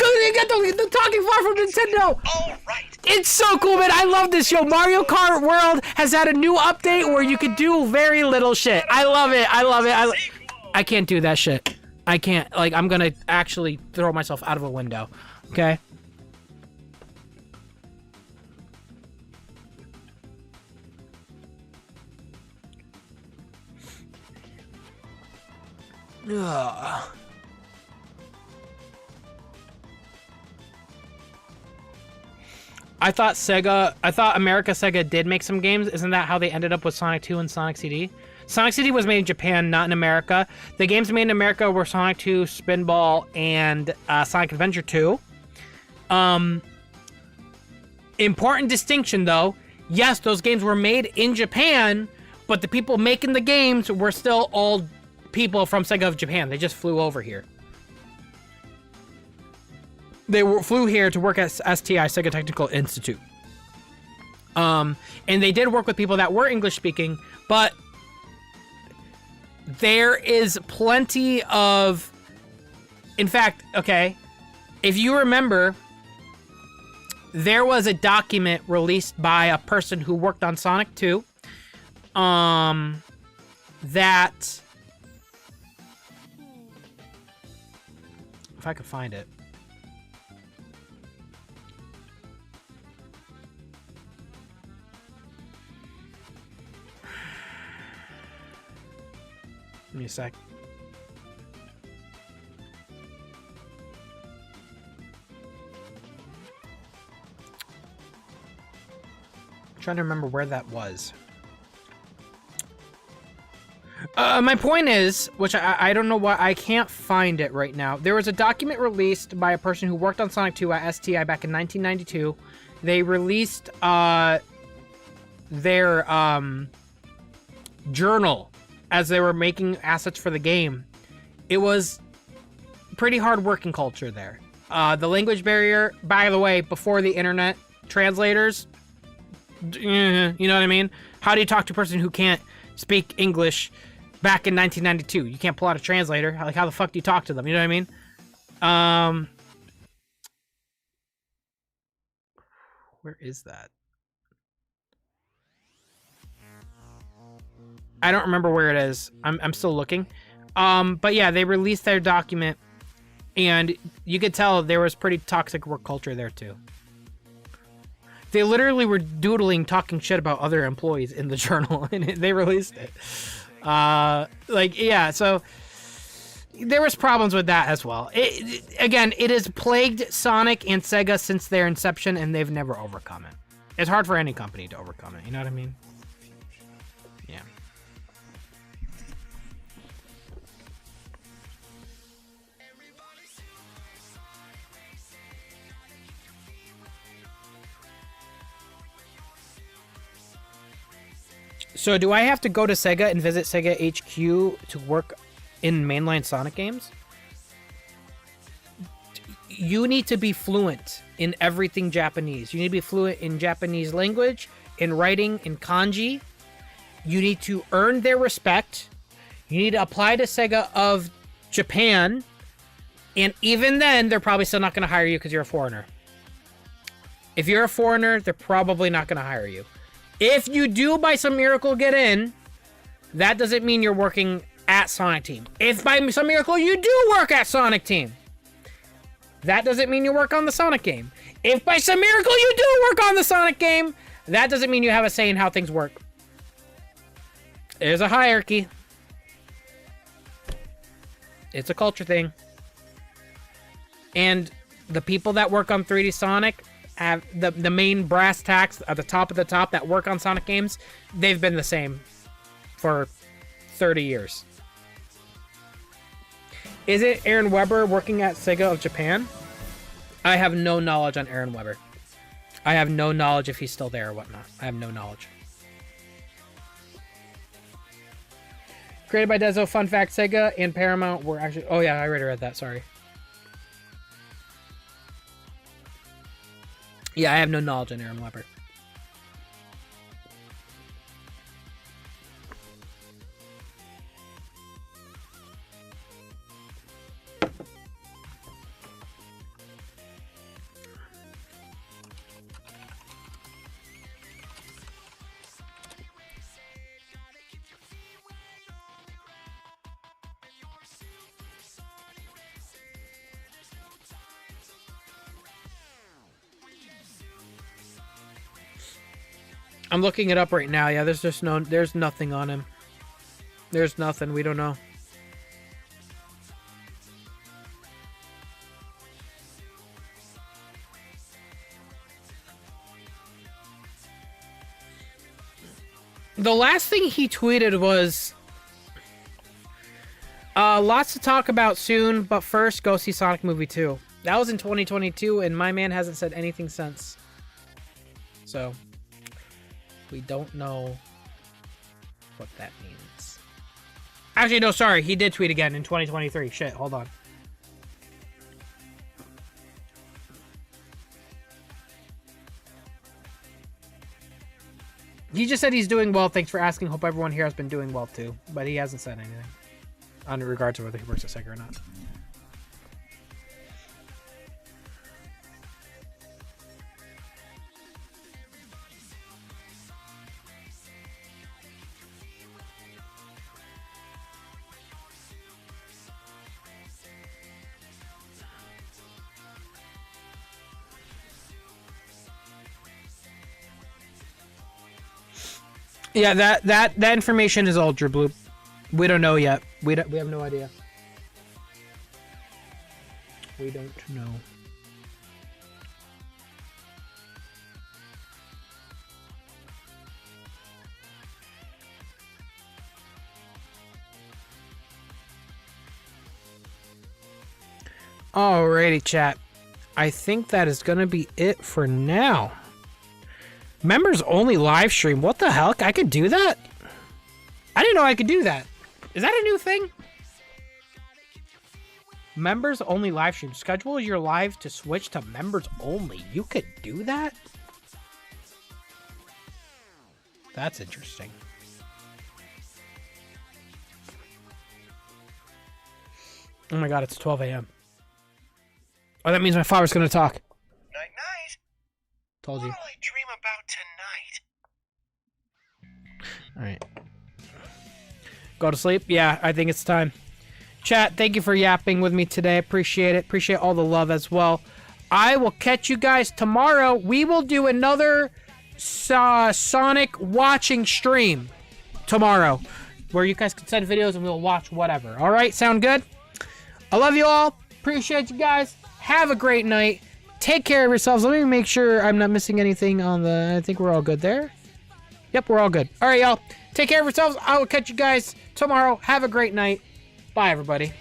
talking far from Nintendo. All right. It's so cool, man. I love this show. Mario Kart World has had a new update where you could do very little shit. I love it. I love it. I can't do that shit. I can't. Like, I'm gonna actually throw myself out of a window. Okay? Ugh. I thought America Sega did make some games. Isn't that how they ended up with Sonic 2 and Sonic CD? Sonic CD was made in Japan, not in America. The games made in America were Sonic 2, Spinball, and Sonic Adventure 2. Important distinction, though. Yes, those games were made in Japan, but the people making the games were still all people from Sega of Japan. They just flew over here. They flew here to work at STI, Sega Technical Institute. And they did work with people that were English speaking, but there is plenty of... In fact, okay, if you remember, there was a document released by a person who worked on Sonic 2, that... If I could find it. Give me a sec. I'm trying to remember where that was. My point is, which I don't know why I can't find it right now. There was a document released by a person who worked on Sonic 2 at STI back in 1992. They released their journal as they were making assets for the game. It was pretty hard working culture there. The language barrier, by the way, before the internet, translators, you know what I mean? How do you talk to a person who can't speak English back in 1992? You can't pull out a translator. Like, how the fuck do you talk to them? You know what I mean? Where is that? I don't remember where it is. I'm still looking. But yeah, they released their document, and you could tell there was pretty toxic work culture there too. They literally were doodling, talking shit about other employees in the journal, and they released it. Yeah, so there was problems with that as well. Again, it has plagued Sonic and Sega since their inception, and they've never overcome it. It's hard for any company to overcome it, you know what I mean? Yeah. So do I have to go to Sega and visit Sega HQ to work in mainline Sonic games? You need to be fluent in everything Japanese. You need to be fluent in Japanese language, in writing, in kanji. You need to earn their respect. You need to apply to Sega of Japan. And even then, they're probably still not going to hire you because you're a foreigner. If you're a foreigner, they're probably not going to hire you. If you do by some miracle get in, that doesn't mean you're working at Sonic Team. If by some miracle you do work at Sonic Team, that doesn't mean you work on the Sonic game. If by some miracle you do work on the Sonic game, that doesn't mean you have a say in how things work. There's a hierarchy. It's a culture thing. And the people that work on 3D Sonic have the main brass tacks at the top of the top that work on Sonic games. They've been the same for 30 years. Is it Aaron Weber working at Sega of Japan? I have no knowledge on Aaron Weber. I have no knowledge if he's still there or whatnot. I have no knowledge. Created by Dezo. Fun fact, Sega and Paramount were actually... Oh yeah, I already read that, sorry. Yeah, I have no knowledge on Aaron Weber. I'm looking it up right now. Yeah, there's nothing on him. There's nothing. We don't know. The last thing he tweeted was lots to talk about soon, but first go see Sonic Movie 2. That was in 2022, and my man hasn't said anything since. So we don't know what that means. Actually, no, sorry. He did tweet again in 2023. Shit, hold on. He just said he's doing well. Thanks for asking. Hope everyone here has been doing well too. But he hasn't said anything on regard to whether he works at Sega or not. Yeah, that information is Ultra Blue. We don't know yet. We have no idea. We don't know. Alrighty, chat. I think that is gonna be it for now. Members only live stream. What the hell? I could do that? I didn't know I could do that. Is that a new thing? Members only live stream. Schedule your live to switch to members only. You could do that? That's interesting. Oh my god, it's 12 a.m. Oh, that means my father's gonna talk. Night night. Told you. What'll I dream about tonight? Alright. Go to sleep? Yeah, I think it's time. Chat, thank you for yapping with me today. Appreciate it. Appreciate all the love as well. I will catch you guys tomorrow. We will do another Sonic watching stream tomorrow, where you guys can send videos and we'll watch whatever. Alright, sound good? I love you all. Appreciate you guys. Have a great night. Take care of yourselves. Let me make sure I'm not missing anything on the... I think we're all good there. Yep, we're all good. All right, y'all. Take care of yourselves. I will catch you guys tomorrow. Have a great night. Bye, everybody.